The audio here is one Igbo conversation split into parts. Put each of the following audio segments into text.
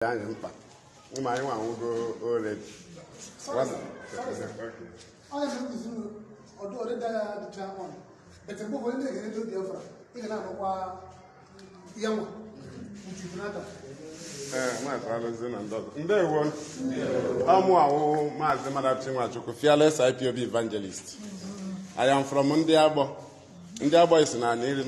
You might want to go already. Sorry, sir. I am not using or do the time on. But the book will take into Biafra. You can have a young one. My father's in and does. There one. I'm Mazi, fearless Ipob evangelist. I am from Ndiabo. Ndiabo is in Aniri.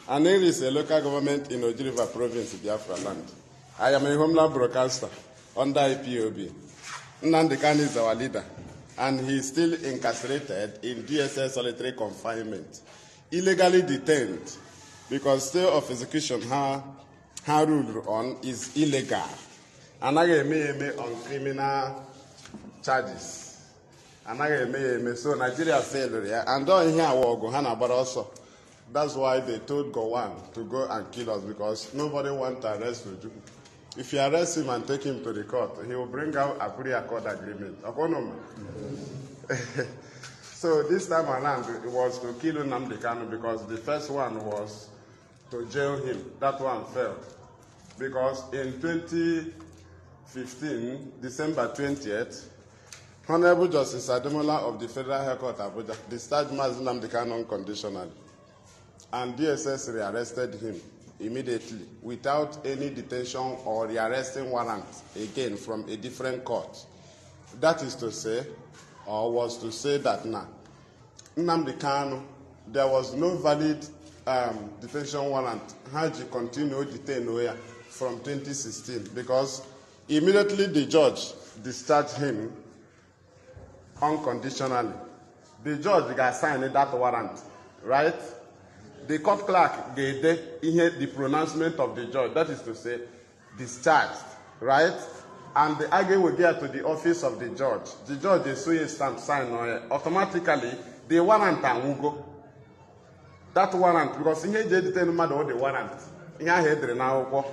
Aniri is a local government in Oji River province, Biafra land. I am a homeland broadcaster under Ipob. Nnamdi Kanu is our leader, and he is still incarcerated in DSS solitary confinement, illegally detained, because stay of execution ruled on is illegal. And I am on criminal charges. And I am so Nigeria failed, and don't hear Hana, but also that's why they told Gowon to go and kill us, because nobody wants to arrest Ruju. If you arrest him and take him to the court, he will bring out a pre-accord agreement. So this time around, it was to kill Nnamdi Kanu, because the first one was to jail him. That one failed. Because in 2015, December 20th, Honorable Justice Ademola of the Federal High Court, Abuja, discharged Mazi Nnamdi Kanu unconditionally. And DSS rearrested him immediately without any detention or rearresting warrant again from a different court. That is to say, or was to say that now, Nnamdi Kanu, there was no valid detention warrant. Haji continued detained from 2016, because immediately the judge discharged him unconditionally. The judge got signed that warrant, right? The court clerk gave the pronouncement of the judge, that is to say, discharged, right? And the argument will get to the office of the judge. The judge is so stamp sign automatically the warrant and go. That warrant, because he had the warrant. He had now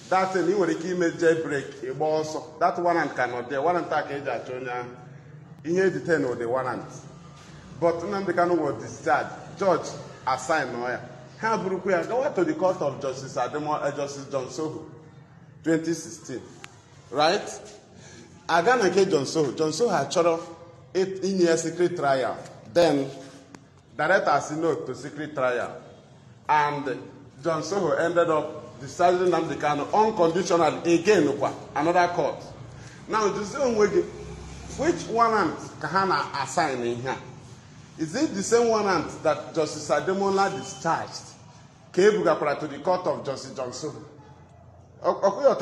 that thing he would keep a jailbreak also. That warrant cannot the warrant package at Jonia. He had the warrant. But Nnamdi Kanu was discharged. Judge assigned lawyer. Go to the court of Justice Justice John Soho, 2016, right? Again, John Soho had charged 8-year secret trial. Then, director said no to secret trial, and John Soho ended up discharging Nnamdi Kanu unconditional again. Another court. Now, which warrant Kahana assigned in here? Is it the same warrant that Justice Ademola discharged? Came to the court of Justice Johnson. Because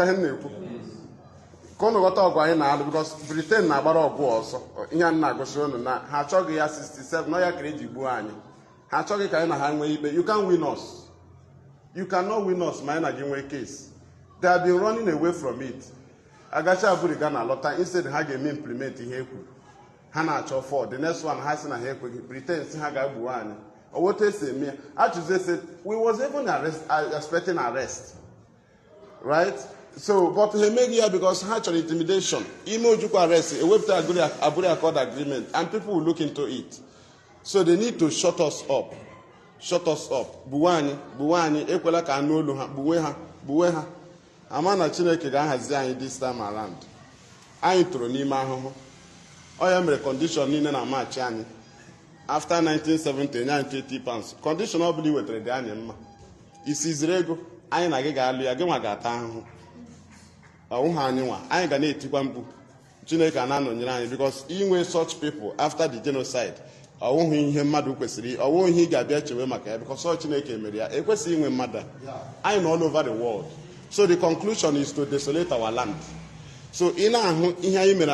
Britain na gbara ọgụ ọsọ ihe nna agosi unu na ha achọghị ya 67 no ya ka eji gbuo anyị. Ha achọghị ka anyị na ha nwee ikpe. You can't win us. You cannot win us ma anyị na gị nwee case. They have been running away from it. Agacha abụrịga na lọta instead ha ga-eme implement ihe ekwu. Hana for the next one has na here pretends Haga Buani. Or what they say me. Actually said we was even expecting arrest. Right? So but he made here because actual intimidation. Imo Juku arrest, a web to Aburi Accord agreement, and people will look into it. So they need to shut us up. Shut us up. Buani, Equala Kanulu, Bueha. Amana Chineke has this time around. I intro Nima. I am a condition in a match after 1979 20 pounds. Condition of believe with the animal. It is rego. I am a gagali, a gamagata. I ain't gonna take one book. Because even such people after the genocide, I won't hear Madu Quesiri, I won't hear Gabiachi because such media, a question mother. I am all over the world. So the conclusion is to desolate our land. So in our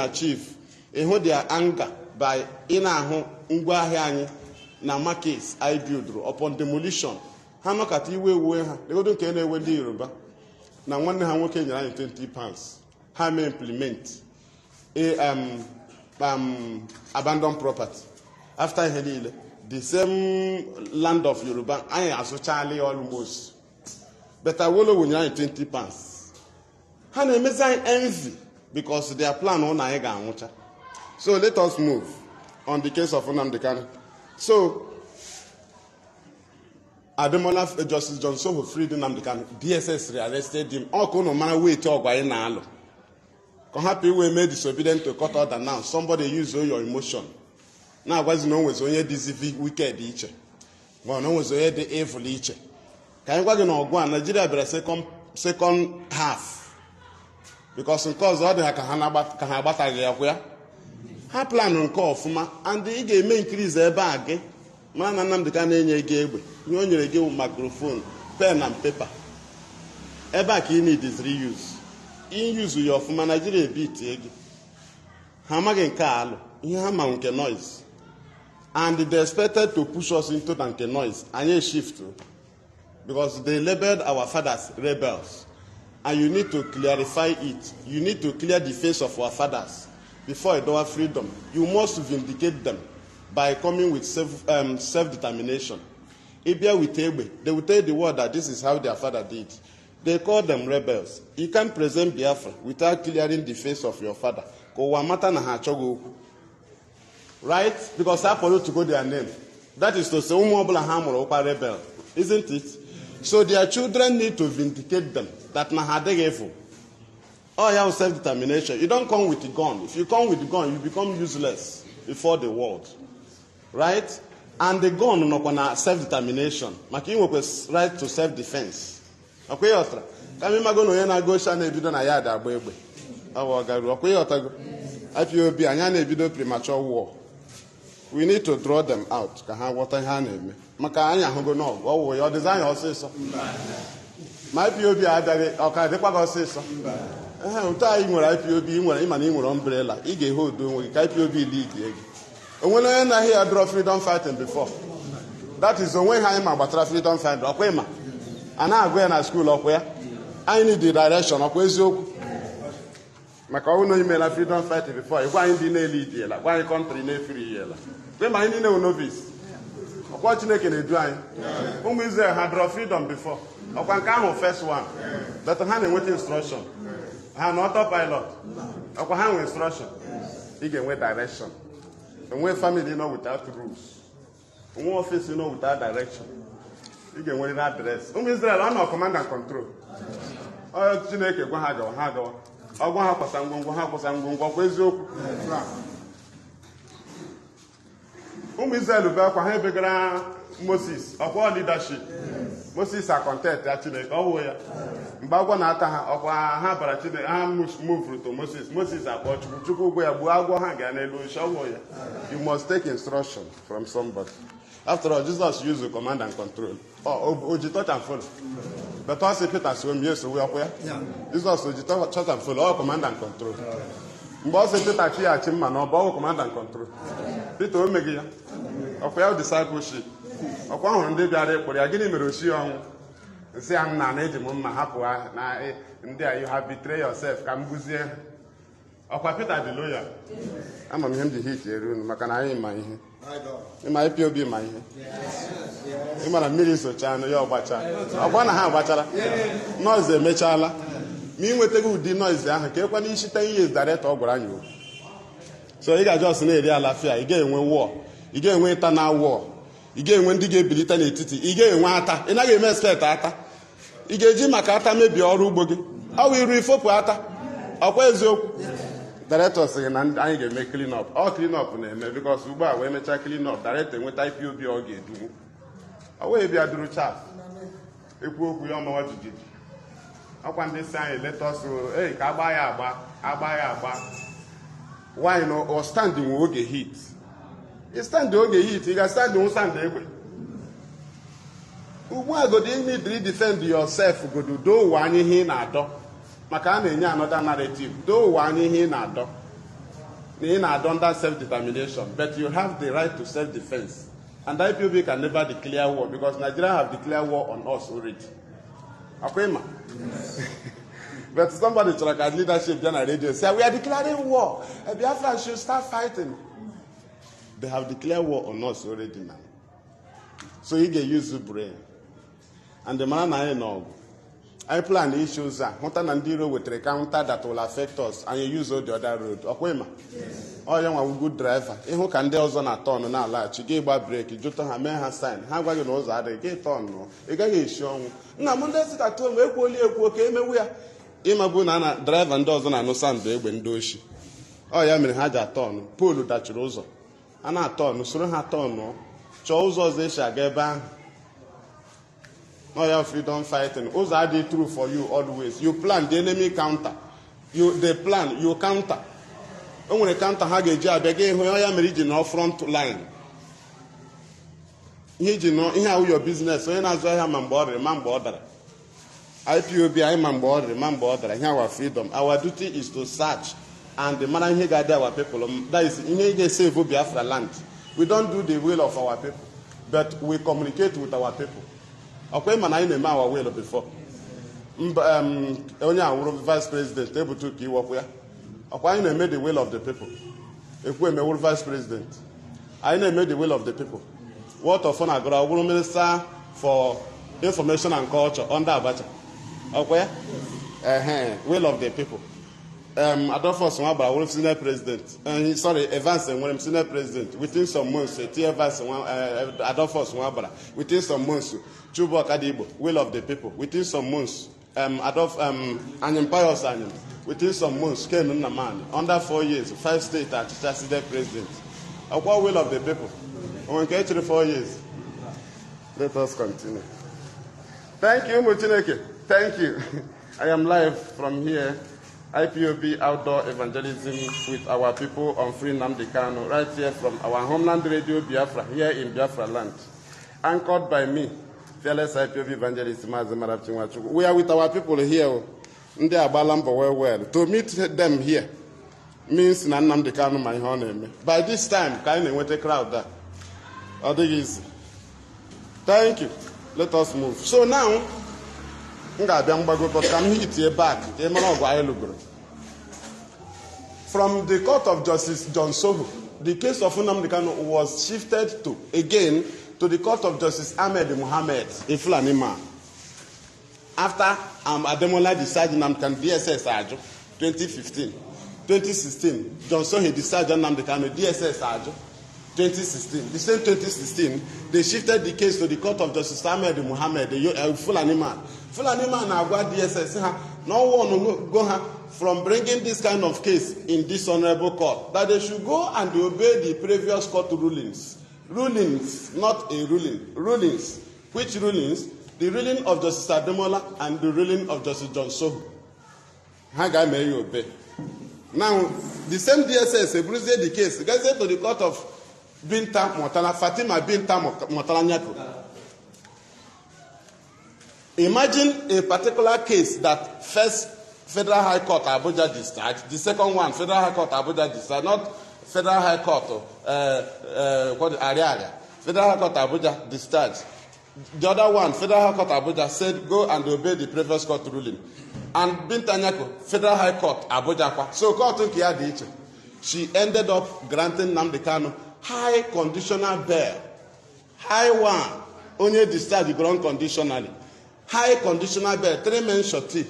achieve. Their anger by inahu ngwahi na markets I build upon demolition. Ha makata iwe ha. They don't care we di Yoruba. Na one ha nwoke nyara 20 pounds. Ha may implement a abandoned property. After Helile, the same land of Yoruba, I asocially almost. But I will win 20 pounds. Ha na emezi envy because their plan on na ega anwucha. So let us move on the case of Nnamdi Kanu. So, Ademola Justice Johnson who freed Nnamdi Kanu, DSS rearrested him. All no matter wait to go in alo. Come happy we made disobedient to court order now. Somebody use all your emotion. Now was no was only this wicked each. Well, no was only the evil each. Can you go on Nigeria be second half? Because in cause all the Kahabata where her plan on call for ma and the game increase their bag. Man Nnamdi Kanu gave you only give microphone, pen and paper. A back you need is reuse. In use your for Nigeria beat Hamagen Carlo, in Hamanke noise. And they expected to push us into the noise and a shift because they labeled our fathers rebels. And you need to clarify it. You need to clear the face of our fathers before you have freedom. You must vindicate them by coming with self-determination. Ibia with Egbe, they will tell the world that this is how their father did. They call them rebels. You can't present Biafra without clearing the face of your father. Right? Because I follow to go their name. That is to say, rebel, isn't it? So their children need to vindicate them. That Mahadegefo. Oh, you have self-determination. You don't come with a gun. If you come with a gun, you become useless before the world. Right? And the gun no self-determination. Making was right to self-defense. Okay, Otra. Kami magono yena go shana ebido na yada agbegbe. Awo garu. Okay, Otago. IPOB anya na ebido premature war. We need to draw them out. Ka ha water ha na eme. Maka anya hogo no. Owo your design also. My IPOB adare okay dekwa go so. Uta yi nwere IPOB nwere ima na nwere umbrella. I ga hold onwe ka IPOB lead ege. Onwe na here draw freedom fighting before. That is onwe ha ima gbatra freedom fighting. Okwe ma. Ana agwe na school okwe. I need the direction okwe eziokwu. Maka uno imela freedom fighting before. Igwa ndi na lead yela. Gwa country na free yela. Kwe ma ndi na novice. Okwa Chineke na edu anyị. Ụmụ Israel ha draw freedom before. Okwa nke ahụ first one. But ha na-enweta instruction. Ha na autopilot. Okwa ha nwe instruction. Ị ga-enwe direction. Enwe family no without rules. Enwe office no without direction. Ị ga-enwe address. Ụmụ Israel ọ nọ command and control. Ọ Chineke gwa ha gawa ha gawa. Ọgwa ha kwasa ngwongwo ha kwasa ngwongwo kwa eziokwu. Ụmụ Israel bụ akwa ha ebegara Moses ọkwa leadership. Moses are content ya Chineke ọwụ ya. Mgbe agwọ na-ata ha ọkwa ha bara Chineke ha move to Moses. Moses akpọ Chukwu ụgwọ ya gbuo agwọ ha ga n'elu oshi ọwụ ya. You must take instruction from somebody. After all, Jesus used the command and control. Oji touch and follow. But also Peter swim yes we up where? Jesus oji touch and follow all command and control. Mgbe also Peter chi achi mma na all command and control. Peter omegi ya. Ọkwa discipleship. Ọkwa hụrụ ndị bịara ekporo ya gịnị mere oshi ọnwụ? Nsị ya nna na eji m mma hapụ na ndị a you have betrayed yourself ka m gbuzie. Ọkwa Peter dị loyal. Ama m ihe m ji hit eru maka na anyị ma ihe. Ịma IPOB ma ihe. Ịma na mmiri socha anụ ya ọgbacha. Ọgba na ha agbachara. Noise emechala. Ma ị nwetaghị ụdị noise ahụ ka ekwe n'isi 10 years director ọ gwara anyị okwu. So ị ga-ajọs na-eri alafia, ị ga-enwe war, ị ga-enwe internal war, ị ga-enwe ndị ga-ebilite n'etiti, ị ga-enwe ata, ị naghị eme expect ata. Ị ga-eji maka ata mebie ọrụ ugbo gị. Ọ wụ iru ifopụ ata. Ọkwa eziokwu. Director sịrị na anyị ga-eme clean up. Ọ clean up na-eme because ugbu a wee mechaa clean up, director enweta IPOB ọ ga-edunwu. Ọ wee bịa duru chaf. Ekwu okwu ya ọmawa jijiji. Ọkwa ndị si anyị let us ka agba ya agba. Why no or standing oge hit? You stand oge hit, you can stand on stand egbe. Ugbu a go dey need to defend yourself go do wanye ihe na adọ. Maka a na-enye another narrative. Do wanye ihe na adọ. Na ị na-adọ under self-determination, but you have the right to self-defense. And IPOB can never declare war because Nigeria have declared war on us already. Akwema. But somebody like at leadership on radio say we are declaring war. Biafrans should start fighting. They have declared war on us already now. So you get use the brain. And the man I know. anyị plan isi ụzọ a hụta na ndị iro wetara counter that will affect us and you use the other road. Ọkwema ọ ya nwa good driver ịhụ ka ndị ọzọ na-atọ ọnụ na-alaghachi gị gba breki jụta ha mee ha sign ha gwa gị na ụzọ adịghị gị tọ ọnụ ị gaghị esi ọnwụ. Nna m ndị sitata ome ekwuoli ekwuo ka emewu ya ịmabụ na driver ndị ọzọ na-anụ sandụ egbe ndị oshi. Ọ ya mere ha ji atọ ọnụ poolu dachiri ụzọ a na-atọ ọnụ soro ha atọ ọnụ chọọ ụzọ ọzọ esi aga ebe ahụ. No, your freedom fighting. Those are the true for you always. You plan the enemy counter. They plan, you counter. When you counter, how you job again? When you are in the front line, you know your business. So you know why I'm on board. Ipob, I'm on board. Here our freedom. Our duty is to search and the man here gather our people. That is, you save Biafra land. We don't do the will of our people, but we communicate with our people. Okay, man, I know our will before. Only our vice president able to keep up where. Okay, I made the will of the people. If we are vice president, I made the will of the people. What of an agora minister for information and culture under Abacha? Okay, will of the people. Adolphus Nwabara, one senior president. Sorry, Evans and one senior president. Within some months, Evans Adolphus Nwabara. Within some months. Chubo Kadibo, will of the people. Within some months, Anyam Pius Anyam. Within some months, came Nnamdi. Under 4 years, 5 states are the president. What will of the people? When we get to 4 years, let us continue. Thank you, Mutineke. Thank you. I am live from here, Ipob Outdoor Evangelism with our people on Free Nnamdi Kanu, right here from our homeland radio Biafra, here in Biafra land. Anchored by me, fearless Ipob evangelist Mazi. We are with our people here. They are balambo well. To meet them here means Nnamdi Kanu my honor. By this time, kindly with a crowd there. Thank you. Let us move. So now, come hit back. From the Court of Justice John Soho, the case of Nnamdi Kanu was shifted to the Court of Justice Ahmed Mohammed, a Fulani man. After Ademola decided Nnamdi Kanu DSS Ajo, 2015. 2016, John Soho decided Nnamdi Kanu DSS Ajo, 2016. The same 2016, they shifted the case to the Court of Justice Ahmed Mohammed, a Fulani man. Fulani man agwa DSS, no one go from bringing this kind of case in this honorable court, that they should go and obey the previous court rulings. Rulings, not a ruling. Rulings. Which rulings? The ruling of Justice Ademola and the ruling of Justice John Soho. How may you obey? Now, the same DSS brings the case. Guys, to the court of Binta Motala, Fatima Binta Motala Nyako. Imagine a particular case that first Federal High Court Abuja discharged, the second one Federal High Court Abuja discharged, not Federal High Court Area. Federal High Court Abuja discharged. The other one, Federal High Court Abuja said go and obey the previous court ruling. And Binta Nyako, Federal High Court Abuja. So court Kiadiche, she ended up granting Nnamdi Kanu high conditional bail. High one, only discharged ground conditionally. High conditional bail, 3 men shorty,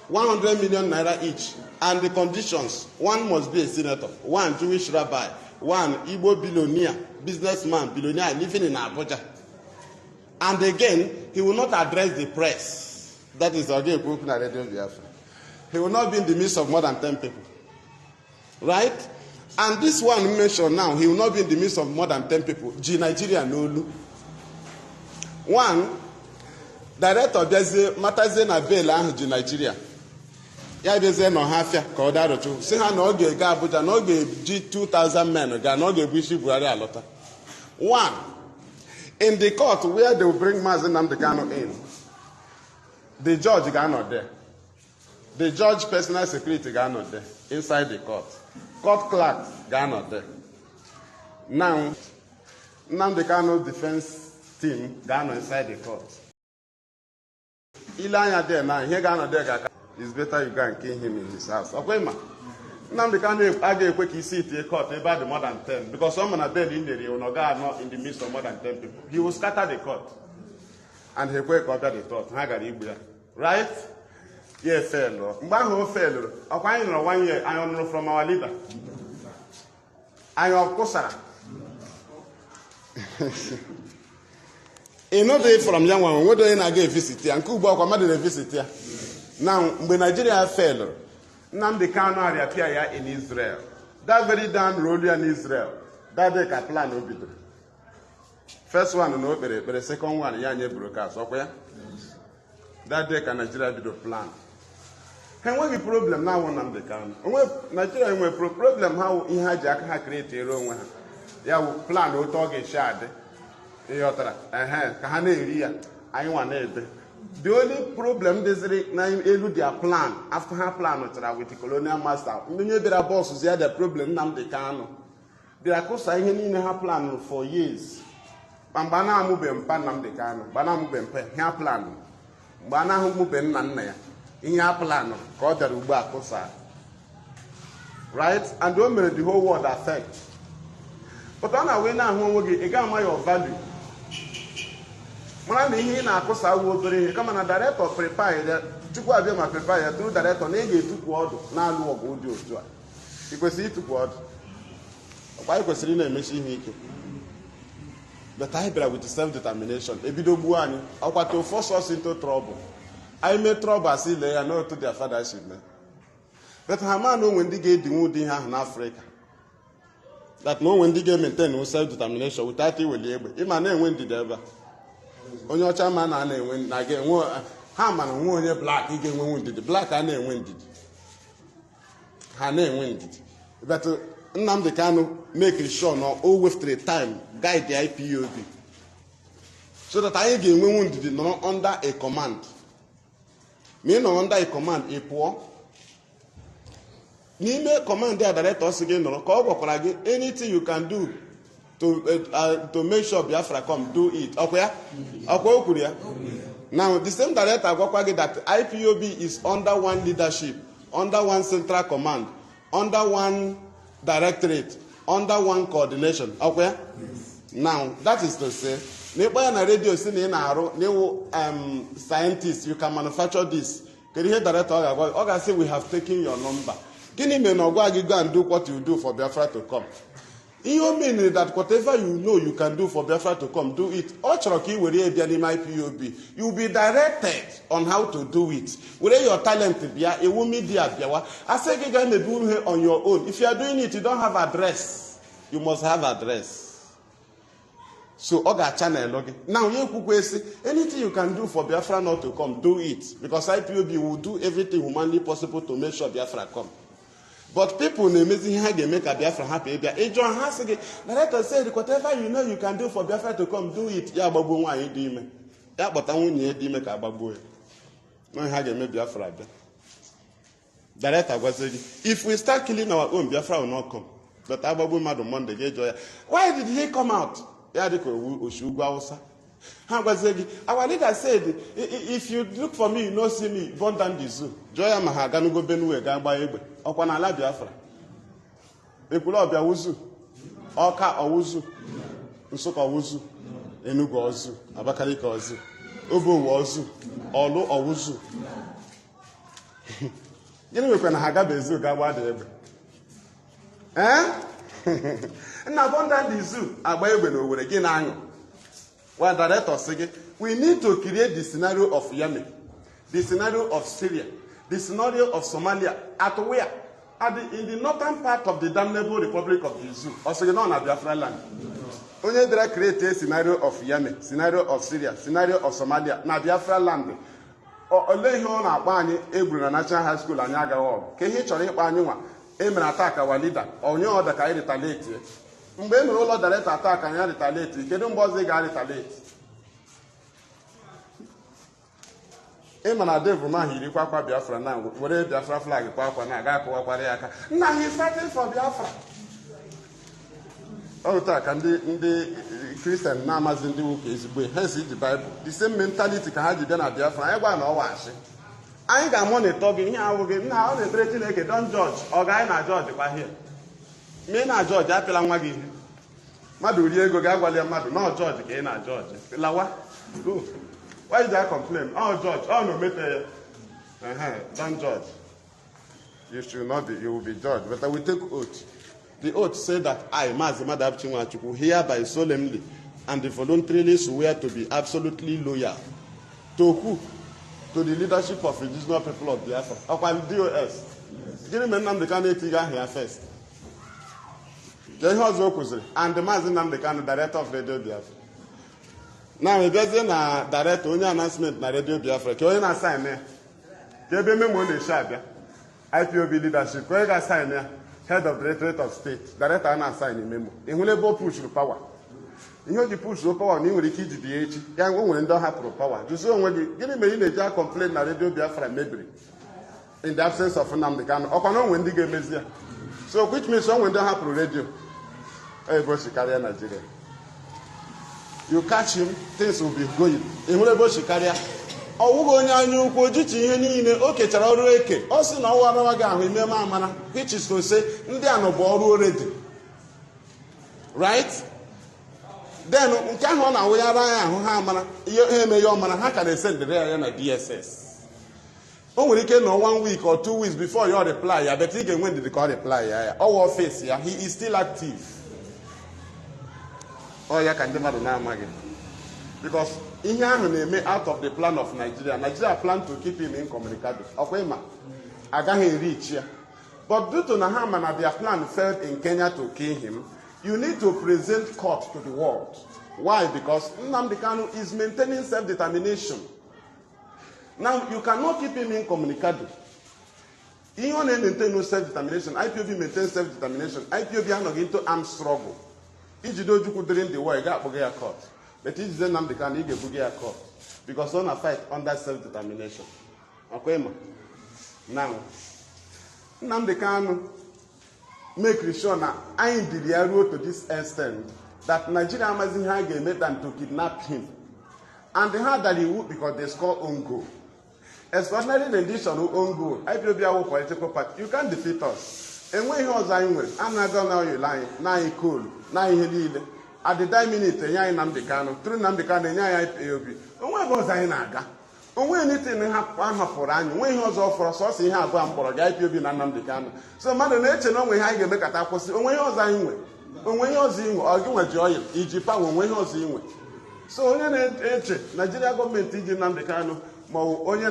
100 million naira each. And the conditions, one must be a senator, one Jewish rabbi, one Igbo billionaire, businessman, billionaire living in Abuja. And again, he will not address the press. That is again broken at Radio Biafra. He will not be in the midst of more than 10 people. Right? And this one mentioned now, he will not be in the midst of more than 10 people. G Nigeria no. One, director Beze Mataze na Bela G Nigeria. Ya Beze no hafia ka ọ darochu. Si ha na ọ ga-ega Abuja na ọ ga-eji 2,000 men ga na ọ ga-ebushi Buhari alọta. One, in the court where they will bring Mazi Nnamdi Kanu in, the judge got not there. The judge personal security got not there inside the court. Court clerk got not there. Now, Nnamdi Kanu defense team got not inside the court. Ilanya there now, he got not there. It's better you go and kill him in his house. Okay, ma. Nnamdi Kanu again quick he see the court about the more than 10 because someone had been in the not in the midst of more than 10 people. He will scatter the court. And he quick order the thought. right? Yeah, fail. Mgbe ahụ o failụrụ, ọkwa anyị nọrọ 1 year, anyị nụrụ from our leader. Anyị ọkụsara. Ị nọdụ from ya nwa nwedo onye na-aga evisit ya, nke ugbu akwa mmadụ na-evisit ya. Na mgbe Nigeria failụrụ, Nnamdi Kanu arịapịa ya in Israel. That very damn road ya in Israel. That day ka plan o bidoro. First one na o kpere ekpere, second one ya nye broadcast, ọkwa ya? That day ka Nigeria bido plan. Ha enweghị problem na awụ Nnamdi Kanu. Nigeria enwe problem ha ihe ha ji aka ha create ere onwe ha. Ya wụ plan otu ọ ga-esi adị. Ịghọtara? Ka ha na-eri ya, anyị nwa na-ebe. The only problem dịzịrị na elu their plan after ha plan chara with the colonial master. Ndị nye dịra boss ya the problem Nnamdi Kanu. Dịra kụsa ihe niile ha plan for years. Mgbe a na-amụbe mpa Nnamdi Kanu, mgbe a na-amụbe mpa ha plan. Mgbe a na-ahụmụbe nna ya, ihe ha plan ka ọ dara ugbu a kụsa. Right? And o mere the whole world affect. But ọ na-wee na-ahụ onwe gị, ị ga-ama your value. Mara na ihe ị na-akụsa awụ obere ihe kama na director prepare ya, Chukwu abịa ma prepare ya through director na ị ga-etukwu ọdụ na-alụ ọgụ dị otu a. Ị kwesịrị ịtukwu ọdụ. Ọkwa anyị kwesịrị ị na-emechi ihe ike. But anyị bịara with self-determination. Ebido gbuo anyị. Ọkwa to force us into trouble. Anyị mee trouble asị ile ya n'otu their fathership mee. But ha maa na onwe ndị ga-edinwu ụdị ihe ahụ n'Afrịka. That na onwe ndị ga-maintain self-determination without iweli egbe. Ịma na-enwe ndidi ebe a. Onye ọcha ma na-enwe na ga-enwe ha ma na nwe onye black ị ga-enwenwu ndidi. Black a na-enwe ndidi. Ha na-enwe ndidi. But Nnamdi Kanu make sure na o weftere time guide the IPOB so that anyị ga-enwenwu ndidi nọrọ under a command. Ma ị nọ under a command ị pụọ n'ime command a director sị gị nọrọ ka ọ gwakwara gị anything you can do to make sure Biafra come, do it. Ọkwa o kwuru ya? Now the same director agwakwa gị that IPOB is under one leadership, under one central command, under one directorate, under one coordination. Okay? Now, that is to say, n'ịkpọ ya na radio si na ị na-arụ n'iwu scientist, you can manufacture this. Kedu ihe director ọ ga-asị we have taken your number. Gịnị mere na ọgwa gị go and do what you do for Biafra to come? You mean that whatever you know you can do for Biafra to come, do it. Ọ chọrọ ka ị were bịa n'ime IPOB. You will be directed on how to do it. Were your talent bịa, ewu media bịawa. I say gị ga na-ebu ihe on your own. If you are doing it, you don't have address. You must have address. So ọ ga channel gị. Now you kwukwe say anything you can do for Biafra not to come, do it. Because IPOB will do everything humanly possible to make sure Biafra come. But people na-emezi ihe ha ga-eme ka Biafra hapụ ịbịa. Ịjụ ha sị gị, director said whatever you know you can do for Biafra to come, do it. Ya agbagbuo nwaanyị dị ime. Ya kpọta nwunye ya dị ime ka agbagbuo ya. Na ha ga-eme Biafra abịa. Director gwazi gị, if we start killing our own, Biafra will not come. But agbagbuo mmadụ Monday ga-ejo ya. Why did he come out? Ya dị ka oshi ugwu Awụsa. Ha gwazi gị, our leader said, if you look for me, you no see me, burn down the zoo. Jụọ ya ma ha aganugo Benue ga gbaa egbe. Ọkwa na ala Biafra. Ekwulu ọbịa wuzu. Ọka ọwuzu. Nsụka ọwuzu. Enugu ọzụ. Abakaliki ọzụ. Obowo ọzụ. Ọlụ ọwuzu. Gịnị mekwa na ha agabezu ga gbaa dị egbe? Nna burn down the zoo agba egbe na Owerri gị na-aṅụ. Well, director say, we need to create the scenario of Yemen, the scenario of Syria, the scenario of Somalia. At where? In the northern part of the damnable Republic of the Zoo. Or say, no, na Biafra land. Only there create a scenario of Yemen, scenario of Syria, scenario of Somalia, na Biafra land. Ole ihe ọ na-akpa anyị egburu na National High School anyị agaghị ọgụ. Ka ihe chọrọ ịkpa anyị nwa, emere attack our leader, onye ọda ka anyị retaliate. Mgbe e mere ụlọ director attack anyị retaliate, kedu mgbe ọzọ ị ga-retaliate? Ị ma na Dave Umahi yirikwa akwa Biafra na were Biafra flag kwa akwa na aga akụwakwara ya aka. Nna he fighting for Biafra. Ọ ka ndị Christian na-amazi ndị nwoke ezigbo ha si the Bible. The same mentality ka ha ji bịa na Biafra. Anyị gwa na ọwa asị. Anyị ga-amonitọ gị ihe ahụ gị nna ọ na-ebere Chineke don judge ọ ga anyị na judge kwa here. Mee na judge apịla nwa gị ihe. Mmadụ rie ego ga-agwali ya mmadụ na judge ka ị na judge. Lawa. Why did I complain? Oh, judge. Oh, no, matter. Don't judge. You should not be, you will be judged. But I will take oath. The oath said that I, Mazi Madabchinwachuku, hereby solemnly and voluntarily swear to be absolutely loyal. To who? To the leadership of indigenous people of Biafra. Upon DOS. Give me Nnamdi Kanu here first. And the Mazi Nnamdi Kanu, director of Radio Biafra. Now, if there's a director, only announcement na Radio Biafra, can you assign me? Can you be me the Shabia? IPOB leadership, can you assign me? Head of Directorate of State, director and assign a memo. In whenever push the power. In your push the power, you will keep the age, young women don't have power. You see, when you give me a complaint na Radio Biafra, maybe in the absence of Nnamdi Kanu, or can when the game is there. So, which means someone don't have radio. Career Nigeria. You catch him, things will be going. In whatever she carry, or going on you go in okay, Charoreke, also now one remember, which is to say, they are no ball already. Right? Then, can one away around your man, how can they send the real DSS? Only can know 1 week or 2 weeks before your reply, I bet he can win the call reply. Our face, he is still active. Oh, yeah, can never know again. Because in here, made out of the plan of Nigeria. Nigeria planned to keep him incommunicado. Okay, ma. I got him reach here. But due to Nahama and their plan failed in Kenya to kill him, you need to present court to the world. Why? Because Nnamdi Kanu is maintaining self-determination. Now, you cannot keep him incommunicado. He only maintains self-determination. IPOB maintains self-determination. IPOB are not into armed struggle. If you don't do during the war, you got to get a court. But if you don't Nnamdi Kanu, you get a court. Because on a fight under self-determination. Okay, ma? Now, Nnamdi Kanu make sure that I am the road to this extent that Nigeria Mazi had made them to kidnap him. And they had that he would because they score own goal. Especially the edition of own goal. IPOB our political party. You can't defeat us. And when he was lying with, I'm not going to lie, now he cool. Now he lead. At the time minute, Nnamdi Kanu, through Nnamdi Kanu, IPOB. And when was I naga? And when anything happened for Annie, when he was off for us, he had gone for a IPOB and Nnamdi Kanu. So, Mother Nature, no way I can make a tap was when he was in with. And when he was in, or give a joy, Egypt, when he was in with. So, Nigeria government is Nnamdi Kanu, only a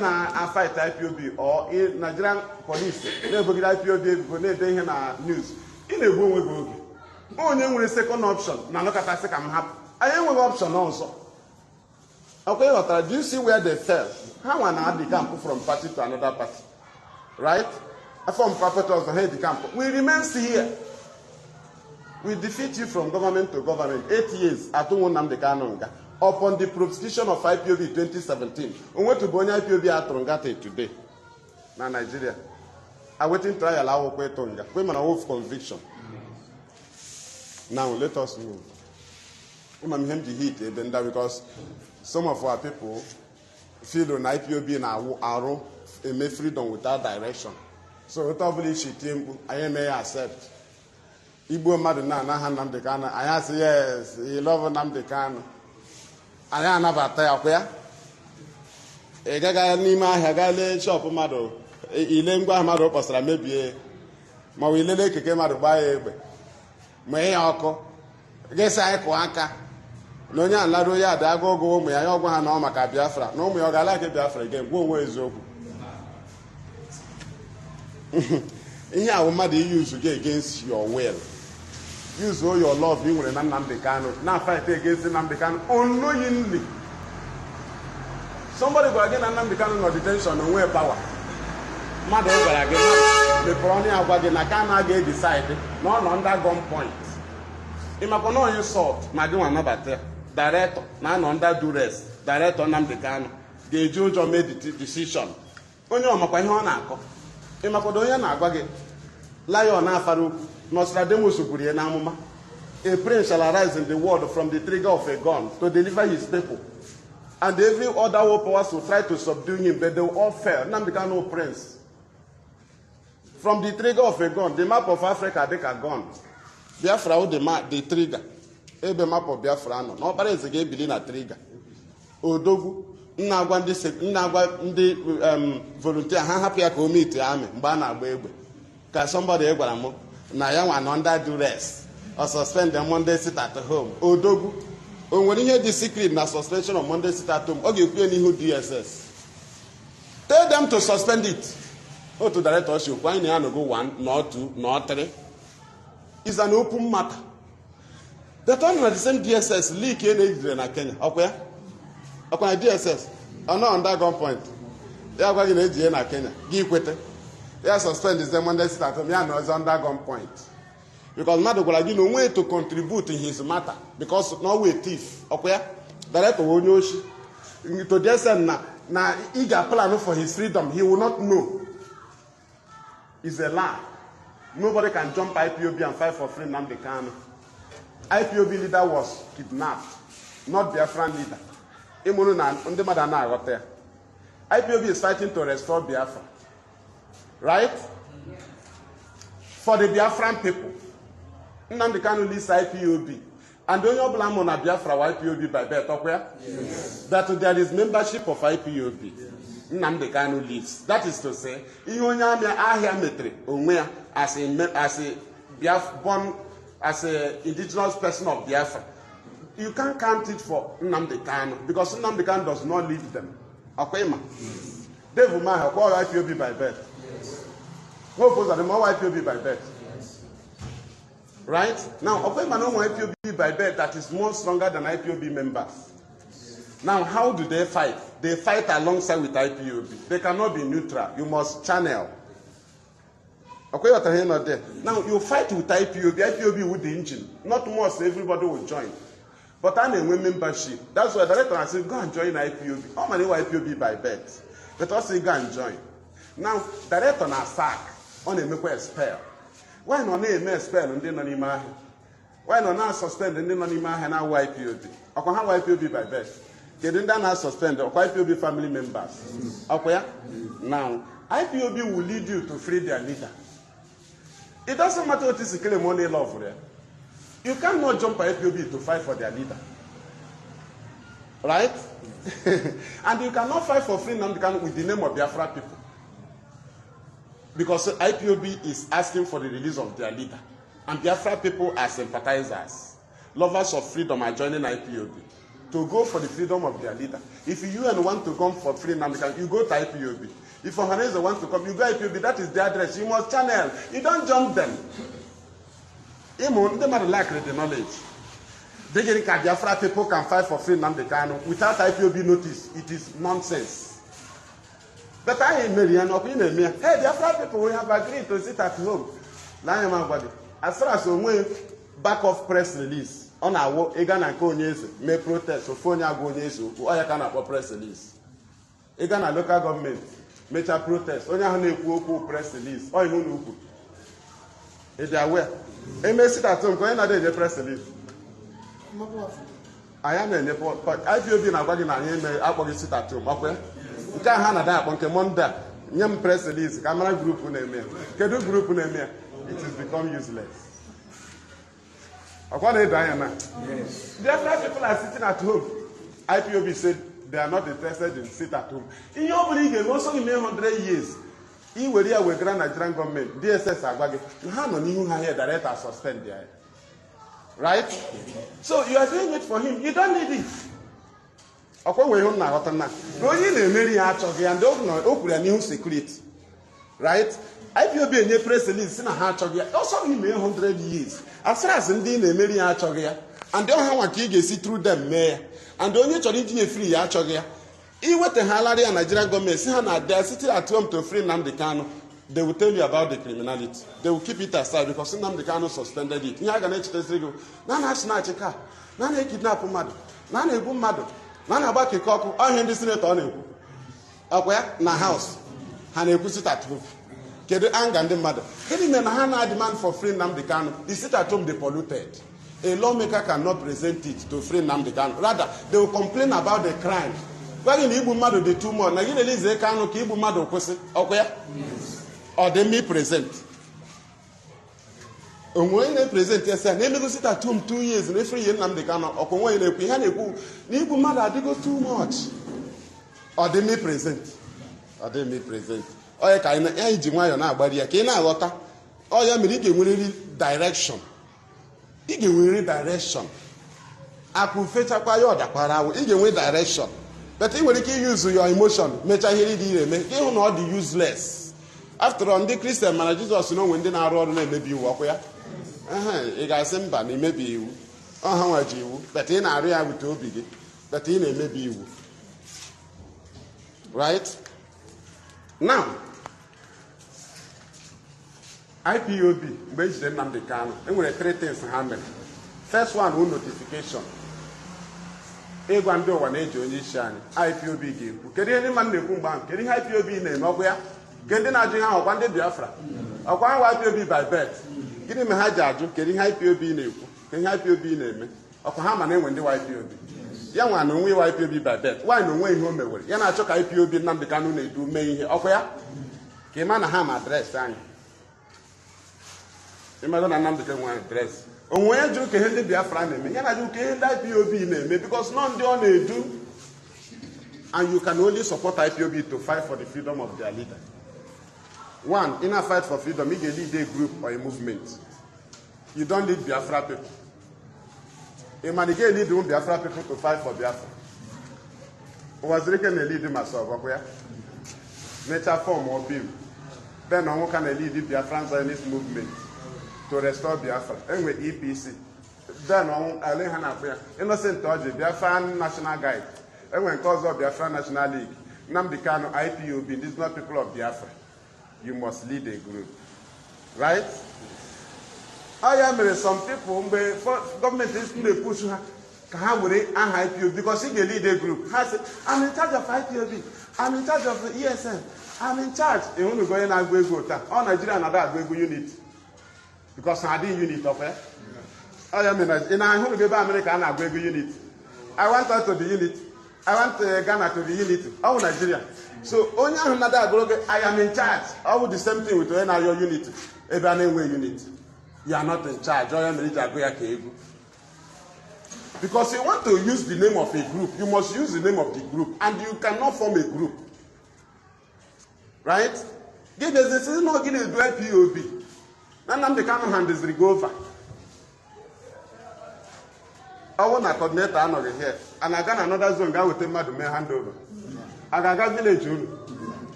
fight IPOB or Nigerian police, never get IPOB, but they hear news. In a room we go. Only with a second option. Now look at that second happen. I am with option also. Okay, Otra, do you see where they fell? How an ad camp from party to another party? Right? From perpetrators to head the camp. We remain here. We defeat you from government to government. 8 years. Nnamdi Kanu upon the prosecution of IPOB 2017. We went to Bonya IPOB at Tongate today. Now Nigeria. Awaiting trial our way Tonga. Women are of conviction. Now let us move. I'm going to hit because some of our people feel on IPOB in our a freedom without direction. So whatever she team, I may accept. Igbo Maduna Nnamdi Kanu. I say yes, he love Nnamdi Kanu. I am about where? A gaga nima hagale shop mado. Ilengwa mado pasra maybe. Ma we lele keke mado buy. May oko. Guess I kwaka. No nya lado ya da go me ya ogwa na o maka Biafra. No me oga like Biafra again. Go nwe ezoku. Ihe a mmadụ use against your will. Use all your love you nwere na Nnamdi Kanu. Now fight against Nnamdi Kanu unknowingly. Somebody go against Nnamdi Kanu no detention no way power. Mmadụ gwara gị the Coroni agwa gị na Kanu aga decide no under gun point. Ịmakwa na onye sort ma gị nwa nabata director na under duress. Director Nnamdi Kanu ga-eji ụjọ made the decision. Onye ọmakwa ihe ọ na-akọ. Ịmakwa onye na-agwa gị lion na-afara okwu Nostradamus kwuru ya n'amụma. A prince shall arise in the world from the trigger of a gun to deliver his people. And every other world powers will try to subdue him, but they will all fail. Nnamdi Kanu prince. From the trigger of a gun, the map of Africa they can gun. Biafra the trigger. Ebe map of Biafra no. No parents again believe na trigger. Odogu. na-agwa ndị volunteer ha hapụ ya ka o meet amị mgbe a na-agba egbe ka somebody gwara m na ya nwa nọ under duress or suspend the Monday sit at home. Odogwu o nwere ihe dị secret na suspension of Monday sit at home. Ọ ga-ekwu n'ihu DSS. Tell them to suspend it. Otu director show kwa anyị na-anọgo 1 not 2 not 3. It's an open matter. The time at the same DSS leak in na Kenya. Okay? Okay, DSS. Ọ nọ under gunpoint. Ya gwa gị na eji na Kenya. Gị kwete. Ya suspend the Monday sit at home. Ya nọ under gunpoint. Because mmadụ gwara gị na onwe to contribute in his matter because no way thief. Okay? Director onye oshi. To DSS na ị ga-plan for his freedom. He will not know. It's a lie. Nobody can jump IPOB and fight for free Nnamdi Kanu. IPOB leader was kidnapped, not Biafran leader. IPOB is fighting to restore Biafra. Right? For the Biafran people. Nnamdi Kanu leads IPOB. And don't you blame on Biafra IPOB by birth, okay? Yes. That there is membership of IPOB. Yes. Nnamdi Kanu leads. That is to say, as a indigenous person of Biafra, you can't count it for Nnamdi Kanu because Nnamdi Kanu does not lead them. Okay, ma? Dave Umahi, call IPOB by birth. Yes. Who opposes them all IPOB by birth? Yes. Right? Now, okay, ma, no IPOB by birth that is more stronger than IPOB members. Now, how do they fight? They fight alongside with IPOB. They cannot be neutral. You must channel. Okay, what are not there? Now, you fight with IPOB. IPOB with the engine. Not most everybody will join. But I'm a membership. That's why the director said, go and join IPOB. How many IPOB by bet? Let us say, go and join. Now, director na sack. On a make expel. Why not name expel and then on Why not suspend and then on now IPOB? Or can have IPOB by bet? They didn't now suspend or IPOB family members. Okay? Now, IPOB will lead you to free their leader. It doesn't matter what is the money law for them. You cannot jump IPOB to fight for their leader. Right? And you cannot fight for free Nnamdi with the name of Biafra people. Because IPOB is asking for the release of their leader. And Biafra people are sympathizers. Lovers of freedom are joining IPOB. To go for the freedom of their leader. If you want to come for free Nnamdi, you go to IPOB. If Ohaneze wants to come, you go to IPOB. That is their address. You must channel. You don't jump them. They might lack the knowledge. They get Biafra people can fight for free Nnamdi without IPOB notice. It is nonsense. But I am hey, Biafra people, we have agreed to sit at home. As far as we back off press release. On our Egana Konyes may protest or phone Agonyes or I cannot press release. Egana local government make a protest. Only a press release. Or you if they are aware. They may sit at home, go another day press release. I am in the port, but I feel being a body and I sit at home. Okay? You can't hand that on Kemonda. Young press release, camera group name. Kedu group name. It has become useless. Yes. Biafra people are sitting at home. IPOB said they are not interested in sit at home. In your belief, also in 100 years, in where we grand Nigerian government, DSS are going to have no new hire director suspend there. Right? So you are doing it for him. You don't need it. Okay, we don't know what to do. No, you need to marry and don't know a new secret. Right? IPOB and press release in a heart of also in 100 years. As far as indeed a million Achogia, and don't have one key see through them, mayor, and don't you to free Achogia. Even the Halari and Nigerian government, they are sitting at home to free Nnamdi Kanu. They will tell you about the criminality. They will keep it aside because Nnamdi Kanu suspended it. Nana Snatchika, Nana kidnap Madu, Nana Ebu Madu, Nana Baki Koku, I hand this on him. Where? Na house. And put it at home. The anger and the mother. Any men have demand for free Nnamdi Kanu. They sit at home, they polluted. A lawmaker cannot present it to free Nnamdi Kanu. Rather, they will complain about the crime. When in Ibu Mado the 2 months, now you release the Kanu, Ibu Mado, okay? Or they may present. And when they present, yes, they may sit at home 2 years and free Nnamdi Kanu. Or when they Ibu Mado, they go too much. ọ dị me present ọ dị me present ọ ya ka anyị ji nwayọọ na-agbari ya ka ị na-aghọta ọ ya mere ị ga-enwerịrị direction ị ga-enwerịrị direction akụ fechakwa ya ọ dakwara awụ ị ga-enwe direction but ị nwere ike use your emotion mechaa ihe dị ire eme ka ịhụ na ọ dị useless after all ndị Kristian mana Jizọs na onwe ndị na-arụ ọrụ na-emebi iwu ọkwa ya ị ga-asị mba na imebi iwu ọha nwaji iwu but ị na-arụ ya wute obi gị but ị na-emebi iwu right now IPOB mgbe ejide Nnamdi Kanu enwere 3 things ha mere. First one bụ notification ịgwa ndị ụwa na-eji onye isi anyị IPOB ga-ekwu kedu ihe ndị mmadụ na-ekwu mgbe ahụ kedu ihe IPOB na-eme ọkwa ya nke ndị na-ajụ ihe ahụ ọkwa ndị Biafra ọkwa ha IPOB by birth gịnị mere ha ji ajụ kedu ihe IPOB na-ekwu kedu ihe IPOB na-eme ọkwa ha ma na enwe ndị IPOB ya nwa na onwe IPOB by birth nwaanyị na onwe ihe o mewere ya na-achọ ka IPOB Nnamdi Kanu na-edu mee ihe ọkwa ya ka ị ma na ha ma adreesị anyị ịmago na Nnamdi Kanu nwere adreesị onwe ya jụrụ ka ihe ndị Biafra na-eme ya na jụrụ ka ihe ndị IPOB na-eme because nọ ndị ọ na-edu and you can only support IPOB to fight for the freedom of their leader. One, in a fight for freedom, you can lead a group or a movement. You don't lead Biafra people. A man can lead the Biafra people to fight for Biafra. Was reckon a lead myself, okay? Nature form or bill. Then I can lead the Biafrans in this movement to restore Biafra. Anyway, EPC. Then I lay hand up here. Innocent Toji, Biafran National Guide. And when cause of Biafra National League, Nnamdi Kanu, IPOB, these not people of Biafra. You must lead a group. Right? I am some people, government is going to push her. IPOB because he can lead a group. I'm in charge of IPOB. I'm in charge of the ESN. I'm in charge. You want to go in and go all Nigeria and other go unit. Because I did unit of it. I am in I want to go back America and I go unit. I want her to the unit. I want Ghana to the unit. All Nigeria. So only another I am in charge. I will do the same thing with your unit. Every unit. You are not in charge. Because you want to use the name of a group, you must use the name of the group, and you cannot form a group. Right? Give us this is not going to do IPOB. Nnamdi Kanu hand is over. I want to coordinate another here, and I got another zone guy with him to me hand over. I got village.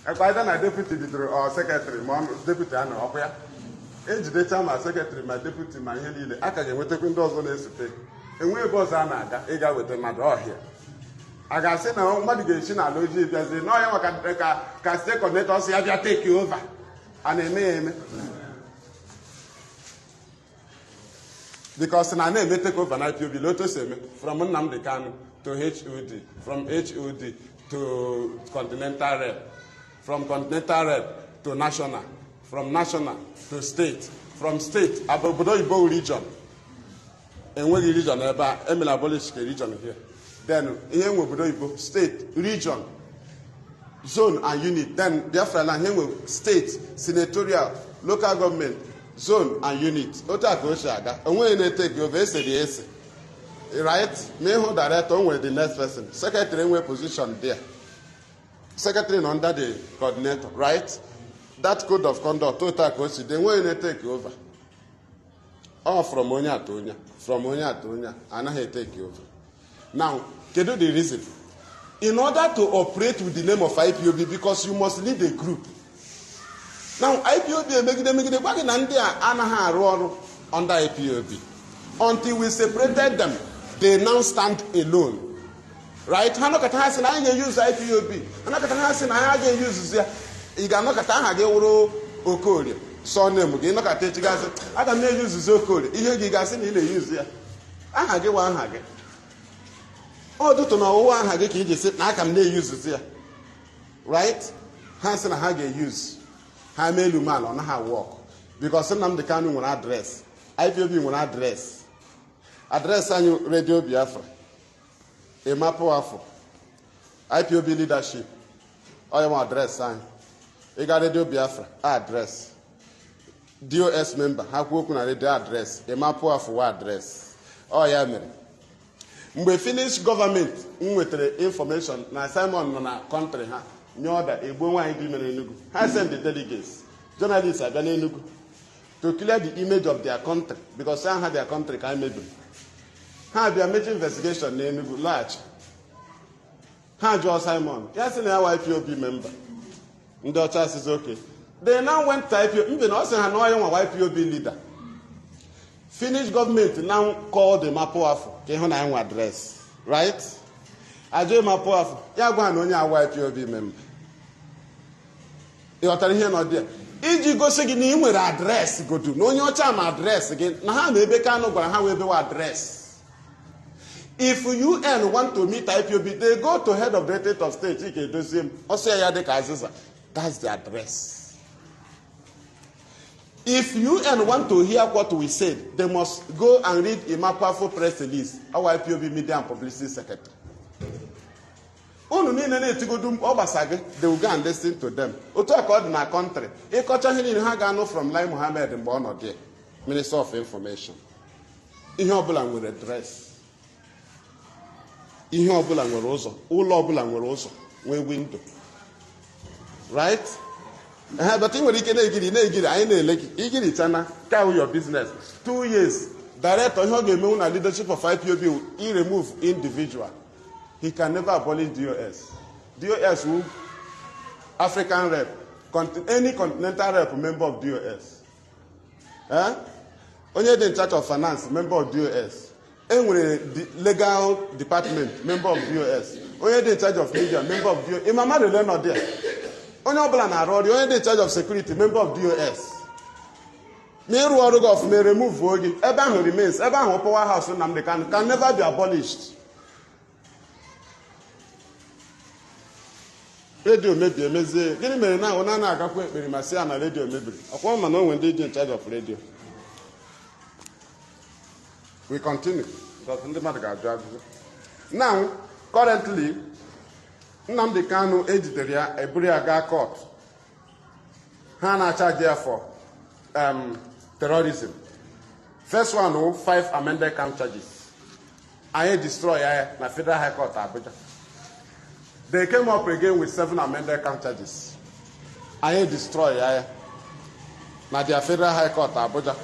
I got deputy or secretary, deputy and ejidechaa ma secretary ma deputy ma ihe niile aka ga-enwetakwa ndị ọzọ na-esote enwe ebe ọzọ a na-aga ịga weta mmadụ ọhịa a ga-asị na mmadụ ga-esi n'ala ojii bịazie n'ọhịa maka ka state coordinator si ya bịa take over a na-eme ya eme because na na-eme take over na IPOB lotu si eme from Nnamdi Kanu to HOD from HOD to continental rep from continental rep to national from national to state, from state, Obodo Igbo region. And when the region, Emil abolished the region here. Then, in Obodo Igbo, state, region, zone and unit. Then, Biafra land here with state, senatorial, local government, zone and unit. Ota Goshaga. And when they take over, the right? May hold director with the next person. Secretary in position there. Secretary under the coordinator, right? That code of conduct, total cost, they won't take over. Or from Onya to Onya, from Onya to Onya, and I take over. Now, can do the reason? In order to operate with the name of IPOB, because you must lead a group. Now, IPOB, make the back in India, Anaha under IPOB. Until we separated them, they now stand alone. Right? Hanokatahasin, I use IPOB. Hanokatahasin, I use ị ga-anọkọta aha gị wụrụ Okorie sọ name gị nọkọta echi gasị aga m na-eyuzuzi Okorie ihe gị gasị na ị na-eyuzu ya aha gị wa aha gị ọ dụtụ na ọwụwa aha gị ka iji sị na aka m na-eyuzuzi ya right ha sị na ha ga-eyuzu ha mee elu mal ọ na ha wọk because Nnamdi Kanu nwere adreesị IPOB nwere adreesị anyị Radio Biafra ịmapụ afọ IPOB leadership ọ ya nwe adreesị anyị ị ga Radio Biafra address DOS member ha kwuo okwu na radio address ịmapụ afọ wa address ọ ya mere mgbe Finnish government nwetara information na Simon nọ na country ha nye order egbuo nwaanyị dị ime n'Enugu, ha send the delegates, journalists abịa n'Enugu to clear the image of their country because ha had their country ka mebiri. Ha bịa make investigation n'Enugu laghachi, ha jụọ Simon ya sị na ya YPOB member. Ndị ọcha says okay. They now went to IPOB. Mbe na ọ sị ha na onye nwa YPOB leader. Finnish government now called the Mapoafo ka ịhụ na ya nwe address, right? Ajọ Mapoafo ya gwa ha na onye a YPOB member. Ịghọtara ihe nọ dị iji gosi gị na ị nwere address godu na onye ọcha ma address gị na ha na ebe Kanu gwara ha wee bewa address. If UN want to meet IPOB, they go to head of Directorate of State. That's the address. If UN want to hear what we said, they must go and read a Mapoafo press release, our IPOB Media and Publicity Secretary. They will go and listen to them. In our country, from Lai Mohammed and Bono, Minister of Information. Ihe ọbụla nwere address. Ihe ọbụla nwere ụzọ, ụlọ ọbụla nwere ụzọ, nwee window. Right? But in nwere ike na-egiri anyị na-ele gị, igiri chana, carry your business. 2 years, director ihe ọ ga-eme na leadership of IPOB, he remove individual. He can never abolish DOS. DOS will African rep, any continental rep, member of DOS. Onye dị in charge of finance, member of DOS. Enwere legal department, member of DOS. Onye dị in charge of media, member of DOS. Imama rele nọ there. Onye ọbụla na-arụ ọrụ, onye dị in charge of security, member of DOS. Ma ịrụ ọrụ gị ọfụma remove oge, ebe ahụ remains, ebe ahụ power house Nnamdi Kanu can never be abolished. Radio mebie emezie, gịnị mere na ọ na-agakwa ekpere ma sị ya na radio mebiri? Ọkwa ma na o nwere ndị dị in charge of radio. We continue. Now, currently, Nnamdi Kanu ejidere ya eburu ya gaa court. Ha na-charge ya for terrorism. First one, 5 amended count charges. I destroy ya na Federal High Court Abuja. They came up again with 7 amended count charges. I destroy ya na their Federal High Court Abuja.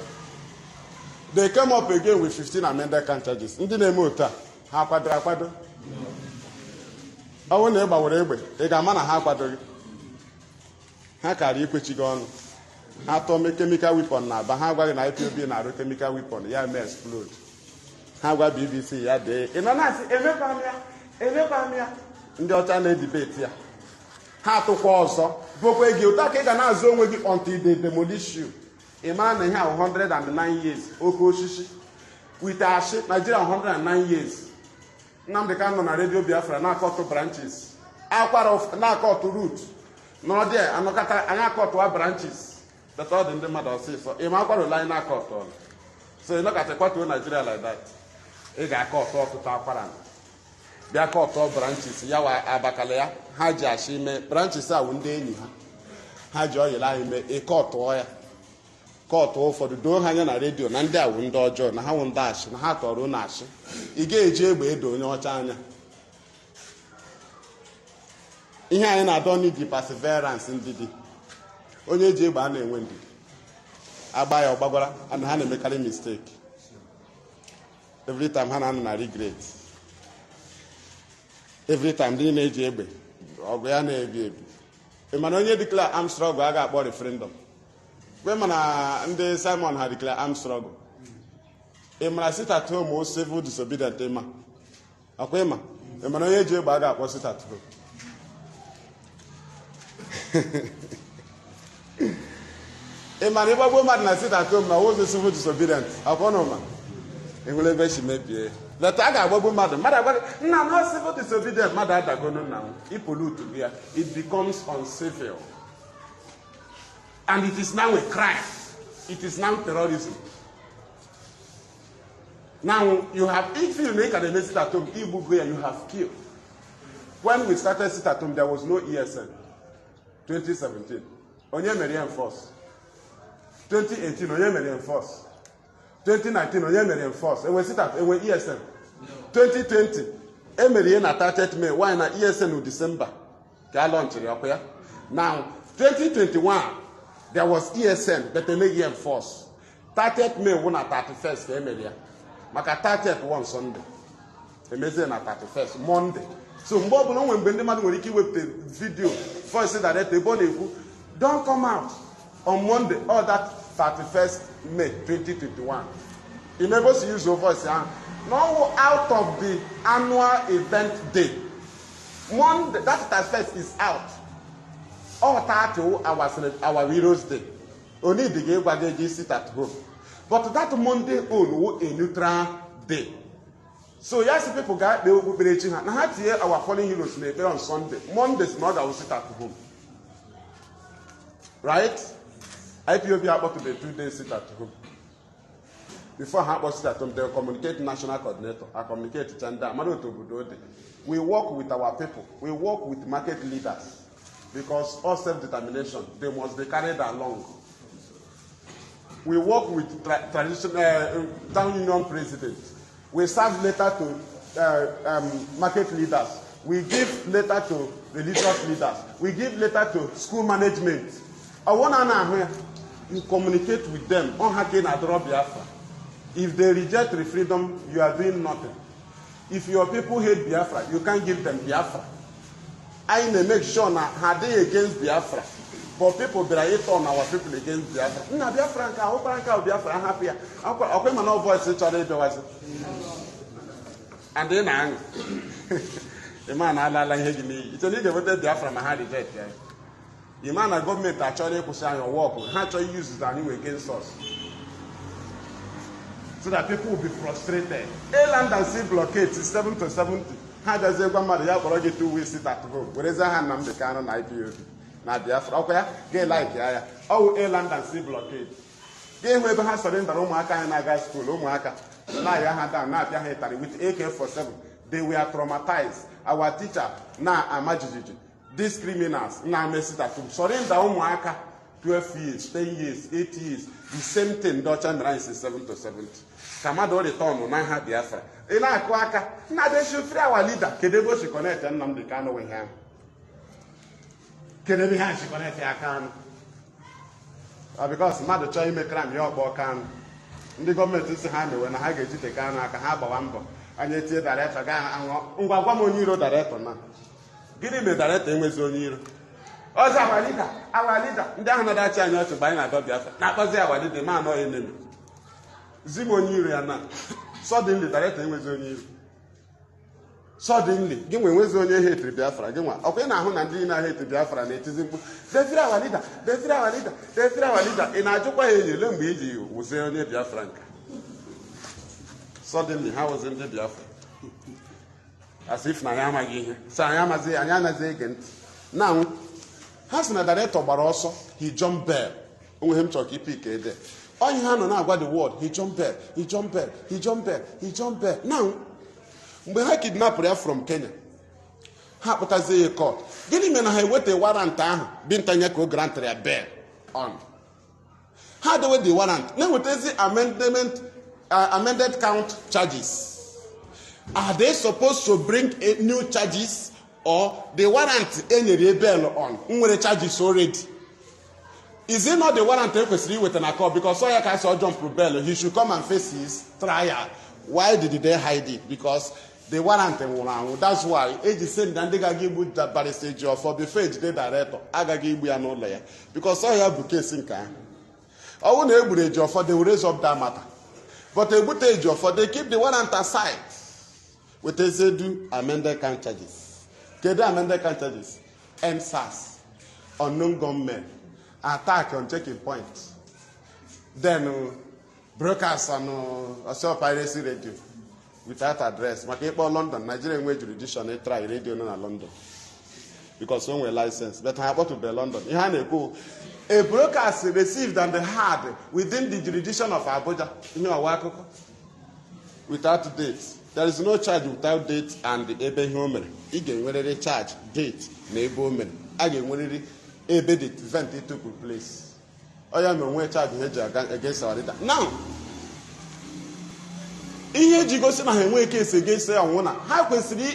They came up again with 15 amended count charges. Ndị na-eme otu ha kwadoro akwado. Ọwụ na ịgbawara egbe, ị ga-ama na ha akwadoghị. Ha kara ikwechi gị ọnụ. Ha tọọ chemical weapon na aba, ha agwaghị na IPOB na-arụ chemical weapon, ya mee explode. Ha gwa BBC ya dee, ị nọ na-asị emekwa m ya. Ndị ọcha na-edibeti ya. Ha atụkwa ọzọ, bụkwa gị ụta ka ị ga na-azụ onwe gị until they demolish you. Imagine na ihe ahụ 109 years, oke osisi. With Ashi, Nigeria 109 years. Nnamdi Kanu na Radio Biafra na-akọtụ branches. Akwara na-akọtụ root. N'ọdị anọkata anyị akọtụ branches. That's all the mmadụ ọsịsọ. Ịma akwara ụlọ anyị na-akọtụ ọnụ. So ị nọkata kwatuo Nigeria like that. Ị ga-akọtụ ọtụtụ akwara. Bịa kọtụ branches ya wa abakala ya. Ha ji Ashi mee branches a wụ ndị enyi ha. Ha ji ọyịla anyị mee ịkọtụọ ya. Kọtụ ụfọdụ doo ha anya na redio na ndị awụ ndị ọjọọ na ha wụ ndị ashị na ha tọrọ na ashị. Ị ga-eji egbe edo onye ọcha anya. Ihe anyị na-adọ n'iji perseverance ndidi. Onye ji egbe a na-enwe ndidi. Agba ya ọgbagwara and ha na-emekarị mistake. Every time ha na-anọ na regret. Every time ndị na-eji egbe ọgụ ya na-ebi ebi. Ị mana onye declare armed struggle a ga-akpọ referendum. When ndị Simon had declared armed struggle, Emma sit at home or civil disobedient Emma. Akwema, Emma no yeje baga was sit at home. Emma never woman na sit at home now was the civil disobedient. Akonoma. Enwele she maybe. The tag ababu madam. Mother no civil disobedient mother that go now. It pollute here. It becomes uncivil. And it is now a crime. It is now terrorism. Now, you have, if you make an sit at home, you have killed. When we started sit at home, there was no ESN. 2017. Onye Mary enforce. 2018, Onye Mary enforce. 2019, Onye Mary enforce. And we sit at, and we ESN. 2020 emerie na 30th May why na ESN December ka a launchiri ọkụ ya. Now 2021 there was ESN but emeghị enforce. 30th May wụ na 31st ka emere ya maka 30th one Sunday emezie na 31st Monday. So mgbe ọbụla onwe mgbe ndị mmadụ nwere ike iwepụta video voice director ebe ọ na-ekwu don't come out on Monday or that 31st May 2021. You never see use your voice no out of the annual event day. Monday that 31st is out. All 30 our heroes day. Only the game where they sit at home. But that Monday on a neutral day. So yes, people got they will be reaching. Now how to hear our fallen heroes may be on Sunday. Monday's not that will sit at home. Right? IPOB about to be 2 days sit at home. Before I was sit at home, they'll communicate national coordinator. I communicate to Chanda. We work with our people. We work with market leaders. Because all self-determination, they must be carried along. We work with traditional town union presidents. We serve letter to market leaders. We give letter to religious leaders. We give letter to school management. I want to know you communicate with them on Hakin Adro Biafra. If they reject the freedom, you are doing nothing. If your people hate Biafra, you can't give them Biafra. I make sure now are they against Biafra, but people be on our people against Biafra. Na Biafra ka o Biafra happy. Akwa man no voice chọrọ ebe wazi. And then ang. The man alala ihe gị n'iyi. Ito ni ga Biafra ma ha reject ya. The man na government achọrọ ịkwụsị anyị work. Ha chọrọ use it anyway against us. So that people will be frustrated. A land and sea blockade is 7 to 70. How does everyone matter? You have to 2 weeks sit at home. Where is Nnamdi Kanu na Ipob? Na Biafra. Okay, get like ya. Oh, a land and sea blockade. Get where has surrender ụmụaka anyị na-aga school ụmụaka. Na ya ha down na abịa ha itari with AK-47. They were traumatized. Our teacher na amajijiji. These criminals na sit at home. Surrender ụmụaka 12 years, 10 years, 8 years. The same thing Dutch and Rice is 7 to 70. Kamado return na ha Biafra. Ina akụ aka na they should free our leader. Kedebe she connect Nnamdi Kanu with him. Kedebe ha she connect ya Kanu. Because mmadụ chọọ ime crime ya ọkpọ Kanu. Ndị gọọmenti si ha mewe na ha ga-ejite Kanu aka ha gbawa mbọ. Anyị etie director ga ngwa gwa m onye iro director na. Gịnị mere director enwezi onye iro? Ọzọ our leader ndị ahụ na-adachi anyị ọchụ mgbe anyị na-adọ Biafra na-akpọzi our leader ma anọ enemy. Zim onye iro ya na suddenly director enwezi onye iro. Suddenly gị nwezi onye hate Biafra gị nwa ọkwa ị na-ahụ na ndị na-hate Biafra na-etizi mkpu defire our leader defire our leader defire our leader ị na-ajụkwa ya enyi le mgbe iji wụzie onye Biafra nka. Suddenly ha wụzi ndị Biafra as if na ya amaghị ihe so anyị anaghị ege ntị na ha sị na director gbara ọsọ he jump bell onwe m chọrọ ka ipe ike ede onye ha nọ na-agwa the word he jump bell he jump bell he jump bell he jump bell now mgbe ha kidnapụrụ ya from Kenya ha kpụtazie ya court gịnị mere na ha eweta warrant ahụ bintanye ka o grantịrị ya bail on ha dewe the warrant na-enwetazi amended count charges. Are they supposed to bring new charges or the warrant enyere bail on nwere charges already? Is it not the warrant ekwesịrị iweta na court because so ya ka so jump bail he should come and face his trial? Why did they hide it? Because the warrant nwụrụ anwụ. That's why eji send na ndị gaga igbu barrister Ejiofor before ejide director agaghị igbu ya n'ụlọ ya because so ya bụ case nke ahụ. Ọ bụrụ na egburu Ejiofor they will raise up that matter. But egbute Ejiofor they keep the warrant aside. With Ezedu amended count charges. Kedu amended count charges? NSAS, unknown gunmen, attack on checking points. Then broadcast on piracy radio without address. Makepo London, Nigeria way jurisdiction they try radio in London. Because some were licensed. But I want to be London. A broadcast received and heard within the jurisdiction of Abuja. Without dates. There is no charge without date and ebe homer. Again, whether they charge date, neighbor women. Again, whether ebe the event took place. I am a way charge against our leader. Now, ihe ji gosi na ha enweghị kesi ga-esi ọnwụ na ha kwesịrị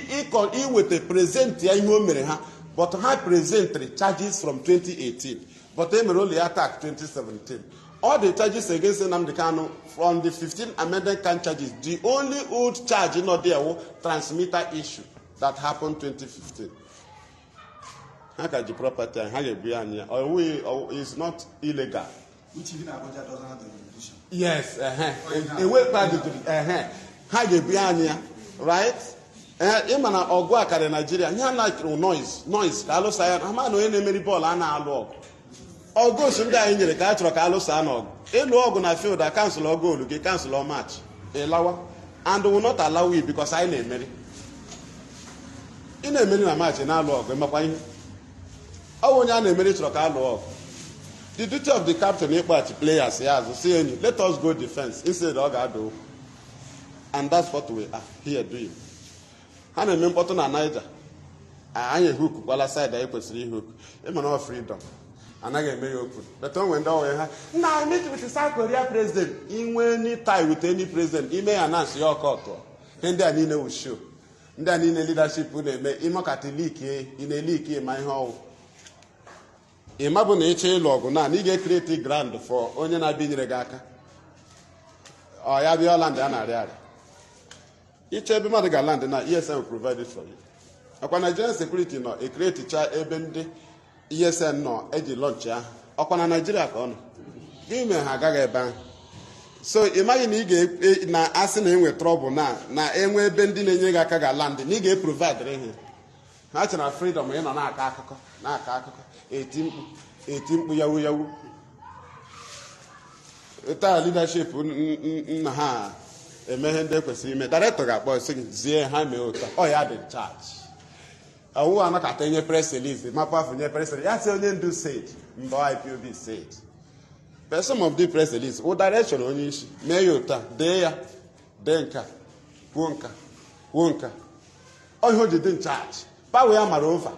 iweta prezent ya ihe o mere ha, but ha presentary charges from 2018, but e mere ụlọ ya attack 2017. All the charges against Nnamdi Kanu from the 15 amended can charges, the only old charge in there was transmitter issue that happened 2015. How can you property and how you be is not illegal? Which even Abuja doesn't have the jurisdiction. Yes, a way part how you be right? Imana Ogwa Kare Nigeria, you like noise, Carlos Sayan, Amano enemy ball and our Ogo Sunda in the Catro Carlos Sanog. A log on a field that cancel or goal, you cancel or match. A lower, and will not allow you because I name Mary. In a minute match in our log, I want to name it log. The duty of the captain is to players, say, let us go defense instead of Gado. And that's what we are here doing. I remember to Niger. I ain't hook, while I said I was hook. I'm not freedom. And I get me open. But when now I meet with the South Korea president. In any tie with any president, he may announce your court. Then they need no show. Then in a leadership, they may immock leak in a leak in my home. Imagine a log now, need a creative grant for Onion Abin Regaka. Or Yabia land and Ariada. Each every mother land and ESN will provide it for you. Upon Nigerian security, no, a creative child, ebende. ESN no eji launch ya ọkwa Nigeria ka ọnụ ime ha agaghị ebe. So imagine ị na asị na enwe trouble na enwe ebe ndị na-enye gị aka ga land na ị ga-provide ihe ha chọrọ freedom ị nọ na-aka akụkọ eti mkpu yawu taa leadership na ha emeghe ndị kwesịrị ime. Director ga-akpọ sị gị zie ha mee ụta ọ ya dị charge. Who are not at any press release, the map of the press release. That's only do said, Ipob said. But some of the press release, what direction on you? Mayota, there, Denka, Wonka. All who didn't charge. Power Marova,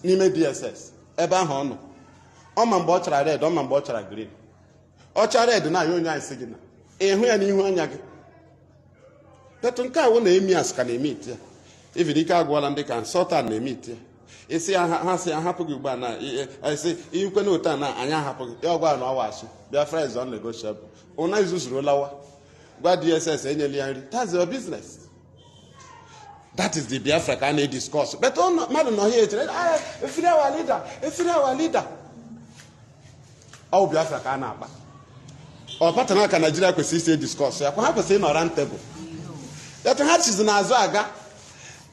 Nime DSS, Eba Hono. Oman Botcha red, Oman Botcha green. Ocha red, now you are signal. A who and you want Yagi. Petunka won't aim as can meet. If you can't they can sort out the meet. You see, I say, I'm happy with Bana. I say, you can know that I'm happy. You're going to watch. Biafra is unnegotiable. Ona is just roll out. But DSS, any that's your business. That is the Biafra kind of discourse. But on Madam no here, if you're our leader, oh, Biafra can happen. Or Patana can Nigeria could see discourse. I have to say, no round table. That perhaps is an Azaga.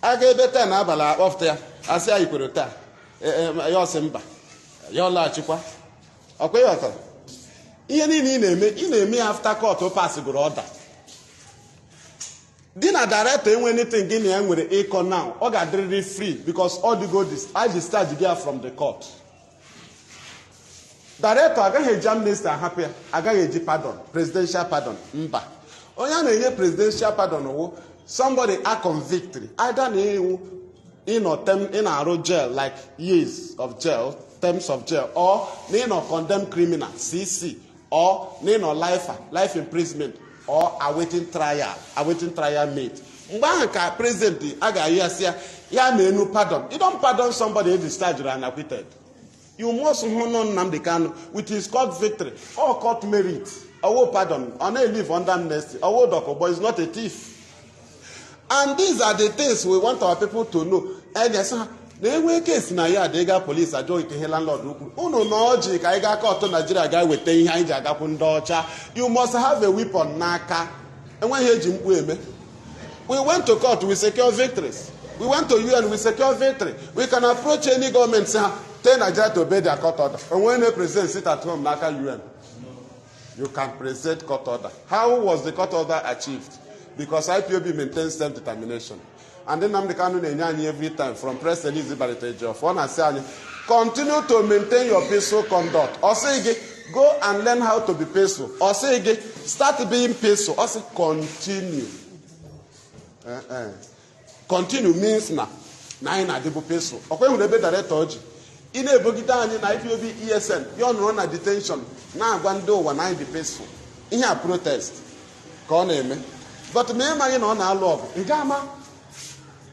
I gave it an abala off there. I say I could attack. Your Simba. Your Lachikwa. Okay, in me after court to pass a good order. Dinner director when anything Guinea with the acre now. All got really free because all the good is I discharge there from the court. Director, I got a jam minister happy. I got a pardon, presidential pardon. Mba. Oya presidential pardon. Somebody are convicted, either in a jail, like years of jail, terms of jail, or in a condemned criminal, CC, or in a life imprisonment, or awaiting trial mate. Mbanka presently, ya menu pardon. You don't pardon somebody who is discharged and acquitted. You must honor Nnamdi Kanu with his court victory or court merit. Or pardon, or not live under amnesty. Or but is not a thief. And these are the things we want our people to know. And yes, they case na ya they got police are joy to landlord. Uno no jik I got caught to Nigeria guy with ten you must have a weapon naka. And when we went to court, we secure victories. We went to UN, we secure victory. We can approach any government say tell Nigeria to obey their court order. And when the president sit at home naka UN, you can present court order. How was the court order achieved? Because IPOB maintains self-determination. And then Nnamdi Kanu every time from press release of one say continue to maintain your peaceful conduct. Or say go and learn how to be peaceful. Or say start being peaceful. Or say continue. Continue means na ina debo peaceful. Okay, we be director in a bogita and IPOB ESN. You run a detention. Now go and do one the peaceful. In a protest. Call name. but me ma na ọ na-alụ ọgụ ị ga-ama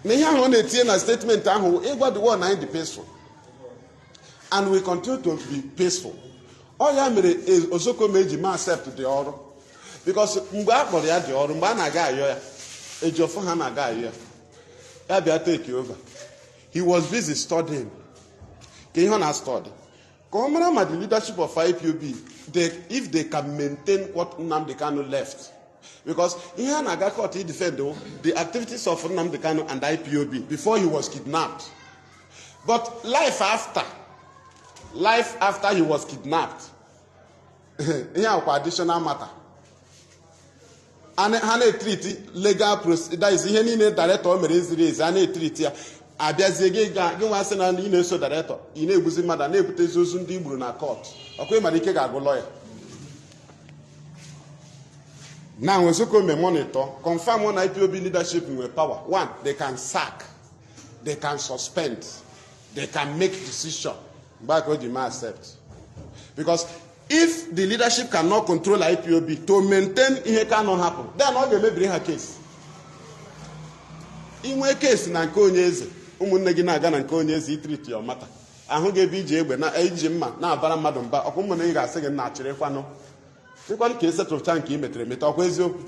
na ihe ahụ ọ na-etinye na statement ahụ ịgwa the world na anyị dị peaceful and we continue to be peaceful. Ọ ya mere Ozokome eji ma accept the ọrụ because mgbe a kpọrọ ya dị ọrụ mgbe a na-aga ayọ ya Ejiofor ha na-aga ayọ ya ya bịa take over. He was busy studying ka ihe ọ na-study ka ọ mara ma the leadership of IPOB if they can maintain what Nnamdi Kanu left. Because ihe a na-aga court he defend the activities of Nnamdi Kanu and IPOB before he was kidnapped. But life after he was kidnapped, ihe akwa additional matter. And ha na-treat legal process, that is ihe niile director mere eziri ezi a na-treat ya abịazie gị nwa sị na ị na-eso director ị na-egbuzi mmadụ na-ebutezi ozu ndị igburu na court ọkwa ịmara ike ga-agụ lawyer. Now Ozokome monitor confirm on IPOB leadership with power. One, they can sack, they can suspend, they can make decision. Back what you must accept. Because if the leadership cannot control IPOB to maintain it cannot happen, then all they may bring her case. In one case na nke onye eze ụmụnne gị na-aga na nke onye eze treat your matter. Ahụ ga-ebi ije egbe na eji mma na-abara mmadụ mba ọkụ ụmụnne gị ga-asị gị na achịrịkwanụ dịkwanụ ka esetụcha nke imetere emete ọkwa eziokwu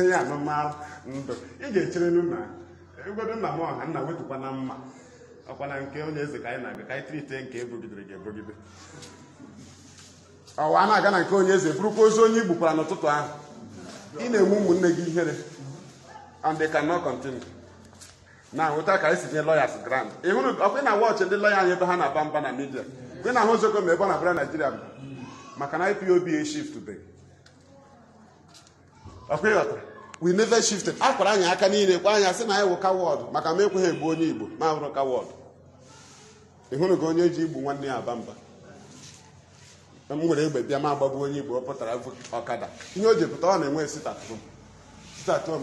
ya anụmanụ ndụ ị ga-echere n'ụlọ egodo nna m ọha nna wetukwa na mma ọkwa na nke onye eze ka anyị na-aga ka anyị trite nke ebogidere ga-ebogide ọwa na-aga na nke onye eze bụrụkwa ozu onye igbukwara n'ụtụtụ ahụ ị na-enwe ụmụnne gị ihere and they cannot continue. Na nweta ka esi nye lawyers grant ịhụrụ ọkwa na watch ndị lawyer anyị ebe ha na-aba mba na media kwe na ahụ Ozokome ebe ọ na-abịara Nigeria maka na IPOB shift today. ọkwa ịghọtara we never shifted. Akwara anyị aka niile kwa anyị asị na anyị wụ coward maka ma ekweghị egbu onye Igbo ma bụrụ coward. ịhụrụ ka onye ji igbu nwanne ya aba mba m nwere egbe bịa ma agbagbu onye Igbo ọ pụtara ọkada ihe o ji pụta ọ na-enwe sitatum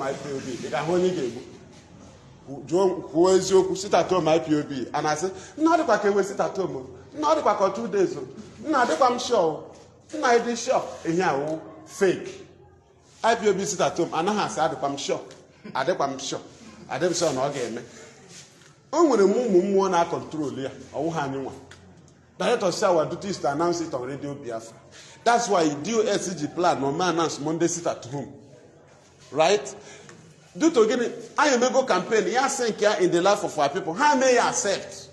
IPOB ị ga-ahụ onye ga-egbu kwuo eziokwu sitatom IPOB a na-asị nna ọ dịkwa ka enwe sitatom nna ọ dịkwa ka 2 days nna adịkwa m sure nna ịdị sure ihe ahụ fake IPOB sitatom anaghị asị adịkwa m sure adịkwa m sure adị m sure na ọ ga-eme. O nwere ụmụ mmụọ na-akọntrol ya ọwụ ha anyị nwa. Director say our duty is to announce it on Radio Biafra. That's why DOSG plan no man announce Monday sit at home. Right? Due to getting, I am go campaign, you think in the life of our people. How may you accept?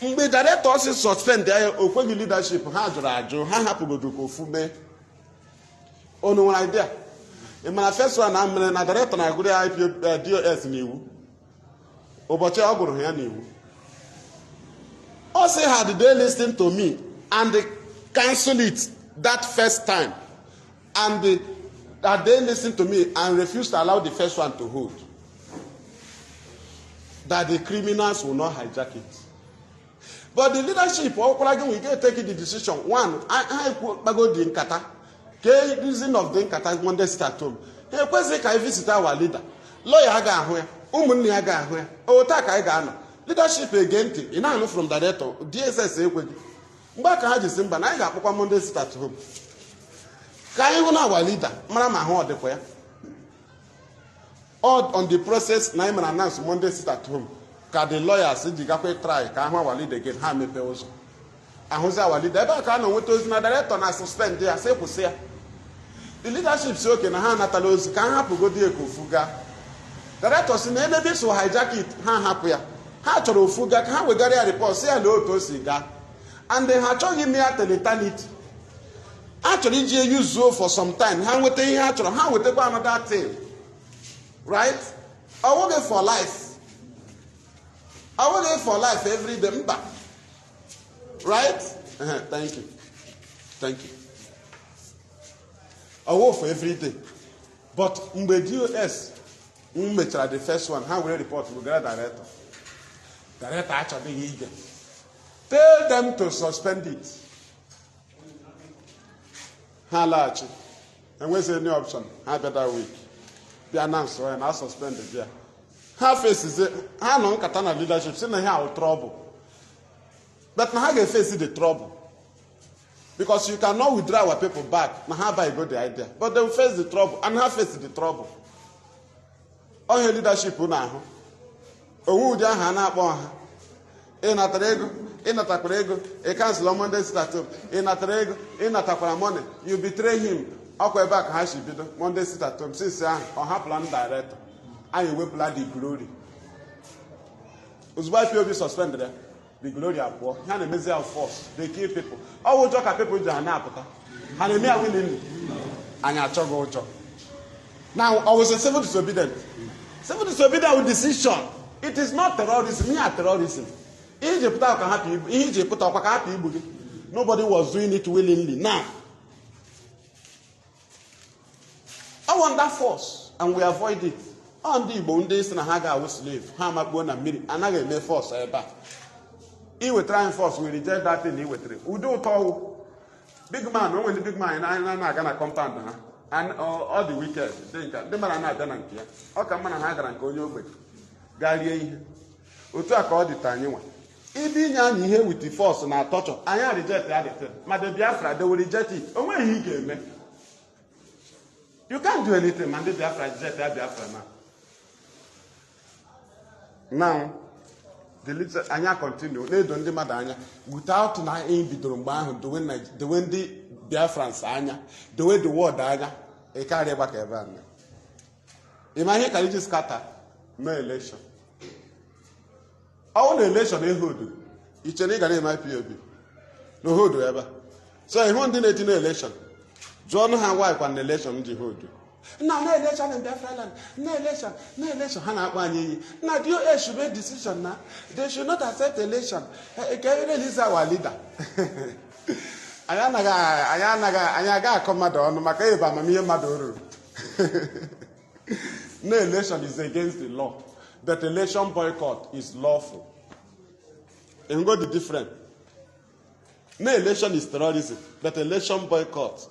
Mgbe director si suspend their okwenye leadership, ha jụrụ ajụ, ha hapụgodo ka ofu mee. Onu nwere idea. The manifesto na mere na director na agụrụ IPOB DOS n'iwu. Ụbọchị ọ gụrụ ya n'iwu. Ọ sị had they listened to me and they cancel it that first time and that they listened to me and refused to allow the first one to hold, that the criminals will not hijack it. But the leadership, we get taking the decision. One, I go the nkata. The reason of the nkata Monday sit at home. He kwesịrị ka visit our leader. Lawyer ga ahụ ya, ụmụnne ya ga ahụ ya. Ota ka ga anọ. Leadership again, ị na-anụ from director, DSS ekweghị. Mgbe aka ha ji sị mba na anyị ga-akpọkwa Monday sit at home. Ka anyị hụ na our leader mara ma ahụ ọ dịkwa ya. All on the process na anyị mere announce Monday sit at home. Ka the lawyers ji gakwa try ka ahụ our leader again ha mepe ụzọ. Ahụzi our leader ebe a ka a nọ nweta ozi na director na suspend ya sị kwụsị ya. The leadership si oke na ha anatala ozi ka ha hapụgodi ya ka ofu gaa. Director si na ebe so hijack it ha hapụ ya. Ha chọrọ ofu gaa ka ha wegara ya report si ya na otu o si gaa. And then ha chọghị ime ya till eternity. Actually, you use for some time. How we take another thing, right? I want it for life. I want it for life every day, right? Thank you, thank you. I work for every day, but DOS, the first one, how will report? We get director. Director actually eager. Tell them to suspend it. Ha large. And where's the new option? Ha better week. Be announced and I suspend it there. Ha faces it. Ha no katana leadership. See na here trouble. But now ha get face the trouble. Because you cannot withdraw our people back. Now, how about you got the idea? But they will face the trouble, and have faced the trouble. All your leadership now. Owu di aha na akpọ ha. Ịnatara ego, ịnatakwara ego, ị cancel Monday sit home. Ịnatara ego, ịnatakwara money. You betray him. Ọkwa ebe a ka ha si bido Monday sit home. Since ahụ, ọ hapụla ndị director. Anyị ewepụla the glory. Ozugbo IPOB suspended ya. The glory abụọ. Ha na-emezi ya force. They kill people. Ọ ụjọ ka people ji ha na-apụta. Ha na-eme ya willingly. Anyị achọghị ụjọ. Now, I was a civil disobedient. Civil disobedient with decision. It is not terrorism. Mere terrorism. Nobody was doing it willingly. Now, I want that force, and we avoid it. On the Igbo days na haga was slave. How am I going to meet? And I get me force back. He will try and force. We reject that thing. He will try. We do it all. Big man, when the big man, I'm not gonna compound. And all the wicked, the man are done here. How come I have go your way? Gary, Utu called the tiny one. If you here with the force and our torture, I reject that. Madam Biafra, they will reject it. Oh, when he gave me. You can't do anything, man. The Biafra reject that Biafra now. Now, the little Anya continue. They don't demand Anya without na in Bidurumba, the way the Biafrans Anya, the way the word Anya, a carry back ever. Imagine can you just scatter no election. Our election is hold. It's a nigga in IPOB. No hold ever. So I want the election. John have wife an election in the hold. No election in Biafra land. No election. Hana Wani. Now, the US should make decision now. They should not accept election. Can release our leader? Ayanaga, Commodore, no Makaiba, Mamia Maduro. No election is against the law. But election boycott is lawful. And what the difference? No election is terrorism. But election boycott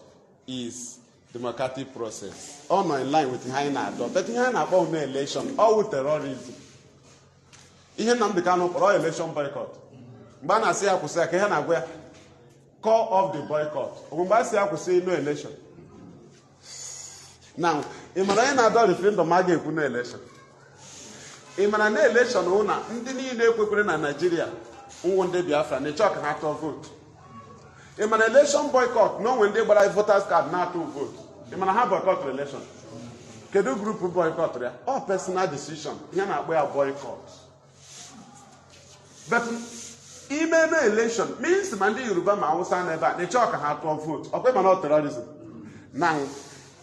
is democratic process. All in line with Haina. But Haina about no election, all with terrorism. Even Nnamdi Kanu for all election boycott. Bana say I could say I call off the boycott. Umba say I could say no election. Now, Imana do referendum again no election. Imana no election una ndị niile ekwekwere na Nigeria nwonde Biafra na chọk ha to vote. Imana election boycott no when they gbara voters card na to vote. Imana ha boycott election. Kedu group boycott ya? All personal decision. Ya na agba boycott. But ime no election means mandi Yoruba ma Hausa na eba na chọk ha to vote. Okwe ma not terrorism. Now,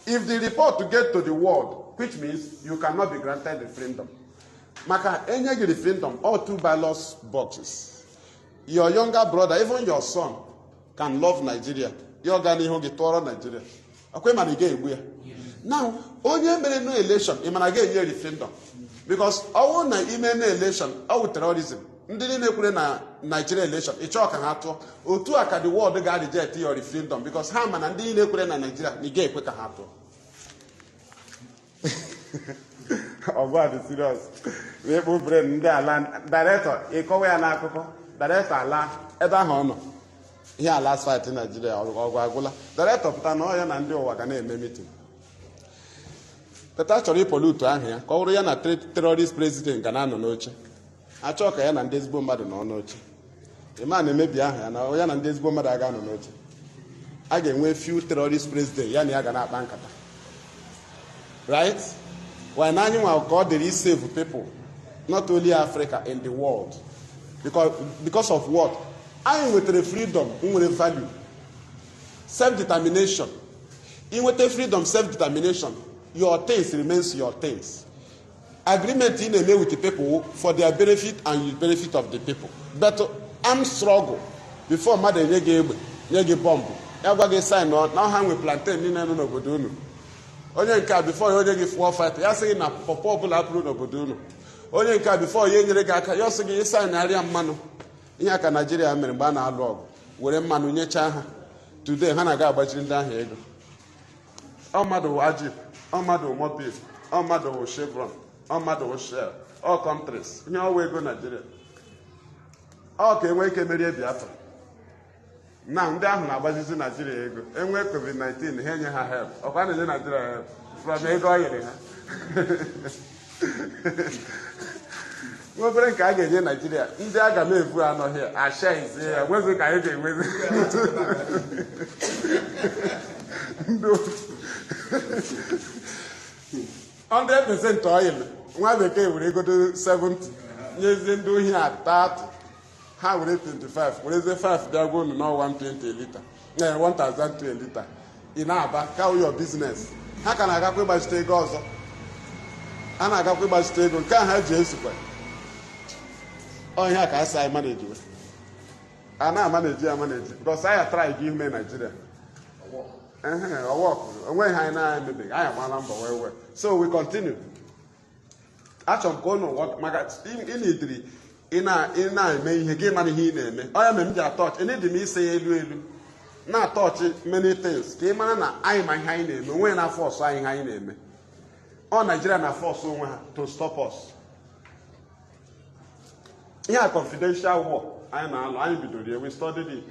if the report to get to the world, which means you cannot be granted referendum. Maka any referendum or 2 ballot boxes. Your younger brother, even your son, can love Nigeria. You're going to get to Nigeria. Now, only no election, you can get a referendum. Because all na email election, all terrorism. Ndini Nigeria election, it's all can happen. Or two aka the world they reject your referendum because Haman and Ndini na Nigeria, ni get quick happen. Oh God, it's serious. We put brain there land director. Ikowe anakoko. Director la. Eda hono. Here last fight in Nigeria or Gwagula. Director put no ya na ndi owa ga na eme meeting. But actually pollute ahia. Ko ru ya na terrorist president ga na no n'oche. Acho ka ya na ndi ezigbo mmadụ no n'oche. The man emebi ahia na ya na ndi ezigbo mmadụ aga no n'oche. A ga-enwe few terrorist president ya na ya ga na akpa nkata. Right? When anyone God there is save people, not only Africa in the world, because of what? I am with the freedom, with value, self-determination. In with the freedom, self-determination, your things remains your things. Agreement in a way with the people for their benefit and the benefit of the people. But armed struggle before mother yege bomb. Everybody sign on now hang with plantain in no bodono. Onye nka before onye gi for fight ya sị na popular approve n'obodo unu. Onye nka before ye nyere gị aka ya sị gị ịsa na arịa mmanụ. Ihe aka Nigeria mere mgbe a na-alụ ọgụ were mmanụ nyecha ha. Today ha na-aga agbachiri ndị ahụ ego. All mmadụ Ajib, all mmadụ Mobil, all mmadụ Chevron, all mmadụ Shell, all countries. Ihe ọwa ego Nigeria. Ọ ka enwe ike merie Biafra. na ndị ahụ na-agbazizi Naijiria ego enwe COVID-19 ha enye ha help ọkwa na-enye Naijiria help from ego ọ nyere ha nwa obere nke a ga-enye Naijiria ndị aga m evu anọghị ashaizie ya nwezi ka anyị ga-enwezi 100% oil nwa bekee were egodo 70 nyezie ndị ohi a 30 ha were 25 werezie 5 bịa gwa unu n'ọwa 120 lita 1020 lita ị na-aba kaw your business ha ka na-agakwa ịgbazite ego ọzọ a na-agakwa ịgbazite ego nke a ha ji esikwa ọhịa ka a sị anyị maneji a na-amaneji amaneji because anyị try gị ime Nigeria ọwọkụ onweghị anyị na-emebeghị anyị agbala mbọ wee so we continue achọrọ m ka ụnụ maka ịnidiri ị na-eme ihe gị mara ihe ị na-eme ọ ya mere m ji atọchị ịnịdị m ise ya elu elu na-atọchị many things ka ị mara na anyị ma ihe anyị na-eme onwe na fọsụ anyị ihe anyị na-eme ọ Nigeria na fọsụ onwe ha to stop us ihe a confidential war anyị na-alụ anyị bidoro ya we studied it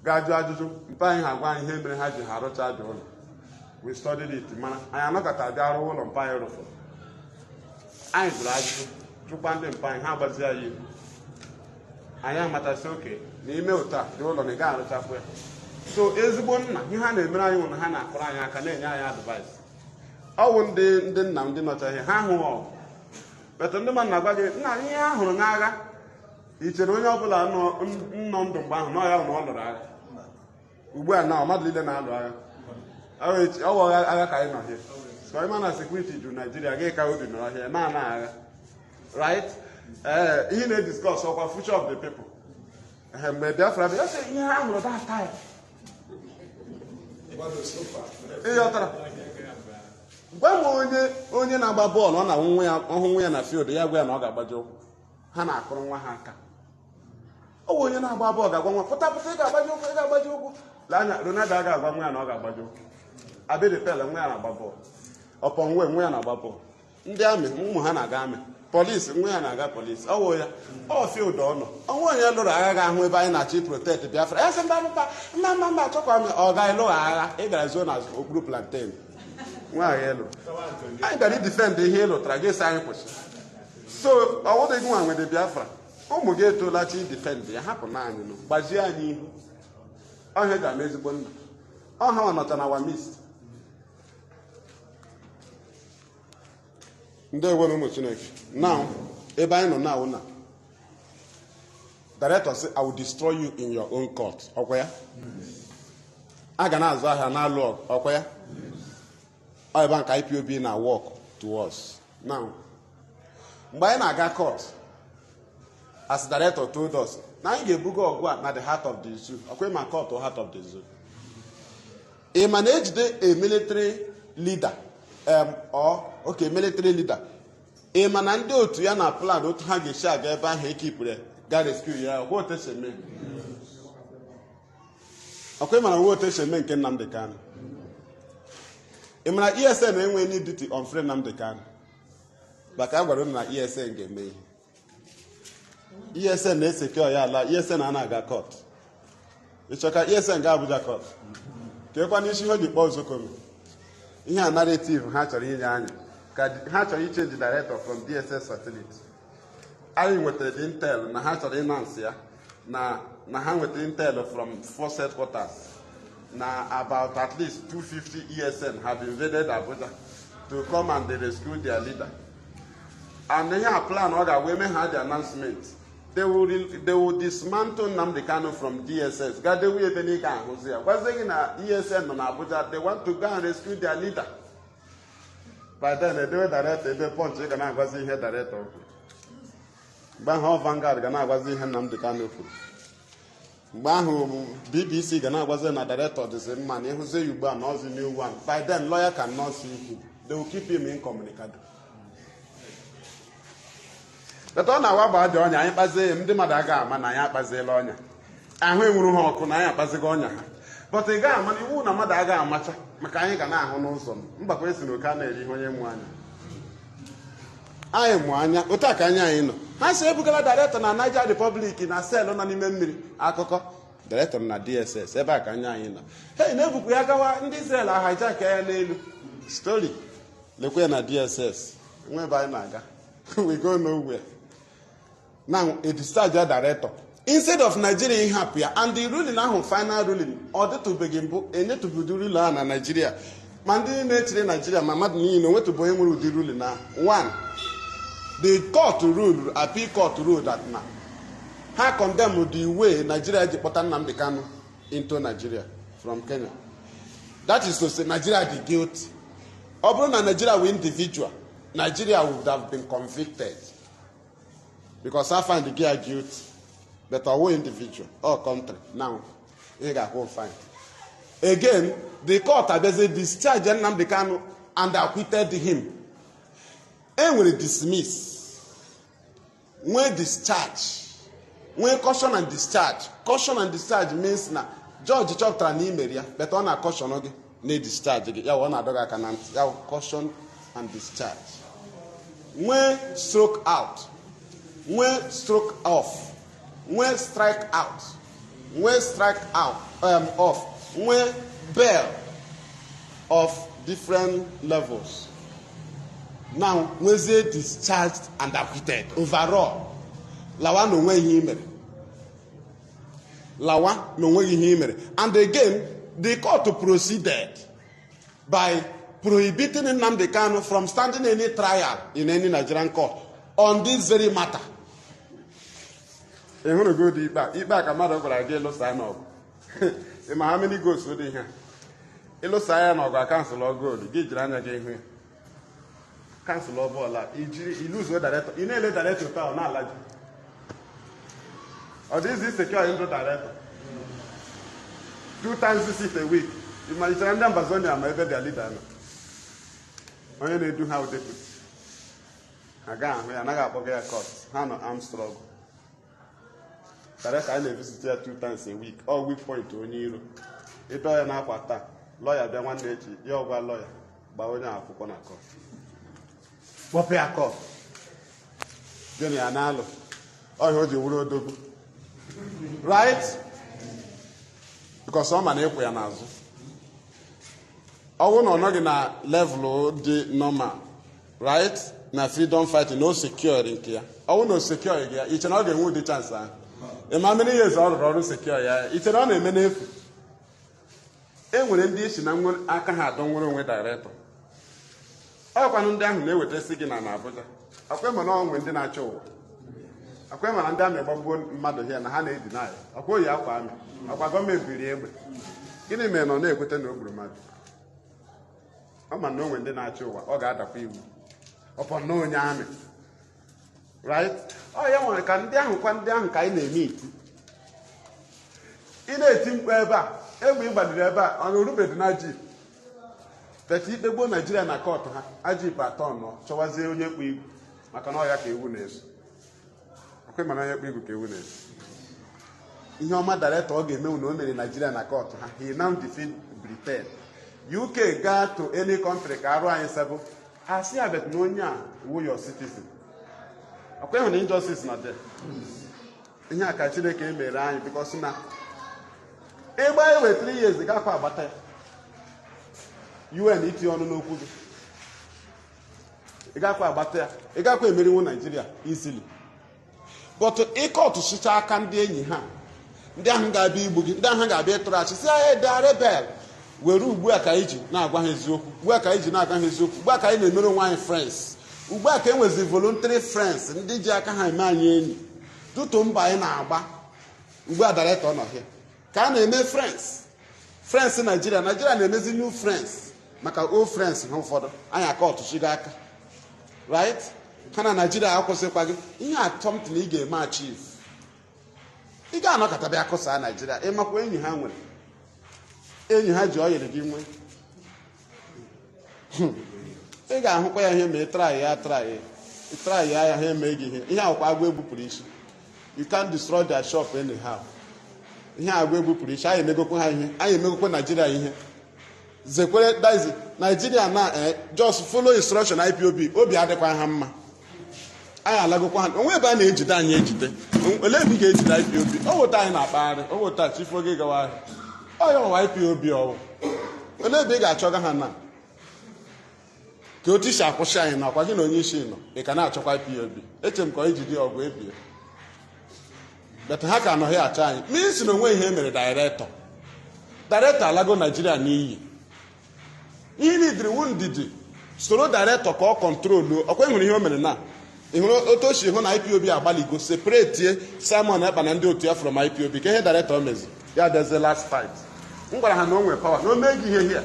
ga-ajụ ajụjụ mpe anyị ha gwa anyị ihe mere ha ji ha arụcha aja ụlọ we studied it mana anyị anọkọta bịa arụ ụlọ mpe anyị rụfụrụ anyị jụrụ ajụjụ jụkwa ndị mpe anyị ha agbazi anyị ihu anyị amatasị oke n'ime ụtọ a dị ụlọ na ị gaghị arụchapụ ya so ezigbo nna ihe ha na-emere anyị nwụrụ ha na-akụrụ anyị aka na-enye anyị advice ọwụ ndị nna ndị nọcha ihe ha hụrụ ọgụ betụ ndị mmadụ na-agwa gị nna ihe ha hụrụ n'agha i chere onye ọbụla nọ ndụ mgbe ahụ na ya hụ na ọ lụrụ agha ugbu a na mmadụ niile na-alụ agha ọwụ agha ka anyị nọ hie so ịma na sekuriti juru Naijiria gị ka obi nọrọ hie na agha right ihe na-ediscuss ọkwa future of the people mgbe Biafra bịa sị ihe ha hụrụ that time ịghọtara gwa m onye na-agba bọọlụ ọ na ọhụ nwa ya na field ya gwa ya na ọ ga-agbaji ụkwụ ha na-akụrụ nwa ha aka ọ bụ onye na-agba bọọlụ ga-agwa nwa pụta ị ga-agbaji ụkwụ ị ga-agbaji ụkwụ lee anya Ronaldo a ga-agwa nwa ya na ọ ga-agbaji ụkwụ Abedepele nwa ya na-agba bọọlụ ọpọnwe nwa ya na-agba bọọlụ ndị amị ụmụ ha na-aga amị polisi nwa ya na-aga polisi ọwụ ya ọ field ọnọ ọnwa onye lụrụ agha ga-ahụ ebe anyị na-achọ protect Biafra ya sị mba achọkwa m ọ gaghị lụrụ agha ị gara zuo na okpuru plantain nwaanyị elu anyị gara idefend ihe ị lụtara gị sị anyị kwụsị so ọwụdị gị nwa nwere Biafra ụmụ gị etolachi idefend ya hapụ na anyị nụ gbazie anyị ihu ọhịa ga-ama ezigbo nna ọha nwa nọcha na wamist ndị ewere ụmụ Chineke now ebe anyị nọ now na director say I will destroy you in your own court ọkwa ya a ga na-azụ ahịa na-alụ ọgụ ọkwa ya ọ ebe nke IPOB na work towards now mgbe anyị na-aga court as director told us na anyị ga-ebuga ọgụ a na the heart of the zoo ọkwa ma court or heart of the zoo ị ma na ejide a military leader military leader ị ma na ndị otu ya na plan otu ha ga-esi aga ebe ahụ ekipụrụ ga rescue ya ọkwa otu esi eme ọkwa ịmara nwa otu esi eme nke Nnamdi Kanu ị mara ESN enwe any duty on free Nnamdi Kanu maka a gwara unu na ESN ga-eme ihe ESN na-eseke ya ala ESN a na-aga court ịchọka ESN ga Abuja court kekwa n'isi ihe o ji kpọọ Zokomi ihe a narrative ha chọrọ inye anyị ka ha chọrọ ichange director from DSS satellite anyị nwetara the intel na ha chọrọ ịnansị ya na ha nwetara intel from force headquarters na about at least 250 ESN have invaded Abuja to come and they rescue their leader and ihe a plan ọ ga-wee mee ha the announcement they will dismantle Nnamdi Kanu from DSS gadewe ebe na ị ga-ahụzi ya gwazie gị na ESN nọ na Abuja they want to go and rescue their leader by then edewe director ebe Punch ga na-agwazi ihe director kwuru mgbe ahụ Vanguard ga na-agwazi ihe Nnamdi Kanu kwuru mgbe ahụ BBC ga na-agwazi na director dịzi mma na ịhụzi ya ugbu a na ọzi new one by then lawyer can not see him they will keep him incommunicado ọ na-awa dị ọnya anyị kpazie ya ndị mmadụ agaghị ama na anyị akpaziela ọnya ahụ enwuru ha ọkụ na anyị akpazighị ọnya ha but ị gaghị ama na iwu na mmadụ agaghị amacha maka anyị ga na-ahụ n'ụzọ mbakwa esi na oke a na-eri ihe onye mụ anya anyị mụ anya otu a ka anya anyị nọ ha si ebugala director na Niger Republic na sel nọ n'ime mmiri akụkọ director na DSS ebe a ka anya anyị nọ. Hey, na-ebupụ ya gawa ndị Israel hijack ya n'elu story lekwe na DSS nwe ebe anyị na-aga. We go nowhere. Now a discharge director instead of Nigeria hapụ ya, and the ruling ahụ final ruling ọ dịtụbeghị mbụ enyetụbụdị ruling ahụ na Nigeria, ma ndị na-echiri Nigeria ma mmadụ niile onwetụbụ onye nwere ụdị ruling na one. The court ruled, appeal court ruled that now ha condemn the way Nigeria ji kpọta Nnamdi Kanu into Nigeria from Kenya. That is to say Nigeria the guilty. Ọ bụrụ na Nigeria were individual, Nigeria would have been convicted because I find the guy guilty. But our individual or country now, you got go fine. Again, the court has discharged Nnamdi Kanu and acquitted him. And will dismiss. When discharge, when caution and discharge. Caution and discharge means na judge chapter ni meria, but on a caution okay, ne discharge. Ya one adoga canant. Ya caution and discharge. When stroke out, when stroke off. When strike out, when strike out off, when bail of different levels. Now, when they discharged and acquitted overall, lawa no way himere. Lawa no way himere. And again, the court proceeded by prohibiting Nnamdi Kanu from standing any trial in any Nigerian court on this very matter. You want to go deep back. Deep back, I'm not going to get lost. I know. How many goals would they have? It looks like I cancel all goal. Get your hand again. Cancel all ball. You lose your director. You know, let director power not like. Or this is secure into director. 2 times visit a week. You might send them Bazonia, my better leader. When they do how they put. Again, we are not going to get a cost. Hano arm struggle. Director, I visit here 2 times a week. All week point to €1. If I am not lawyer, then 1 day, you're a lawyer. But when you have to call, what pay a call? Then you are now. Oh, you will do. Right? Because someone help you now. I will not na level the normal. Right? Na freedom fighting, no secure in here. I will not secure here. It's not the wood chance. How many years are secure? It's not a many. And when this is I can have done with director. I can down there with the singing and Abuja. I came along with the natural. I came and done a bone mother here and honey deny. I call you up. I got me be able. Give me on there with an over man. I'm unknown the natural or got a people upon no army. Right? Oh, yeah, one can down kind of meet. In a team wherever, everybody ever on a little bit Naji. But if they go Nigeria and a court, Aji Paton, so was the only we, Makanoyaki Wunes. Okay, Manayaki Wunes. In your mother, that all game no in Nigeria and a court, he now defeat Britain. UK got to any country, Kara and Sabo. I see about Nonya, who your citizen. Okay, when injustice not there. In your country came around because now. Everybody with 3 years, they got a battle. You and it on no good. They got a battle. They got a million Nigeria easily. But a court to Shita can be in hand. Then be booking, then hang a bit trash. Say, they are rebel. We're work now, one his yoke, work now, his yoke, work in the middle wine friends. Uba came with the voluntary friends, and did Jacka man yen. Do to buy now, but Uba director on here. Can they make friends? Friends in Nigeria, Nigeria, they make new friends. Make old friends, no further. I call to Shigaka. Right? Can Nigeria, I could say, you are Tom to league a match chief. You got not at a Bacosa, Nigeria, Emma, when you hang with. And you had joy in the game. They got who him try, him making him. I will police. You can't destroy their shop anyhow. Here I will police. I may go Nigeria in here. The Daisy Nigeria now just follow instruction IPOB. Obi Adequan Hammer. I alago one. Where by age than age. ole ebe ị ga-eji na IPOB ọ wụta anyị na-akpagharị ọ wụta chifu oge gawa ahịa ọ ya ọwa IPOB ọwụ ole ebe ị ga-achọga ha na ka otu isi akwụsị anyị na ọkwa gị na onye isi nọ ị ka na-achọkwa IPOB eche m ka iji dị ọgụ ebie bet ha ka anọghị achọ anyị mmiri si na onwe ihe mere dairetọ alago Naijiria n'iyi ihe n'idiri wu ndidi soro dairetọ ka ọ kọntrolu ọkwa ịhụrụ ihe o mere na ịhụrụ otu o si hụ na IPOB agbaligo separetie Simon Ekpa na ndị otu ya from IPOB ka ihe dairetọ mezi ya bịazie last fight m gwara ha na o nwere pawa na o meghị ihe hia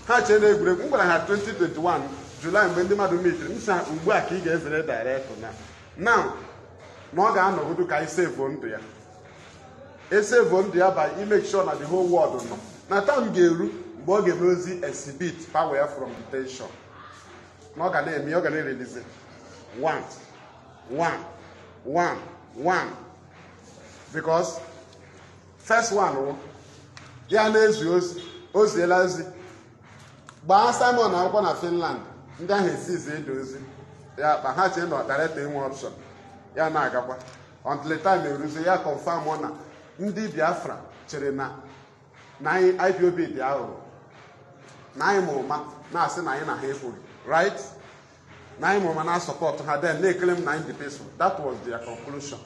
ha chee na egwuregwu m gwara ha 2021 Julaị mgbe ndị mmadụ mitiri m sị ha ugbu a ka ị ga-ezere dairetọ na ọ ga-anọgodu ka anyị sevuo ndụ ya esevuo ndụ ya by imake sure na the whole world nọ na tam ga-eru mgbe ọ ga-eme ozi exhibit power from detention na ọ ga na-eme ọ ga na-erelize 1 because first one ya na-ezu oziela ozi gbaa Simon na akwụkwọ na Finland ndị ahụ esizi edo ozi ya kpa ha chee na director inwe option ya na-agakwa until time eruzi ya confirm na ndị Biafra chere na IPOB dị aghụghọ na anyị mụrụma na-asị na anyị na ha ekwughị right na anyị mụrụma na support ha then na-ekele m na anyị dị peaceful. That was their conclusion,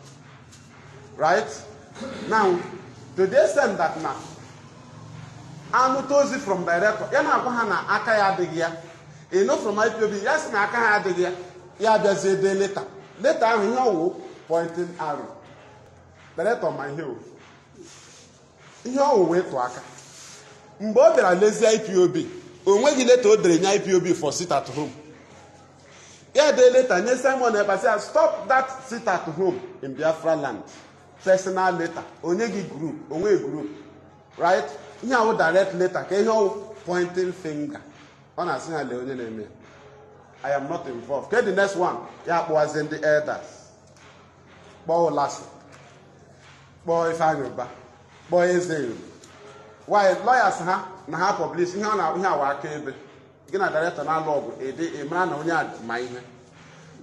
right? Now to the extent that na anụta ozi from director ya na-agwa ha na aka ya adịghị ya eno from IPOB ya sị na aka ha adịghị ya ya bịazie dee leta ahụ ihe ọwụ pointing arrow director ma ihe ọwụ wee tụ aka mgbe ọ bịara lezie IPOB o nweghị leta o dere nye IPOB for sit at home ya dee leta nye Simon Ekpa sị stop that sit at home in Biafra land personal letter onye gị group onwe group right ihe ahụ direct letter ka ihe ọwụ pointing finger ọ na-asị ha lee onye na-eme I am not involved. Okay, the next one ya kpọwazie ndị elders kpọọ Ụlasị kpọọ Ifeanyịba kpọọ Eze why lawyers ha na ha publish ihe ọ na ihe awa aka ebe gị na director na-alụ ọgụ ede mara na onye ma ihe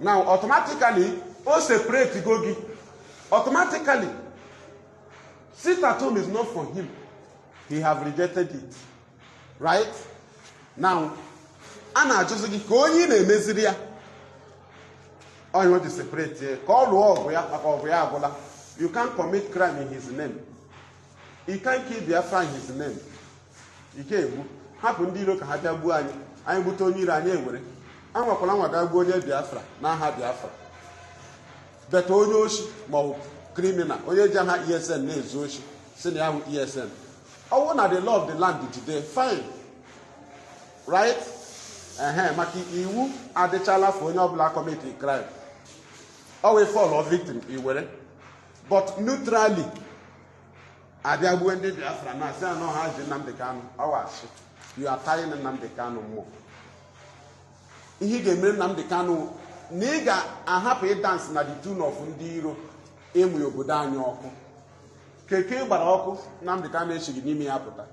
now automatically o separate go gị automatically sit at home is not for him. He have rejected it, right? Now a na-ajụzi gị ka onye na-emeziri ya onye dị separate ka ọ lụọ ọgụ ya maka ọgụ ya agwụla. You can't commit crime in his name. You can't kill Biafra in his name. Ike egbu hapụ ndị iro ka ha bịa gbuo anyị gbute onye iro anyị ewere anwakwala nwa ga gbuo onye Biafra n'aha Biafra beta onye oshi maọbụ criminal onye ji aha ESN na-ezu oshi si na ya hụ ESN ọwụ na the law of the land today fine, right? Maka iwu adịchala for onye ọbụla commit crime ọ wee fall of victim iwere but neutrally abịa gbuo ndị Biafra na asị anọ ha ji Nnamdi Kanu ọwachi you are tying Nnamdi Kanu mmụọ ihe ga-emere Nnamdi Kanu na ị ga-ahapụ ịdansị na the tune of ndị iro ịmụ obodo anyị ọkụ keke gbara ọkụ Nnamdi Kanu echighị n'ime ya pụta.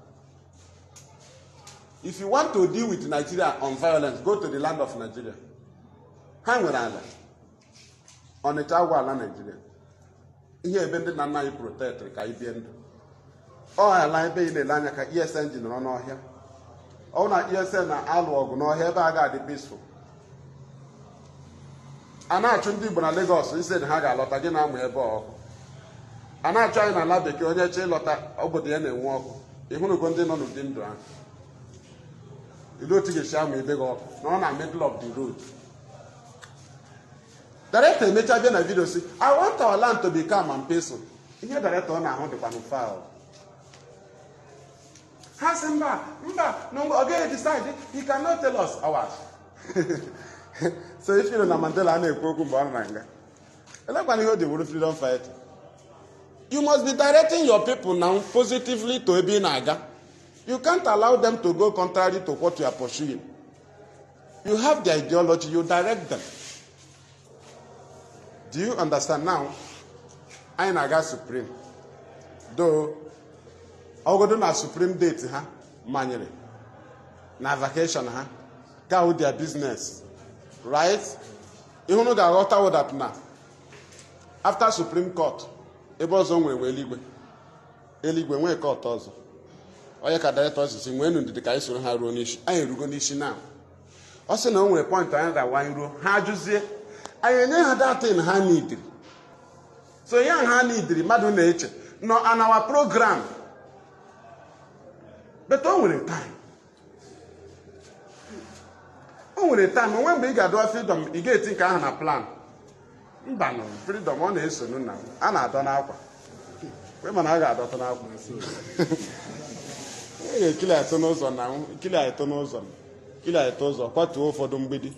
If you want to deal with Nigeria on violence, go to the land of Nigeria. Ha nwere ala Ọnịcha agwa ala Nigeria ihe ebe ndị nna nna anyị protect ka anyị bie ndụ ọ ala ebe ị na-ele anya ka ESN ji nọrọ n'ọhịa ọ na ESN na-alụ ọgụ n'ọhịa ebe a ga-adị peaceful. A na-achụ ndị Igbo na Lagos isi na ha ga-alọta gị na-amụ ebe ọkụ a na-achụ anyị n'ala bekee onye chee ịlọta obodo ya na-enwe ọkụ ịhụrụgo ndị nọ n'ụdị ndụ ahụ ilu otu ga-esi amụ ebe gị ọkụ na ọ na middle of the road. Director emecha bịa na video si I want our land to be calm and peaceful. Ihe director ọ na-ahụ dịkwa n'ụfa ha sị mba ọ gaghị decide he cannot tell us ours. So if you know na Mandela na-ekwu okwu mgbe ọ nọ na nga elekwana ihe o dị wuru freedom fight. You must be directing your people now positively to ebe ị na-aga. You can't allow them to go contrary to what you are pursuing. You have the ideology, you direct them. Do you understand now? Anyị na-aga Supreme. Though, ọgọdụ na Supreme date ha manyere na vacation ha ga with their business. Right? Ihunu ga-aghọta that na after Supreme Court ebe ọzọ nwere eluigwe nwee court ọzọ onye ka director si nwee ndidi ka anyị soro ha ruo n'isi anyị erugo n'isi na ọ sị na o nwere point anyị ga-awanye ruo ha ajụzie anyị enye ha datin ha nidiri so ya ha nidiri mmadụ na-eche nọ anawa program but o nwere time onwe mgbe ị ga-adọwa freedom ị ga-eti nke ahụ na plan mba nọ freedom ọ na-eso nna a na-adọ n'akwa kwe mana a ga-adọta n'akwa ekili atọ n'ụzọ na ikili atọ ụzọ kwatuo ụfọdụ mgbidi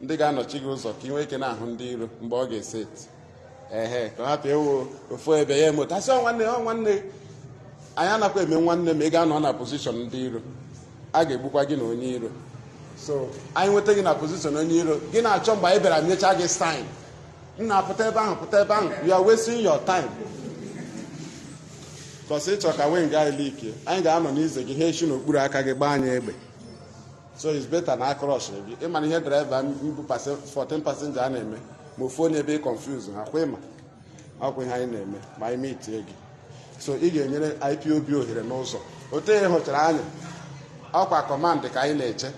ndị ga-anọchi gị ụzọ ka ị nwee ike na-ahụ ndị iro mgbe ọ ga-eseti ka ọ hapụ ewu ofu ebe ya emotasị nwanne anyị anakwa eme nwanne ma ị ga-anọ na pozishọn ndị iro a ga-egbukwa gị na onye iro so anyị nweta gị na pozishọn onye iro gị na-achọ mgbe anyị bịara nyecha gị sign nna pụta ebe ahụ you are wasting your time kọsị ịchọ ka wee nga ilike anyị ga-anọ n'ize gị ha echi n'okpuru aka gị gbaa anyị egbe so it's better na akrosh gị ịmana ihe draiva mbụ 14 passenger a na-eme ma ofu onye ebe ị confuse ha kwa ịma ọkwa ihe anyị na-eme ma anyị metie gị so ị ga-enyere IPOB ohere n'ụzọ otu ihe hụchara anya ọkwa kọmandị ka anyị na-eche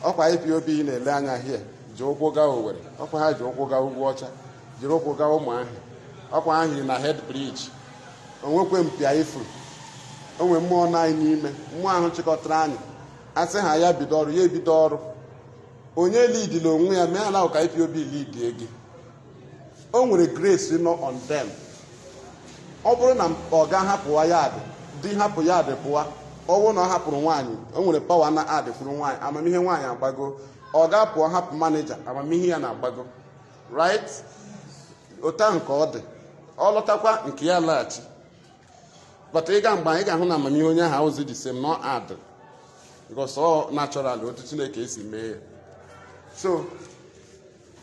ọkwa IPOB na-ele anya hie ji ụkwụ gaa Owerri ọkwa ha ji ụkwụ gaa Ugwu Ọcha jiri ụkwụ gaa Ụmụahịa ọkwa ha hiri na head bridge onwekwe mpịa ifuru onwe mmụọ na anyị n'ime mmụọ ahụ chịkọtara anyị asị ha ya bido ọrụ ya ebido ọrụ onye lidila onwe ya mee ala ka IPOB lidie gị o nwere grace nọ on them ọ bụrụ na ọ ga-ahapụwa yadị di hapụ yadị pụwa ọ bụrụ na ọ hapụrụ nwaanyị o nwere pawa na adị furu nwaanyị amamihe nwaanyị agbago ọ ga-apụọ hapụ manija amamihe ya na-agbago right ụta nke ọ dị ọ lọtakwa nke ya laghachi bata ịga mgbe anyị ga-ahụ na amamihe onye ahụ ozi dị same no add because ọ natural otu Chineke esi mee ya so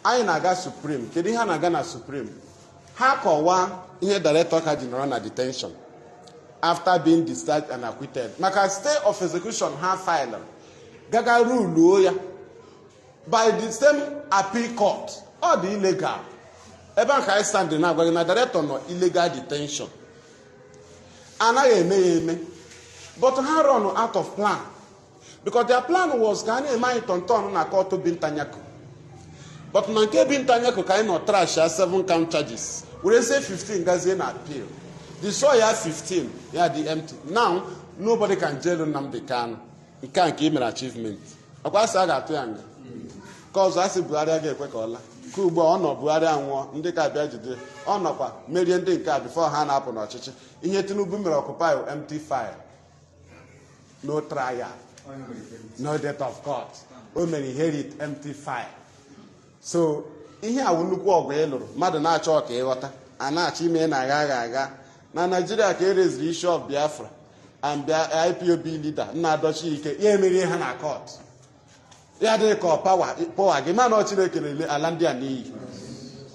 anyị na-aga Supreme kedu ihe a na-aga na Supreme ha kọwaa ihe director ka ji nọrọ na detention after being discharged and acquitted maka stay of execution ha file gaga ruluo ya by the same appeal court ọ dị illegal ebe a ka anyị stand na-agwa gị na director nọ illegal detention anaghị eme ya eme but ha run out of plan because their plan was ka a na-eme anyị tọntọn na court Bintanyako but na nke Bintanyako ka anyị nọ trash 7 count charges were say 15 gazie na appeal the so ya 15 ya dị empty now nobody can jail Nnamdi Kanu nke imere achievement ọkwa asị a ga-atụ ya nga ka ọzọ asị Buhari aga ekwe ka ọla ka ugbu ọ nọ Buhari anwụọ ndị ka abịa jide ọ nọkwa merie ndị nke a before ha na-apụ n'ọchịchị ihe Tinubu mere occupy empty file no trial no date of court o mere inherit empty file so ihe awụ nnukwu ọgụ ị lụrụ mmadụ na-achọ ka ịghọta a na-achọ ime na agha na Nigeria ka ereziri issue of Biafra and IPOB leader Nnadochi Ike ya emerie ha na court ya dị ka power gị mana Chineke na-ele ala ndị a n'iyi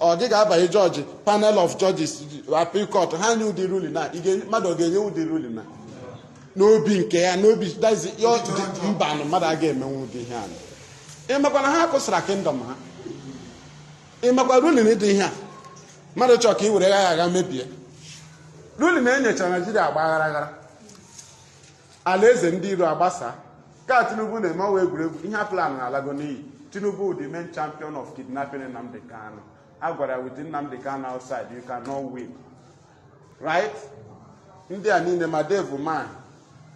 ọ gị ga-abanye jọji panel of judges appeal court ha nye ụdị ruling na mmadụ ọ ga-enye ụdị ruling na n'obi nke ya n'obi mba na mmadụ aga emenwe ụdị ihe a ịmakwa na ha kwụsịra kingdom ha ịmakwa ruling dị ihe a mmadụ chọọ ka ị were agha mebie ruling enyecha Naijiria agba aghara alaeze ndị iro agbasa ka Tinubu na-eme ọwa egwuregwu ihe plan na-alago n'iyi Tinubu the main champion of kidnapping Nnamdi Kanu a gwara with Nnamdi Kanu outside you cannot win right ndị a niile ma Dave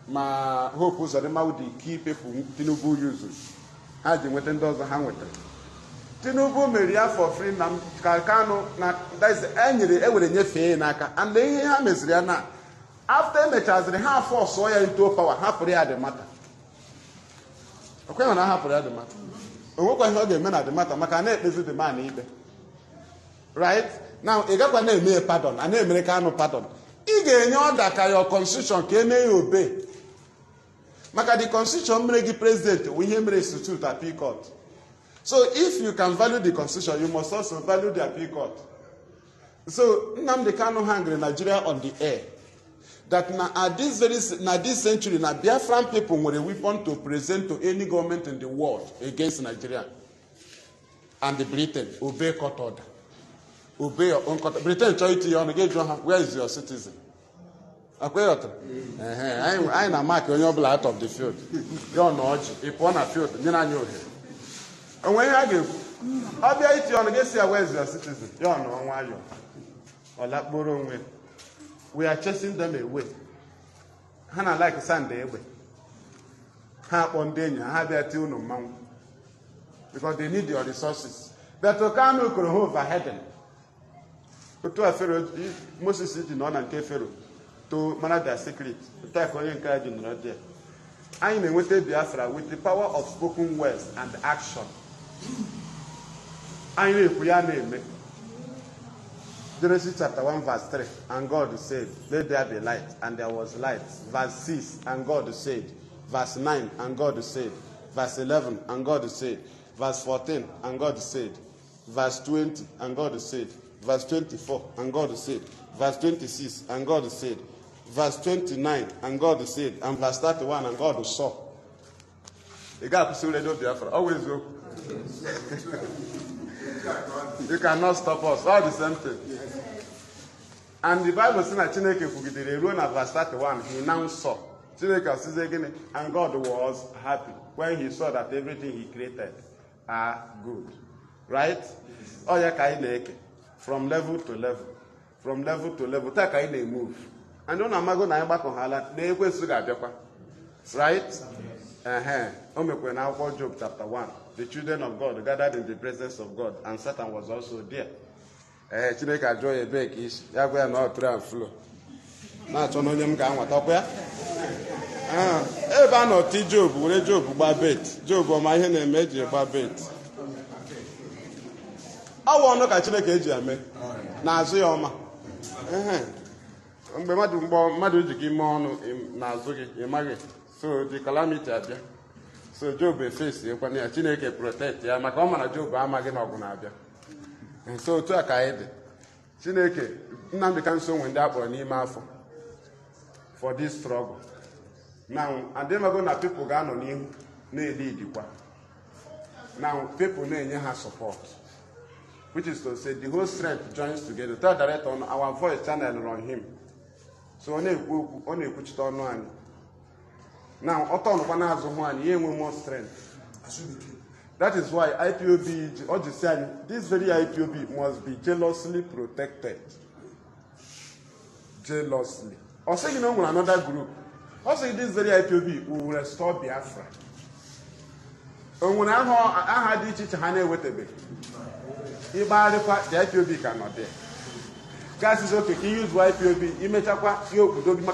ma Hope Uzodimma the key people Tinubu uses ha ji nweta ndị ọzọ ha nwetara Tinubu mere ya for free na Kanu na ewere nyefee n'aka and ihe ha meziri ya na after emechaziri ha force ya into power hapụrụ ya the matter okwe na hapụrụ ya the matter onwekwa ihe ọ ga-eme na the matter maka na-ekpezi the man ikpe right now ị gakwa na-eme pardon a na-emere Kanu pardon ị ga-enye ọda ka your constitution ka eme ya obey maka the constitution mere gị president bụ ihe mere institute appeal court so if you can value the constitution you must also value the appeal court so Nnamdi Kanu hanged Nigeria on the air that at this century na Biafran people were a weapon to present to any government in the world against Nigeria and the Britain obey court order obey your own content. Britain chọọ iti ya ọnụ gị jụọ ha, where is your citizen? Akwa ịghọta? Anyị na-amak onye ọbụla out of the field. Ya ọ nọ ọjị, ị pụọ na field, nyere anyị ohere. Onwe ihe a ga-ekwu. Ọ bịa iti ọnụ gị si ya, where is your citizen? Ya ọ nọ nwayọọ. Ọ lakporo onwe. We are chasing them away. Ha na like sand egbe. Ha akpọ ndị enyi ha bịa tie unu mmanwụ. Because they need your resources. But Kanu kụrụ ha overheading. Otu a Pharaoh, Moses ji nọ na nke Pharaoh to manage their secret. Otu a ka onye nke a ji nọrọ there. Anyị na-enweta Biafra with the power of spoken words and action. Anyị na-ekwu ya na-eme. Genesis chapter 1 verse 3, and God said, let there be light, and there was light. Verse 6, and God said. Verse 9, and God said. Verse 11, and God said. Verse 14, and God said. Verse 20, and God said. Verse 24, and God said. Verse 26, and God said. Verse 29, and God said. And verse 31, and God saw. You got to radio Biafra. Always go. You cannot stop us. All the same thing. And the Bible says that Chineke kwugidere ruo na verse 31, he now saw. Chineke says again, and God was happy when he saw that everything he created are good. Right? Oh yeah, ka anyị na-eke. From level to level. From level to level. Ta ka anyị na-move. And ọ na-amago na anyị gbakọhala na ekwensu ga-abịakwa. Right? O mekwe na akwụkwọ Job chapter 1. The children of God gathered in the presence of God, and Satan was also there. Chineke ajụọ ya ebe ka isi ya gwa ya na ọ tụrụ and flow na-achọ na onye m ga-anwata ọkwa ya ebe a nọ ti Job were Job gba bet. Job ọma ihe na-eme eji gba bet. Ọ bụ ọnụ ka Chineke eji eme na-azụ ya ọma. Mgbe mmadụ ji gị mee ọnụ na-azụ gị ị maghị, so the calamity abịa. So Job efesi ekwana ya, Chineke protect ya maka ọ mara Job amaghị na ọgụ na-abịa. So otu a ka anyị dị. Chineke Nnamdi ka nso nwe ndị akpọrọ n'ime afọ for this struggle. Now, adịmago na people ga-anọ n'ihu na-ede idikwa. Now, people na-enye ha support, which is to say the whole strength joins together. Tell director on our voice channel on him. So ọ na-ekwu okwu, ọ na-ekwuchite ọnụ anyị. Now, ọ tọnụkwa n'azụ hụ anyị, ya enwe more strength. That is why IPOB, this very IPOB must be jealously protected. Jealously. Also, you know, another group. Also, this very IPOB will restore Biafra. And when I had each Hane with a bit, the IPOB cannot there. Guys, is okay. Can you use IPOB? You may talk about you could do.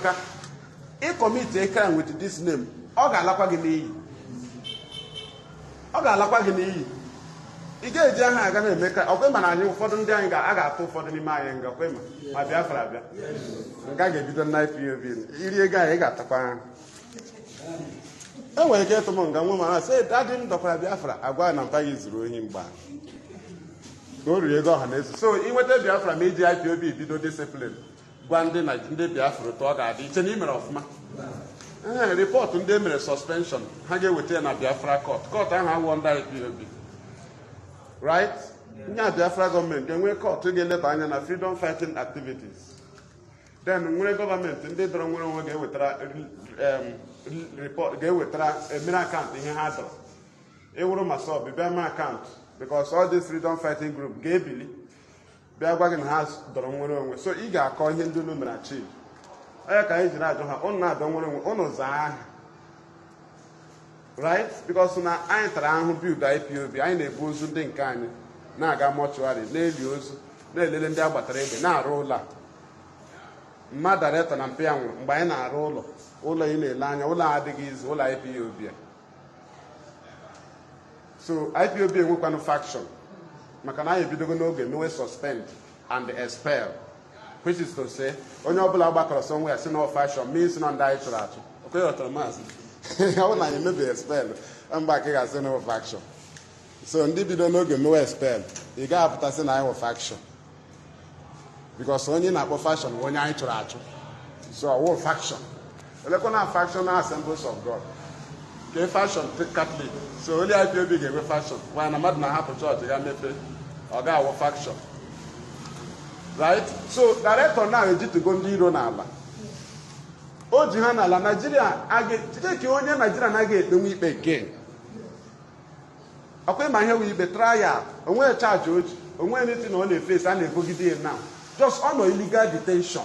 If commit a crime with this name, ọ ga-alakwa gị n'iyi. Ị ga-eji aha aga na-eme ka ọkwe ma na anyị ụfọdụ ndị anyị a ga-atụ ụfọdụ n'ime anyị nga kwe ma Biafra abịa. Nga ga-ebido na IPOB. Iri ego anyị ga-atakwa ha. E nwere ike ịtụ m nga nwa ma sị dadị m dọkwara Biafra agwa na mpa ya zuru ohi mgba. Ka o riri ego ọha na eze. So inweta Biafra ma iji IPOB bido discipline gwa ndị Biafra otu ọ ga-adị iche na imere ọfụma. Report ndị mere suspension ha ga-eweta ya na Biafra court ahụ awụ ndị IPOB. Right? Nye Biafra gọọmenti ga-enwe court ga-eleba anya na freedom fighting activities. Then nwere gọọmenti ndị dọrọ nwere onwe ga-ewetara emere akaụntụ ihe ha dọrọ. Ewuru masọ bịa mee akaụntụ because all this freedom fighting group ga-ebili bịa gwa gị na ha dọrọ nwere onwe. So ị ga-akọ ihe ndị unu mere achieve. Onye ka anyị jiri ajụ ha ụnụ na-adọ nwere onwe ụnụ zaa aha. Right? Because na anyị tara ahụ build IPOB, anyị na-ebu ozu ndị nke anyị na-aga mọchụarị na-eli ozu na-elele ndị agbatara egbe na-arụ ụlọ a. Mmadụ daretọ na mpe ya nwụrụ mgbe anyị na-arụ ụlọ ị na-ele anya ụlọ adịghị izu ụlọ IPOB a. So IPOB enwekwanụ faction maka na anyị ebidogo n'oge mewe suspend and expel, which is to say onye ọbụla gbakọrọ somewhere si no faction means na ndị anyị chụrụ achụ. Okay, ọtọrọ maazị ọ na anyị mebi expel mgbe ka ị ga-asị no faction. So ndị bido n'oge mewe expel ị ga-apụtasị na anyị wụ faction because onye na-akpọ faction bụ onye anyị chụrụ achụ. So ọwụ faction elekwa na factional assemblies of God ke faction Catholic. So only IPOB ga-enwe faction nwa na mmadụ na-ahapụ chọọchị ga mepe ọ ga-awụ faction. right? So director now eji to go ndị iro n'ala o ji ha n'ala Nigeria jide ka onye Nigeria anaghị ekpenwe ikpe again ọkwa ịma ihe wee ikpe trial onwe charge oji onwe anything na ọ na-efesi a na-ebogide ya now just ọ nọ illegal detention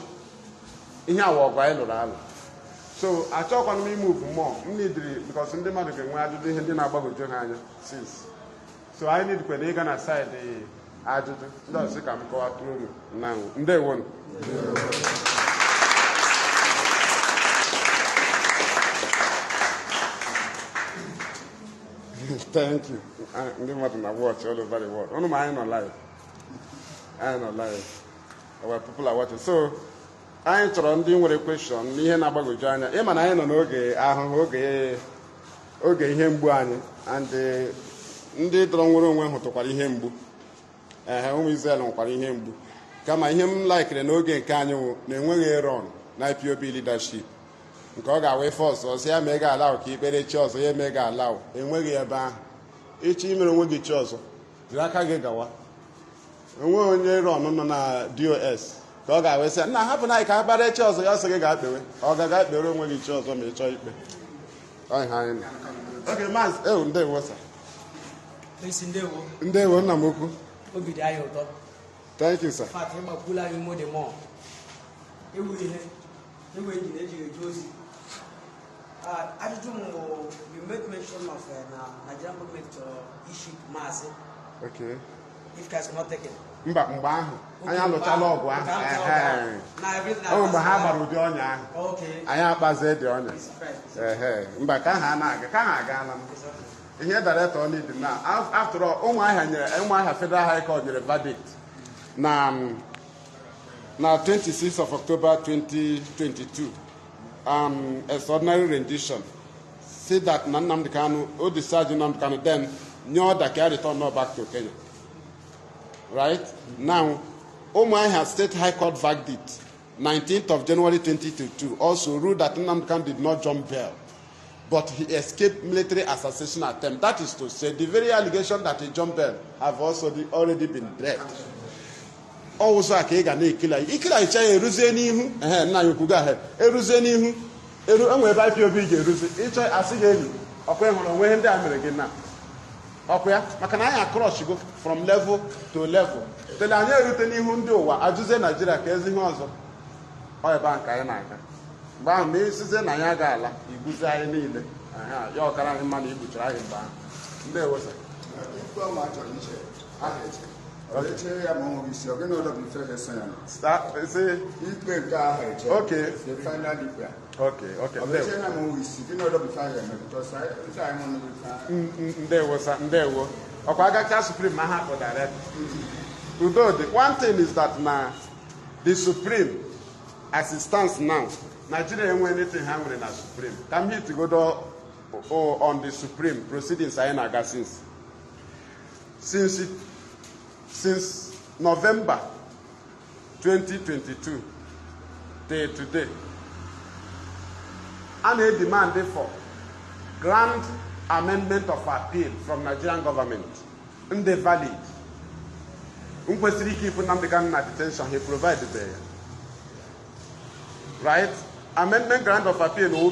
ihe awa ọgụ anyị lụrụ alụ so achọkwana m imove more m nidiri because ndị mmadụ ga-enwe ajụjụ ihe ndị na-agbagoju ha anya since so anyị nidikwana ịga na side ajụjụ ndị ọzọ ka m kọwatụrụ unu na ndewonu thank you ndị mmadụ na watch all over the world unu ma anyị nọ live our people are watching so anyị chọrọ ndị nwere question n'ihe na-agbagoju anya ịma na anyị nọ n'oge ahụhụ oge ihe mgbu anyị and ndị dọrọ nwere onwe hụtụkwara ihe mgbu ụmụ Israel nwekwara ihe mgbu kama ihe m laikiri n'oge nke anyị na-enweghị Aaron na IPOB leadership nke ọ ga-awa ife ọzọ ya mee ga ala ka ikpere chi ọzọ ya eme ga ala enweghị ebe ahụ ịchọ imere onwe gị chi ọzọ jiri aka gị gawa enweghị onye Aaron nọ na DOS ka ọ ga-awesị nna hapụ na anyị ka ha kpara chi ọzọ ya ọsọ gị ga-akpewe ọ ga kpere onwe gị chi ọzọ ma ị chọọ ikpe oge maazị ndewo sa ndewo nna m ukwu obi dị anyị ụtọ thank you sir fat ịgbakwula anyị mo dị mọ ewu ihe ewu eji na-ejighị eji ozi ajụjụ m you make mention of na Nigerian government issue Mazi okay if guys are not taken mba mgbe ahụ anyị alụchala ọgụ ahụ mgbe ha gbara ụdị ọnya ahụ anyị akpazie dị ọnya mba ka ha na-aga ka ha agaala ihe director need na after all ụmụahịa Federal High Court nyere verdict na 26th of October 2022 extraordinary rendition say that Nnamdi Kanu o discharge Nnamdi Kanu then new order can return back to Kenya. Right now, Umuahia State High Court verdict 19th of January 2022 also ruled that Nnamdi Kanu did not jump bail, but he escaped military assassination attempt. That is to say, the very allegation that he jumped bail have also already been dropped. Also, akega na ikila icha eruzie n'ihu na yokuga ahead eruzie n'ihu enwe ba IPOB ga-eruzi ịchọ asị ga-elu ọkwa ịhụrụ onwe ndị a mere gị na ọkwa ya maka na anyị across go from level to level tele anyị erute n'ihu ndị ụwa ajụzie Nigeria ka ezi ihe ọzọ ọ ebe a nke anyị na-aga mgbe ahụ na esizie na anyị aga ala iguzi anyị niile ya ọkara anyị mma na igbuchara anyị mgbe ahụ ndị ewosa ndewo ọkwa agacha Supreme ma ha direct udode. One thing is that na the Supreme as it stands now Nigeria enwe anything ha nwere na Supreme come here to go on the Supreme proceedings anyị na-aga since November 2022 till today, and a demand for grand amendment of appeal from Nigerian government in the valid. Unkwesiri keep Nnamdi Kanu in detention, he provided there. Right? Amendment grant of appeal.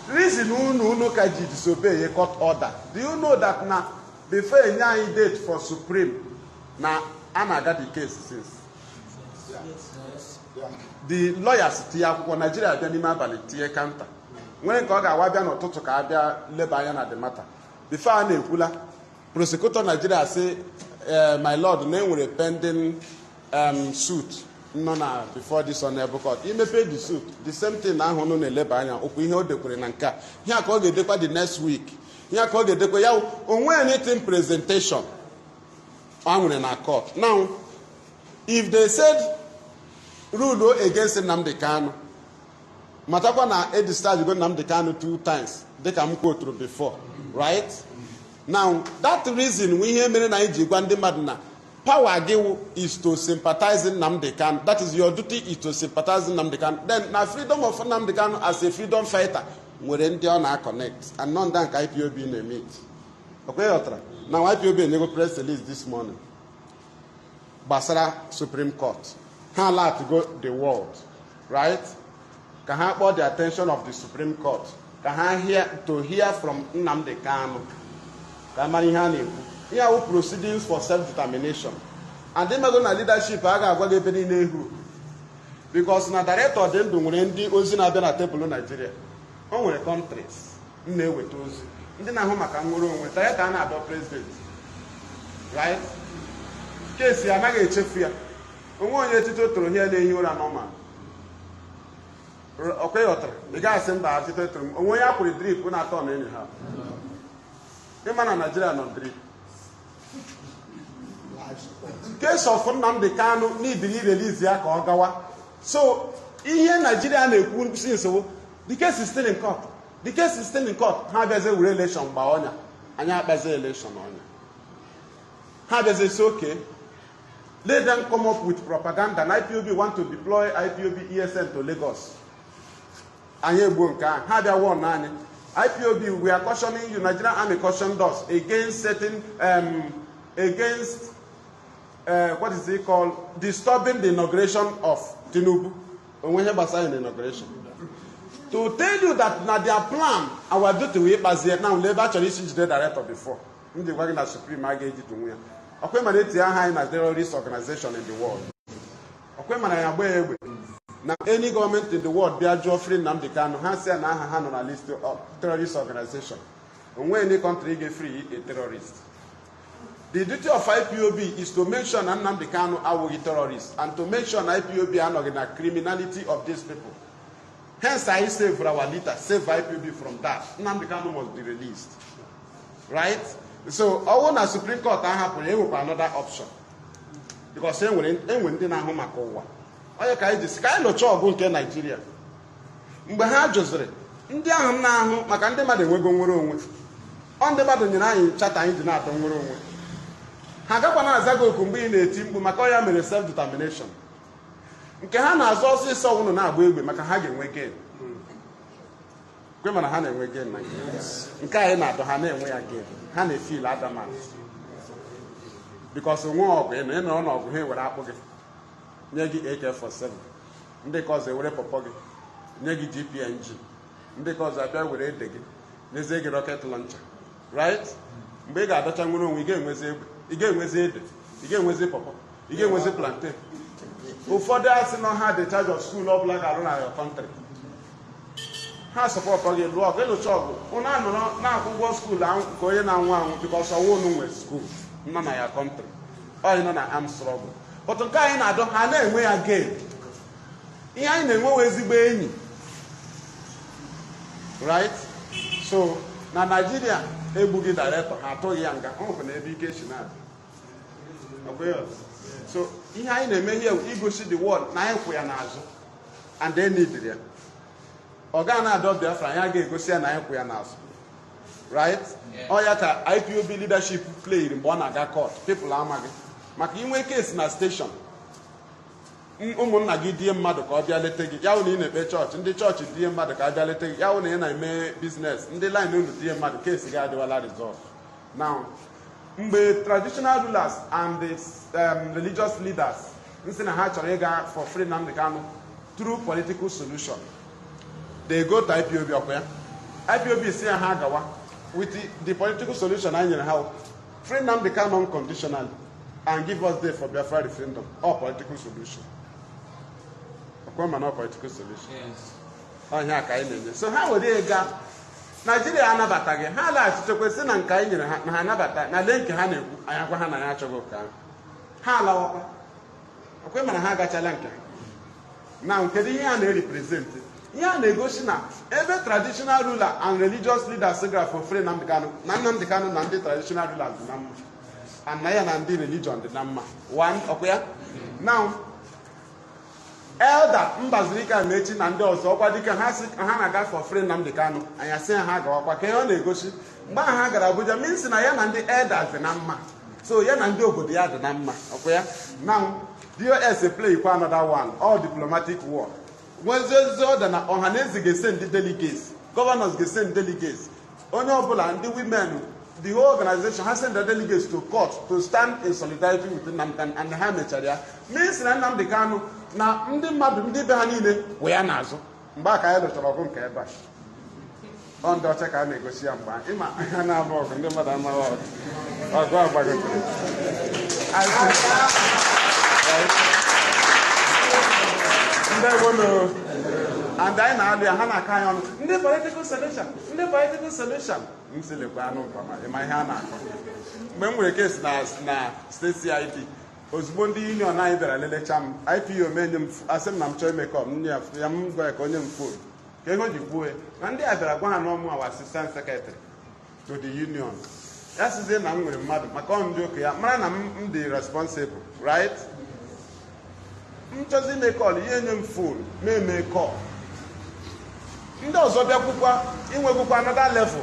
Reason no kaji disobey a court order. Do you know that now before a date for Supreme? Now, I got the case since. The lawyers for Nigeria tie counter. When Koga Wabian or Totoka Lebayan at the matter. Before I knew, prosecutor Nigeria say, my lord, name will a pending suit. No, before this honorable court. He may pay the suit. The same thing now on Lebayan, Opuho de Kurenanka. Here I call the next week. Here I call the Dekoya, on anything presentation. I'm in a court. Now, if they said rule against Nnamdi Kanu, Matakwa na a discharge go Nnamdi Kanu 2 times. They can go through before, right? Now, that reason we hear many Gwande Madna. Power is to sympathize in Nnamdi Kanu. That is your duty is to sympathize in Nnamdi Kanu. Then now freedom of Nnamdi Kanu as a freedom fighter, we're in the connect and non dank IPOB in a meet. Okay, Otra. Now IPOB and press release this morning. Basra Supreme Court. ha ala to go the world, right? Ka ha kpọọ the attention of the Supreme Court, ka ha hear from Nnamdi Kanu, ka mara ihe a na-ekwu. Ihe awụ proceedings for self-determination. And then go na leadership a ga-agwa gị ebe niile ehuru. Because na director dị ndụ nwere ndị ozi na-abịa na tebụl Nigeria. O nwere countries na-eweta ozi. Ndị na-ahụ maka nnwere onwe, director a na-abịa president. Right? Kesi anaghị echefu ya. Onwe onye etito toro ihe na-ehi ụra normal. Okwe yọtara, ị ga-asị mba atito toro m. Onwe onye akwụrụ drip na-atọ na enyi ha. Ịma na Nigeria nọ drip. Case of Nnamdi Kanu need to release ya ka ọ gawa. So ihe Nigeria na-ekwu since the case is still in court. The case is still in court. Ha bịazie were election gba ọnya. Anyị akpazie election ọnya. Ha bịazie say okay. Let them come up with propaganda. And IPOB want to deploy IPOB ESN to Lagos. Anyị egbuo nke ahụ. Ha bịa warn anyị. IPOB, we are cautioning you. Nigerian Army cautioned us against certain what is it called? Disturbing the inauguration of Tinubu. When he was in the inauguration. To tell you that now their plan, our duty we pass here now, they actually changed the director before. In the Wagner Supreme Agent to win. Okay, man, it's a high terrorist organization in the world. Okay, man, now any government in the world, they are offering Nnamdi Kanu, has a hand on a list of terrorist organization. And when any country get free a terrorist. The duty of IPOB is to mention Nnamdi Kanu AUG terrorists and to mention IPOB and the criminality of these people. Hence, I say for our leader, save IPOB from that. Nnamdi Kanu must be released. Right? So, I want a Supreme Court to happen with another option. Because when they are home, I can just kind of talk about Nigeria. Mgbe ha jụziri ndị ahụ na-ahụ maka ndị mmadụ enwego nwere onwe ọ ndị mmadụ nyere anyị chata anyị dị na-atọ nwere onwe ha agakwa na-azago oku mgbe ị na-eti mkpu maka ọ ya mere self determination nke ha na-azụ ọsịsọ ụnụ na-agba egbe maka ha ga-enwe gain kwe mana ha na-enwe gain na nke anyị na-adọ ha na-enwe ya gain ha na-efil adamant because onwe ọgụ ị nọ n'ọgụ ha ewere akpụ gị nye gị AK-47 ndị ka ọzọ ewere pọpọ gị nye gị GPNG ndị ka ọzọ abịa were ede gị nyezie gị rocket launcher right mgbe ị ga-adọcha nwere onwe ị ga-enwezi egbe ị ga-enwezi ede ị ga-enwezi pọpọ ị ga-enwezi plantain ụfọdụ asị na ha dị charge of school ọbụla ga-arụ na your country ha sọpọtọ gị lụọ ọgụ ịlụcha ọgụ ụnụ anọrọ na-akwụ ụgwọ skuul nke onye na-anwụ anwụ bikọs ọnwụ unu nwe skuul nọ na ya country onye nọ na arm struggle but nke anyị na-adọ ha na-enwe ya gain ihe anyị na-enwewe ezigbo enyi right so na Nigeria egbughị director ha atụghị ya nga ọ bụ na ebe ike si na-adị so ihe anyị na-eme ihe igosi the world na anyị kwụ ya n'azụ and they need ya ọ ga na-adọ Biafra anyị ga-egosi ya na anyị kwụ ya n'azụ right ọ ya ka IPOB leadership played mgbe ọ na-aga court people amaghị maka inwe case na station ụmụnna gị die mmadụ ka ọ bịa lete gị ya wụ na ị na-ekpe chọọchị ndị chọọchị die mmadụ ka a bịa lete gị ya wụ na ị na-eme biznes ndị line unu die mmadụ case gị adịwala resolve now mgbe traditional rulers and the religious leaders nsị na ha chọrọ ịga for free Nnamdi Kanu through political solution they go to IPOB ọkwa ya IPOB si ya ha gawa with the political solution anyị nyere ha free Nnamdi Kanu unconditionally and give us day for Biafra referendum or political solution. Or political solution. Yes. Oh, here ka anyị na-enye. So ha were ga Nigeria anabata gị ha laghachite kwesị na nke anyị nyere ha na ha anabata na lee nke ha na-ekwu anyị agwa ha na ya achọghị ụka ha alawakwa okwe mana ha agachala nke na nke dị ihe a na-represent ihe a na-egosi na ebe traditional ruler and religious leaders gara for free Nnamdi Kanu na Nnamdi Kanu na ndị traditional rulers dị na mma and na ya na ndị religion dị na mma one ọkwa ya now elder Mbazurika Mechi na ndị ọzọ ọkwa dịka ha na-aga for free Nnamdi Kanu anyị asị ha gawakwa ka ihe ọ na-egosi mgbe ahụ ha gara Abuja means na ya na ndị elders dị na mma so ya na ndị obodo ya dị na mma ọkwa ya now DOS play kwa another one all diplomatic war nweziezi ọda na ọha na eze ga-ese ndị delegates governors ga-ese ndị delegates onye ọbụla ndị women the whole organization has sent the delegates to court to stand in solidarity with Nnamdi Kanu and ha mechara ya means na Nnamdi Kanu na ndị mmadụ ndị be ha niile wee ya n'azụ mgbe aka anyị lụchara ọgụ nke ebe a ọ ndị ọcha ka a na-egosi ya mgbe ịma ha na-abụ ọgụ ndị mmadụ amaghị ọgụ agbagotere ndị ewonu and anyị na-alụ ya ha na-aka anyị ọnụ ndị political solution m silekwa anụ mpama ịma ihe a na-akọ mgbe m nwere kesi na steeti CID ozugbo ndị union anyị bịara lelecha m IPO menye m asị m na m chọọ imekọ m ya m gwa ya ka onye m fon ka ego ji kwuo ya na ndị a bịara gwa ha n'ọmụ awa assistant secretary to the union ya sizie na m nwere mmadụ maka ọ ndị oke ya mara na m dị responsible right m chọzi ime kọl ihe nye m fon ma eme kọl ndị ọzọ bịakwukwa inwekwukwa another level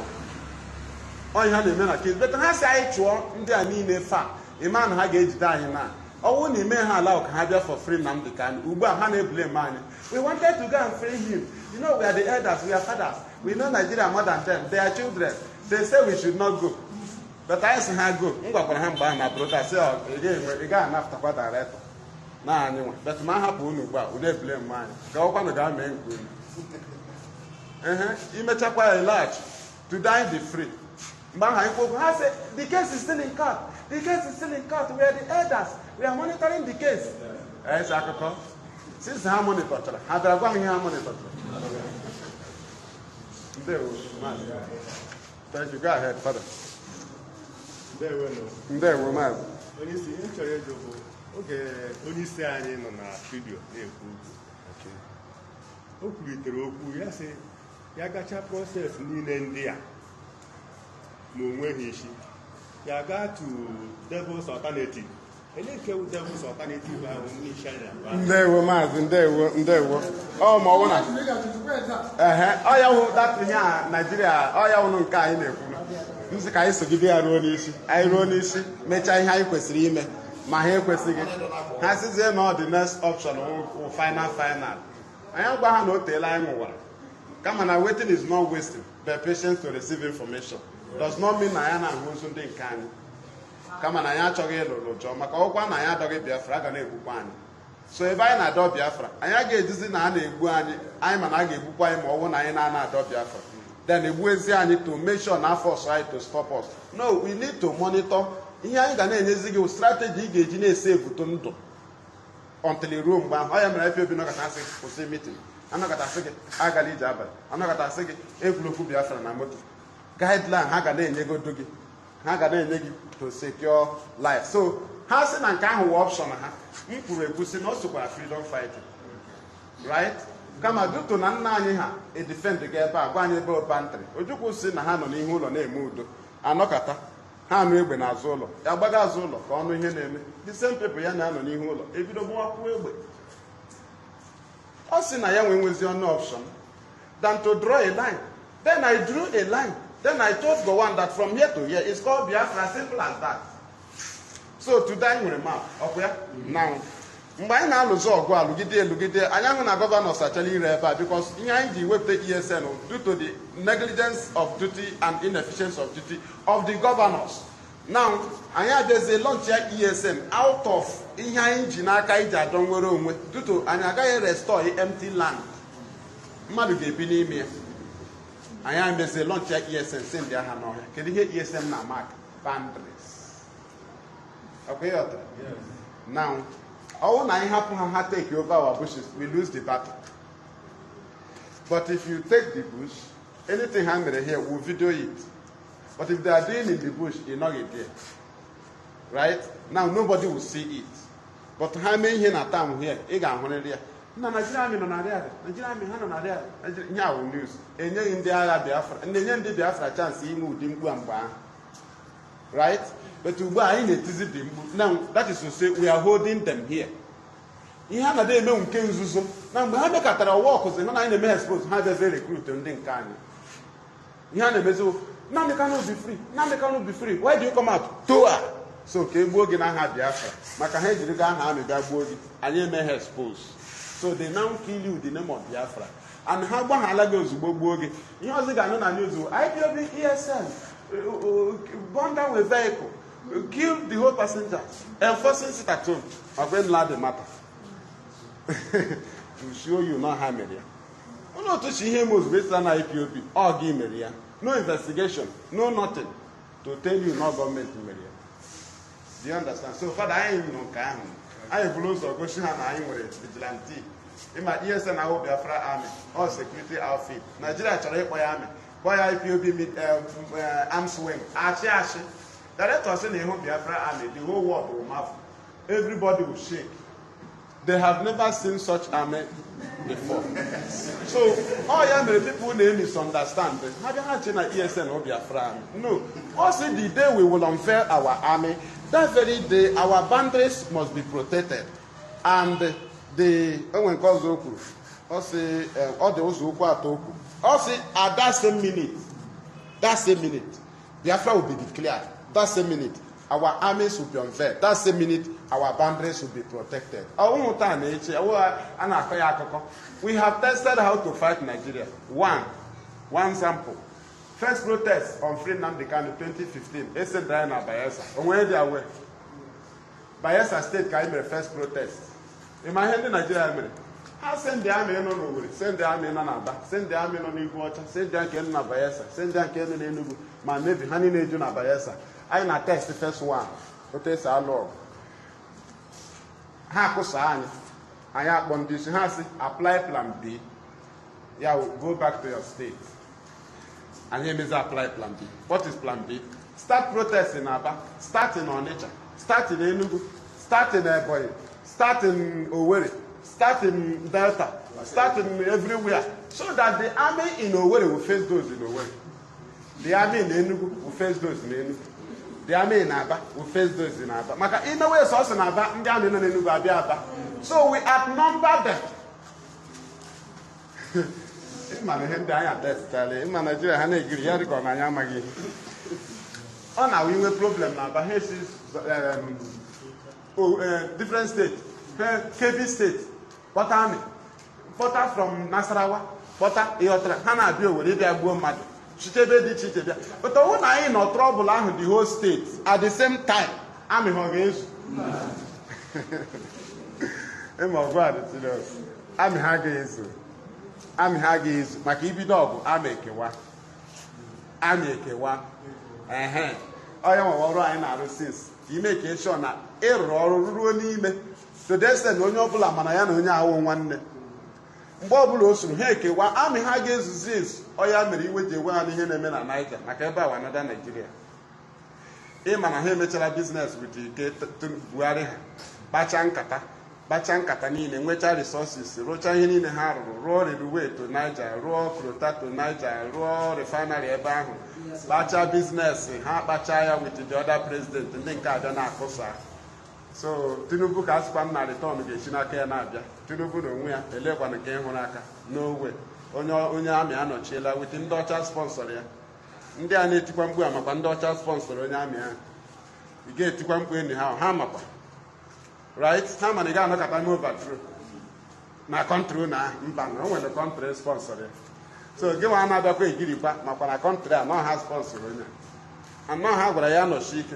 onye ha na-eme na kes bet ha si anyị chụọ ndị a niile fa ịma na ha ga-ejide anyị na ọnwụ na ime ha ala ka ha bịa for free Nnamdi Kanu ugbu a ha na-eblame anyị we wanted to go and free him. You know, we are the elders, we are fathers, we know Nigeria more than them, they are children, they say we should not go, but I say ha go m gwakwara ha mgbe ahụ na brota si ị gaghị anapụtakwa director na anyị nwa but ma hapụ unu ugbu a unu eblame anyị ka ọkwanụ ga mee nke unu imechakwa ya large to die the free mgbe ahụ anyị kwokwu ha say the case is still in court, the case is still in court, we are the elders, we are monitoring the case. Ese akụkọ since ha monitochara ha bịara gwa m ihe ha monitochara. Ndewo Mazi. Thank you. Go ahead, Father. Ndewo Mazi. Onye isi ihe chọrọ ịjụ bụ oge onye isi anyị nọ na studio na-ekwu okwu o kwulitere okwu ya sị ya gacha proses niile ndị a ma o nweghị isi ya gaa to devil's alternative. Ndewo Mazi, ndewo. Oh, ma ọ bụ na ọ ya hụ dat ihe a Nigeria ọ ya hụ nke anyị na-ekwu nzi ka anyị sogide ya ruo n'isi anyị ruo n'isi mechaa ihe anyị kwesịrị ime ma ha ekwesịghị ha sizie na ọ dị next option final anyị gwa ha na o teela anyị nwụwara kama na waiting is not wasting but patience to receive information does not mean na ya na-ahụ ozu ndị nke anyị kama na anyị achọghị ịlụrụ ụjọ maka ọkwa na anyị adọghị Biafra a ga na-egbukwa anyị so ebe anyị na-adọ Biafra anyị a ga-ejizi na a na-egbu anyị mana a ga-egbukwa anyị ma ọ bụ na anyị na-adọ Biafra then egbuezi anyị to make sure na force right to stop us. No, we need to monitor ihe anyị ga na-enyezi gị strategy ị ga-eji na-esevuto ndụ until ruo mgbe ahụ ọ ya mere Ipob nọkọta asị kwụsị meeting anọkọta asị gị agala ije abalị anọkọta asị gị egwulokwu Biafra na moto guideline ha ga na-enyegodo gị ha ga na-enye gị to secure life. So ha sị na nke ahụ wụ option ha m kwuru ekwusị na o sokwara freedom fighting right kama duto na nna anyị ha edefend gị ebe a gwa anyị ebe bantry Ojukwu si na ha nọ n'ihu ụlọ na-eme udo anọkọta ha anụ egbe n'azụ ụlọ ya gbaga azụ ụlọ ka ọnụ ihe na-eme the same people ya na-anọ n'ihu ụlọ ebido gbawakwuo egbe ọ sị na ya nwezi ọnụ option than to draw a line. Then I drew a line. Then I told Gowon that from here to here it's called Biafra, simple as that. So today we remember, okay? Now, mgbe anyị na-alụzi ọgụ alụgide anyị ahụ na gọvanọs achọrọ ire ebe a because ihe anyị ji wepụta ESN due to the negligence of duty and inefficiency of duty of the governors. Now anyị abịazie launch ya ESN out of ihe anyị ji n'aka iji adọ nwere onwe due to anyị agaghị restore empty land mmadụ ga-ebi n'ime ya. Anyị abịazie launch ya ESN si ndị agha n'ọhịa. Kedu ihe ESN na mark? Boundaries. Okay, yes. Now all na happen ha take over our bushes, we lose the battle. But if you take the bush, anything hanging here, we'll video it. But if they are doing in the bush, you're not there. Right? Now nobody will see it. But how many here na time here? Ega hone there. Na Nigeria mi no na there. Nigeria mi ha no na there. Nya will news. Enye ndị agha Biafra. Enye ndị Biafra chance ime udi mgbu mgba. Right? But ugbu a anyị na-etizi dị mgbu. Now that is to say we are holding them here. Ihe a na-eme nke nzuzo. Na mgbe ha mekatara ọkụzi hụ na anyị na-eme expose ha bịazi recruit ndị nke anyị. Ihe a na-emezi Nnamdi Kanu be free. Nnamdi Kanu be free. Why do you come out? Toa. So ka egbuo gị n'aha Biafra. Maka ha ejiri gaa aha amị bịa gbuo gị. Anyị eme expose. So they now kill you in the name of Biafra. And ha gbaghala gị ozugbo gbuo gị. Ihe ọzọ ga-anụ na news Ipob ESN burn down a vehicle, kill the whole passenger, enforcing sit at home. When la the matter. to show you not how many. No to see him was based on IPOB or give me. No investigation, no nothing to tell you no government in Media. Do you understand? So for I ain't no can. I have lost or go and I am vigilante. In my ESN I will be Biafra army or security outfit. Nigeria actually army. Boy IPOB arms wing. Ashi. That was in the whole Biafra army. The whole world will have. Everybody will shake. They have never seen such army before. So all young people they misunderstand. How do you have ESN or Biafra army? No. Also the day we will unveil our army, that very day our boundaries must be protected. And the all those who also at that same minute, Biafra will be declared. That same minute, our armies will be unveiled. That same minute, our boundaries will be protected. We have tested how to fight Nigeria. One sample. First protest on free Nnamdi Kanu 2015. It's a dry now Bayelsa. Where they are? Bayelsa State came the first protest. In my hand in Nigeria, I send the army on Oguri, send the army on Aba, send the army on Iguacha, send the army on Bayelsa, send the army on Enugu, my navy, honey, Najun Bayelsa. I na test the first one. To test our log. Hakusani. I have condition. Has apply plan B. Yeah, go back to your state. And here is apply plan B. What is plan B? Start protesting Aba. Start in Onitsha. Start in Enugu. Start in Ebonyi. Start in Owerri. Start in Delta. Start in everywhere. So that the army in Owerri will face those in Owerri. The army in Enugu will face those in Enugu. The army in Aba will face those in Aba. Maka in a way, it's also in Aba, in the army in Enugu, Aba. So we outnumber them. Oh, now we have a problem now, but here is different states. KB state, Port Army, Porter from Nasarawa, Porter, Iotra, Hana Bio, Lydia Bomad. But when I in no trouble the whole state at the same time, I'm against. I'm against. Makibi dog, I'm a kewa. I'm a kewa. I am a Ryan Arasis. You make a sure that error ruin. So that's the no Yola Manayana one. Bobulos, Heke, one army Haggis this, or Yamiri with the one in a man Niger, Makaba, another Nigeria. Him and him business with the Buari, Bachankatanin, and which are resources, Rochahin in the Haro, roll it away to Niger, raw Crota to Niger, raw refinery Abahu, Bacha business, Bachaya with the other president, and then Cardana Cosa. So Tinubu has found my return against Chinaka and Abia. Tinubu don't wear a leg on the game Honaka. No way. Onyami ano chela within Dutch sponsor. India need to come to a Dutch sponsor Onyami. You get to come anyhow, Hamapa. Right? How many guys look at them over through? My country now, when the country sponsor. So give another way, give it back. My country, I not have sponsor. I'm not have a Yano chic.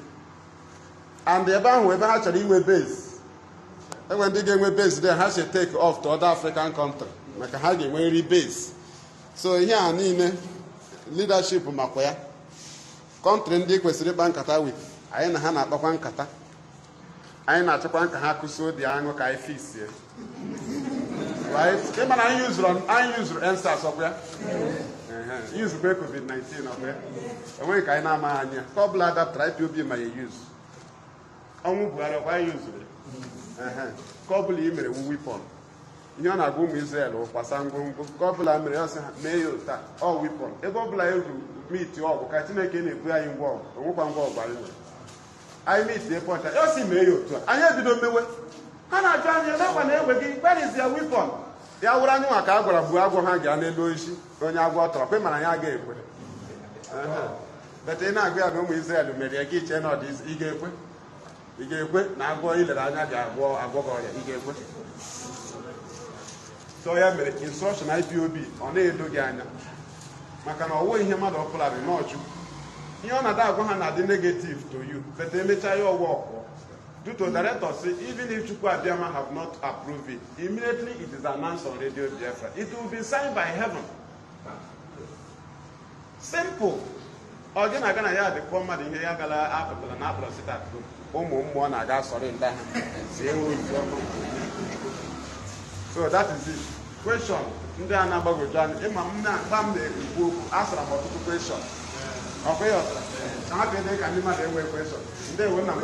And the bank will actually were base. And when they get base, they have to take off to other African countries. Like a haggy very base. So here I need leadership of Makoya. Country in the Kwesiri Bank with. I ain't Hana Bakan Kata. I ain't at a bank Hakuso, the Ango Kai fees here. Right? I use answer somewhere. Use COVID-19 of where. And when I know my couple that try to be my use. Why use it? Couple email weapon. You know, go Israel or Pasango, couple Americans may use that or weapon. A couple I meet you all, I think any player involved, or one go by the way. I meet the point. You see, may you too. I have to do me. Hana John, you know, where is their weapon? They are running a car or a Buago Hanga and Lucy, when I got a payment I gave. But then I go to Israel to make a kitchen or this eager. You gave it, now go in the Rana, go it. So I have instruction IPOB on a Dogana. Macano, wait him out of Plan, not you. You know that one had the negative to you, but they may try your work. due to directors, even if Chukwu Abiyama have not approved it, immediately it is announced on Radio Biafra. It will be signed by heaven. Simple. Again, I the former the Yagala Apple and Apple sit at home, I got sorry in that. So that is it. Question. Ndị anabago jan ịma m na-akpa m na-ekwu okwu asara m ọtụtụ question. Okay, I can make an image question. They will not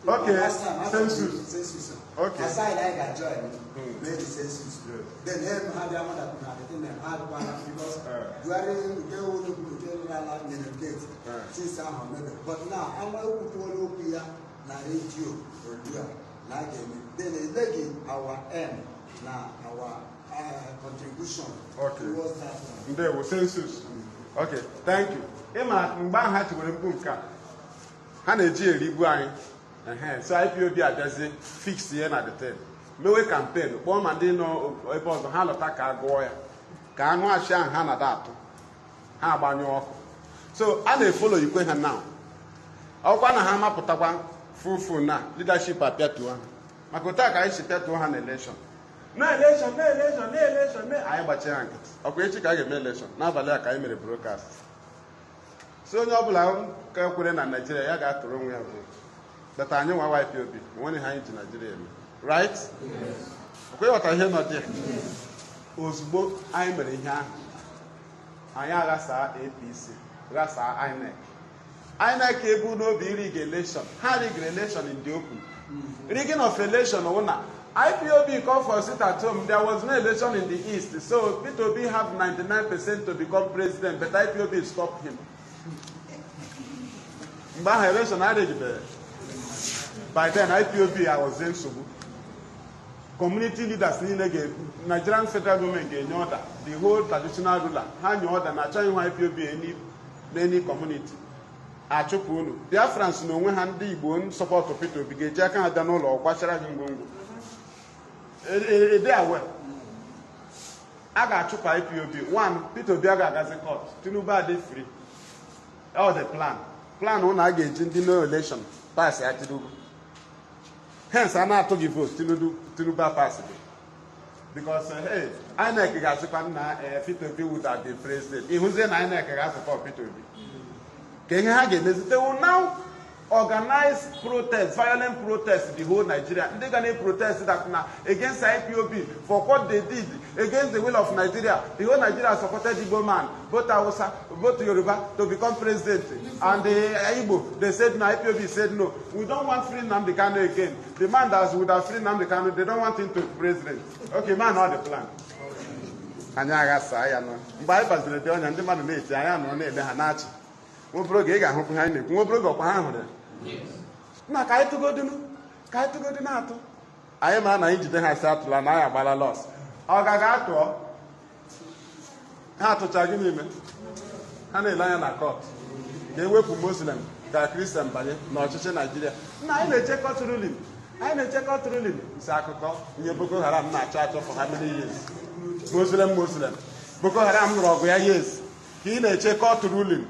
okay, census. Okay. Aside, I got joined, made the census. Then, have the amount that have one because during the gate, since I have but now I'm going to look here, na radio, or then they our end, now our contribution towards that one. There was census. Okay, thank you. Emma, Mbaha to Rempuka. Hanaji Ribuai. So IPOB addressing fixed here at the time. No campaign. One man didn't know about the Halotaka Goya. Kanu Ashan Hanadato. How about you? So I follow you now. Okwana Hama Potawan, full now. Leadership appear to one. Makotaka is to one election. No election. I am a chance. Okay, Chicago election. Now, Valak, I made a broadcast. So, no, Kakuren and Nigeria got to wrong way. But I know why IPOB. One high to Nigeria. Right? Yes. Okay, what I hear not there. Osbo, I'm a here. I am Rasa APC. Rasa INEC. INEC able no be regulation. How regulation in the open? Rigging of election owner. IPOB called for sit at home. There was no election in the East. So P2B have 99% to become president, but IPOB stopped him. By then, IPOB, I was in Subu. Community leaders in the Nigerian federal government gave order. The whole traditional ruler, hand order, and I tell you IPOB any community. Achopunu. Biafrans no one hand the bone support of P2B. Jack and Danolo or Quashara Gungungu. They are well. I got two IPOB. One, P2B as a court. Tinubu is free. That was the plan. Plan on again in no election. Pass at Tinubu. Hence, I'm not to give votes. Tinubu pass it. Because, hey, INEC has a plan. P2B would have been president. He was in INEC has support P2B. They will now organize protests, violent protests in the whole Nigeria. They're going to protest that now against IPOB for what they did against the will of Nigeria. The whole Nigeria supported Igbo man, both Hausa, both Yoruba, to become president. And the Igbo, they said no, IPOB said no. We don't want free Nnamdi Kanu again. The man that would have free Nnamdi Kanu, they don't want him to be president. Okay, man, not the plan. Na ka to go na atụ anyị ma na anyị jide ha si atụla na anyị agbala lọs ọ gaga atụọ ha atụcha gị n'ime ha na-ele anya na kọt ka ewepụ muslim ka kristian banye n'ọchịchị naijiria na anyị na-eche kọt ruling si akụkọ ihe Boko Haram na-achọ achọ for how many years muslim Boko Haram nụrụ ọgụ ya years ka ị na-eche kọt ruling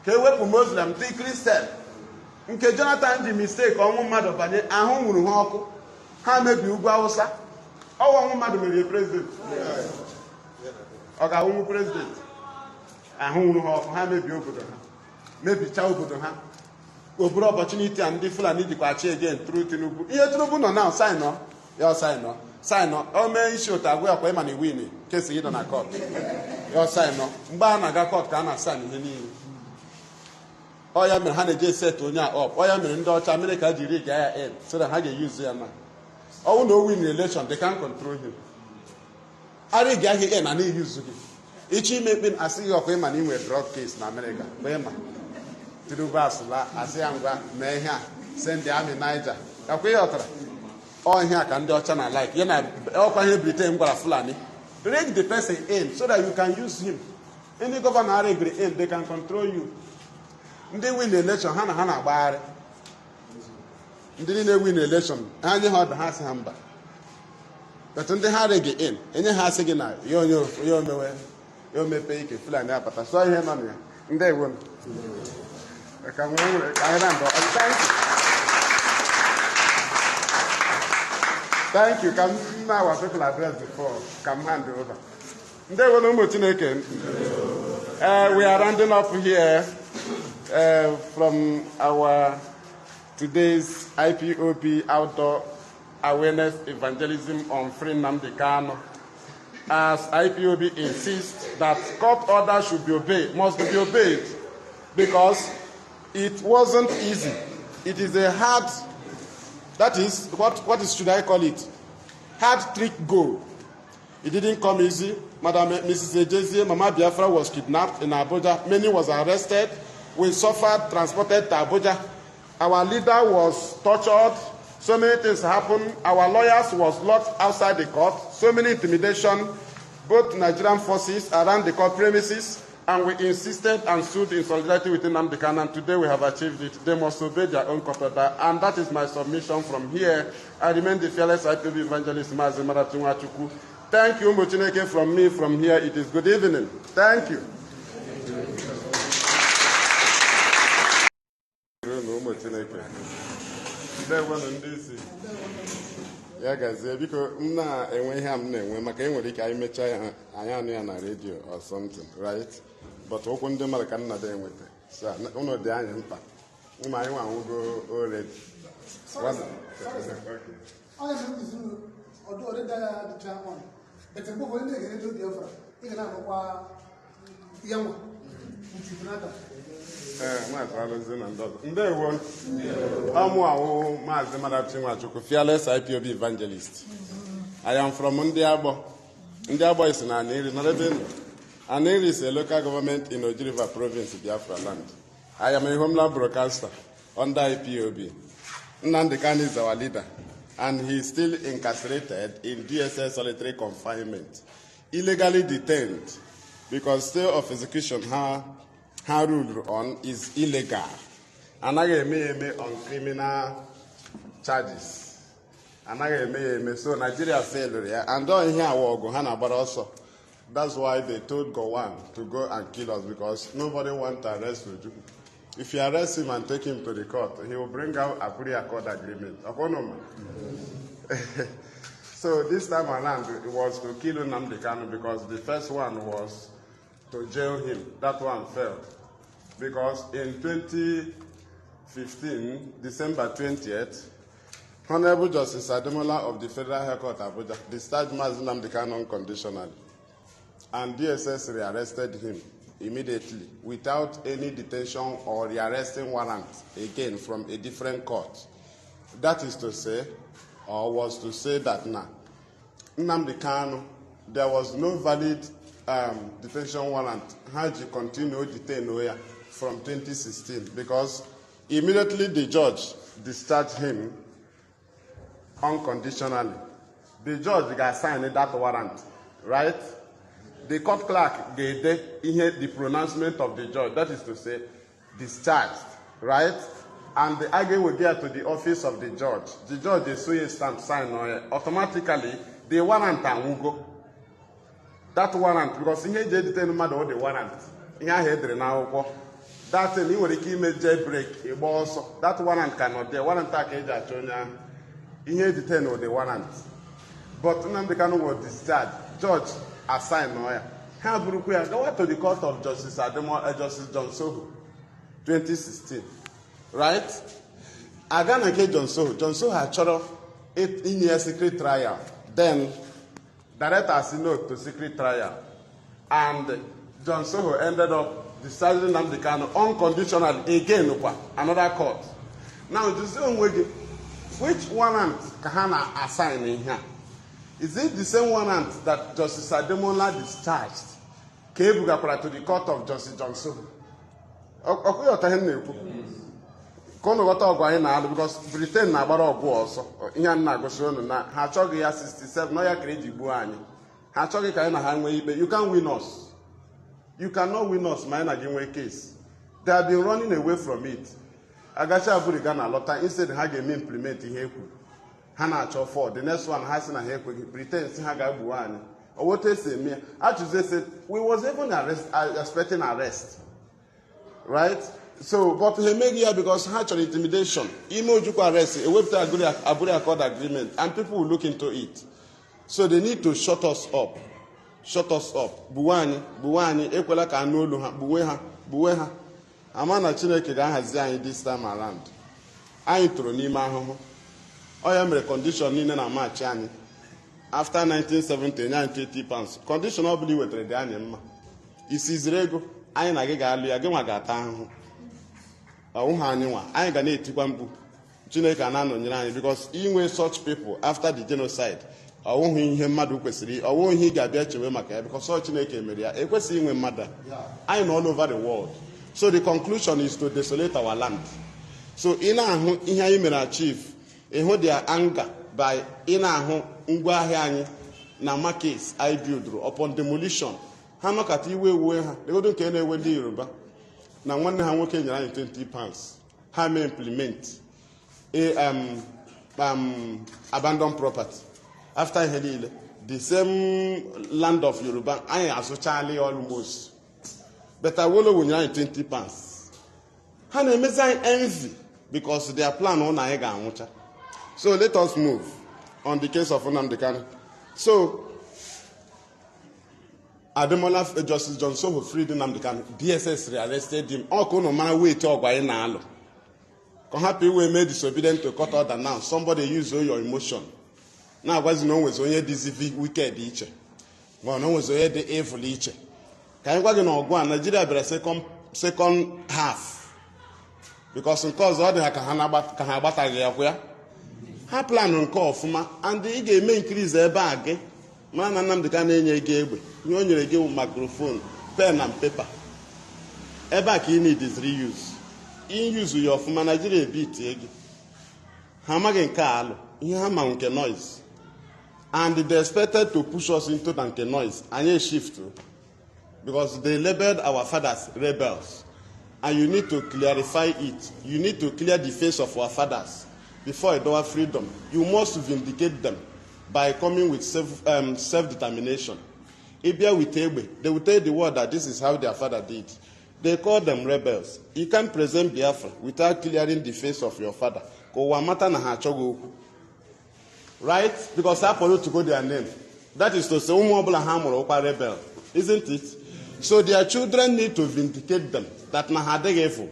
ka ewepụ muslim dị kristian nke Jonathan ji mistake ọnwụ mmadụ banye ahụ nwụrụ ha ọkụ ha mebi ugwu Awụsa ọnwụ mmadụ mere president ọ ga-awụnwu president ahụ nwụrụ ha ọkụ ha mebi obodo ha mebicha obodo ha oburu opportunity and ndị Fulani dịkwa achị again through Tinubu ihe Tinubu nọ now sign o mee isi otu agwụ akwa ịma na win kesi gị nọ na court ya sign mgbe a na-aga court ka a na-sign ihe niile ọ ya mere ha na-eje set onye a up ọ ya mere ndị ọcha America jiri ga ya end so that ha ga-use ya na ọwụ na o win election they can control him arị ga ahịa end na use gị ichi ime ikpe asị gị ọkwa ịma na inwe drug case na America bụ ịma Tinubu asụla asị ya ngwa mee ihe a send the army Niger akwa ihe ọtara ọ ihe a ka ndị ọcha na like ya na ọkwa ihe Britain gwara Fulani reg the person in so that you can use him any governor arịgri in they can control you. Ndị win election ha na-agbagharị ndị niile win election ha nye ha ọda ha sị ha mba but ndị ha rege in enye ha sị gị na ya onye omewe emepe ike Fulani apata so ihe nọ na ya ndewo ka nwere ka anyị na ndọ thank you come now our people address before come hand over ndewo no mo Chineke we are rounding up here from our today's IPOB outdoor awareness evangelism on free Nnamdi Kanu. As IPOB insists that court order should be obeyed, must be obeyed, because it wasn't easy. It is a hard, that is, what should I call it? Hard trick goal. It didn't come easy. Madam Mrs. Ejezie, Mama Biafra was kidnapped in Abuja. Many was arrested. We suffered, transported to Abuja. Our leader was tortured. So many things happened. Our lawyers was locked outside the court. So many intimidation, both Nigerian forces around the court premises, and we insisted and stood in solidarity with Nnamdi Kanu, and today we have achieved it. They must obey their own court order, and that is my submission from here. I remain the fearless IPOB evangelist Mazi Maratunwachuku. Thank you, Mochineke, from me. From here, it is good evening. Thank you. Ya gazie biko m na-enwe ihe m na-enwe maka enwere ike anyị mechaa ya anyị anụ ya na redio or something, right? But okwu ndị mmadụ ka nna da enweta so ụnụ dị anyị mkpa ụmụ anyị nwanwugo already. Ndewo ọmụ Mazi Maratunwachuku, fearless IPOB evangelist. I am from Ndiabo. Ndiabo is in Aniri. Aniri is a local government in Oji River province, Biafra land. I am a homeland broadcaster under IPOB. Nnamdi Kanu is our leader, and he is still incarcerated in DSS solitary confinement, illegally detained, because stay of execution her rule on is illegal. And I eme on criminal charges. And I eme so Nigeria failed here. And down here but also. That's why they told Gowon to go and kill us, because nobody wants to arrest Uju. If you arrest him and take him to the court, he will bring out a pre-accord agreement. So this time around it was to kill Nnamdi Kanu, because the first one was to jail him. That one failed. Because in 2015, December 20th, Honorable Justice Ademola of the Federal High Court Abuja discharged Mazi Nnamdi Kanu unconditionally, and DSS rearrested him immediately without any detention or rearresting warrant again from a different court. That is to say, or was to say that Nnamdi Kanu, there was no valid detention warrant. Haji continued detained from 2016, because immediately the judge discharged him unconditionally. The judge got signed that warrant, right? The court clerk gave the pronouncement of the judge, that is to say, discharged, right? And the argument will get to the office of the judge. The judge is so stamp sign automatically the warrant and go. That warrant, because he had detained the warrant. He had now. That thing, he will keep a jailbreak. That warrant cannot. The warrant he had detained the warrant. But Nnamdi Kanu was discharged. Judge assigned lawyer. Go to the court of Justice Justice John Soho, 2016. Right? Again, John Soho. John Soho had charged 8-year secret trial. Then, director said no to secret trial. And John Soho ended up discharging Nnamdi Kanu unconditionally again, another court. Now, which warrant Kahana assigned in here? Is it the same warrant that Justice Ademola discharged? Kebuga to the court of Justice John Soho. Because Britain na agbara ọgụ ọsọ ihe nna gosi unu na ha achọghị ya 67 no ya ka eji gbuo anyị. Ha achọghị ka anyị na ha nwee ikpe. You can't win us. You cannot win us ma anyị na gị nwee case. They have been running away from it. Agacha abụrịga na lọta instead ha ga-eme implement ihe ekwu. Ha na-achọ for the next one ha si na ha ekweghị. Britain si ha ga-agbuo anyị. or what they say me. Actually, they said we was even expecting arrest, right? So, but he made here because actually intimidation. Imo Juku arrest, a web to accord agreement, and people will look into it. So they need to shut us up. Shut us up. Buwani, ekwela ka anolu ha, buwe ha. Amana Chineke ga-ahazi anyị this time around. Anyị tụrụ n'ime ahụhụ. Ọ ya mere condition niile na March anyị. After 1970, anyị 20 pounds. Condition ọ bụla iwetara dị anyị mma. Isiziri ego, anyị na gị ga-alụ ya, gị nwa ga-ata ahụhụ. Ọwụ ha anyị nwa, anyị ga na-etikwa mkpu. Chineke na-anọnyere anyị because inwe such people after the genocide. Ọwụghị ihe mmadụ kwesịrị, ọwụghị ihe ị ga-abịa chewe maka ya because ọ Chineke mere ya. Ekwesịghị inwe mmadụ. Anyị nọ all over the world. So the conclusion is to desolate our land. So ị na-ahụ ihe anyị mere achieve, ịhụ their anger by ị na-ahụ ngwaahịa anyị na markets I build upon demolition. Ha nọkata iwe ewuwe ha, legodo nke na-ewe ndị Yoruba na nwanne ha nwoke nyere anyị 20 pounds. Ha may implement abandoned property. After ihe niile, the same land of Yoruba, anyị asụchala almost. But I will win 20 pounds. Ha na-emezi anyị envy because their plan on anyị ga-anwụcha. So let us move on the case of Nnamdi Kanu. So Ademola Justice John Soho freed Nnamdi Kanu. DSS rearrested him. Ọ ka unu mara wait ọgwa anyị na-alụ. Ka happy we made disobedient to court order now. Somebody use all your emotion. Na agwazi na onwezi onye dịzi wicked iche. Ma na onwezi onye dị evil iche. Ka anyị gwa gị na ọgụ a Nigeria bịara second half because nke ọzọ ọ dị ha ka ha agbataghị ya kwa ya. Ha planụ nke ọfụma and ị ga-eme increase ebe a gị mara na Nnamdi Kanu na-enye gị egbe ihe o nyere gị microphone pen and paper ebe a ka ị need is reuse use ya ọfụma Nigeria ebitie gị ha amaghị nke alụ ihe ha ma nke noise and they expected to push us into nke noise anyị shift because they labeled our fathers rebels and you need to clarify it. You need to clear the face of our fathers before our freedom. You must vindicate them by coming with self-determination. Ibia with Egbe, they will tell the world that this is how their father did. They call them rebels. You can't present Biafra without clearing the face of your father. Right? Because I follow to go their name. That is to say, rebel, isn't it? So their children need to vindicate them. That Mahadegefo.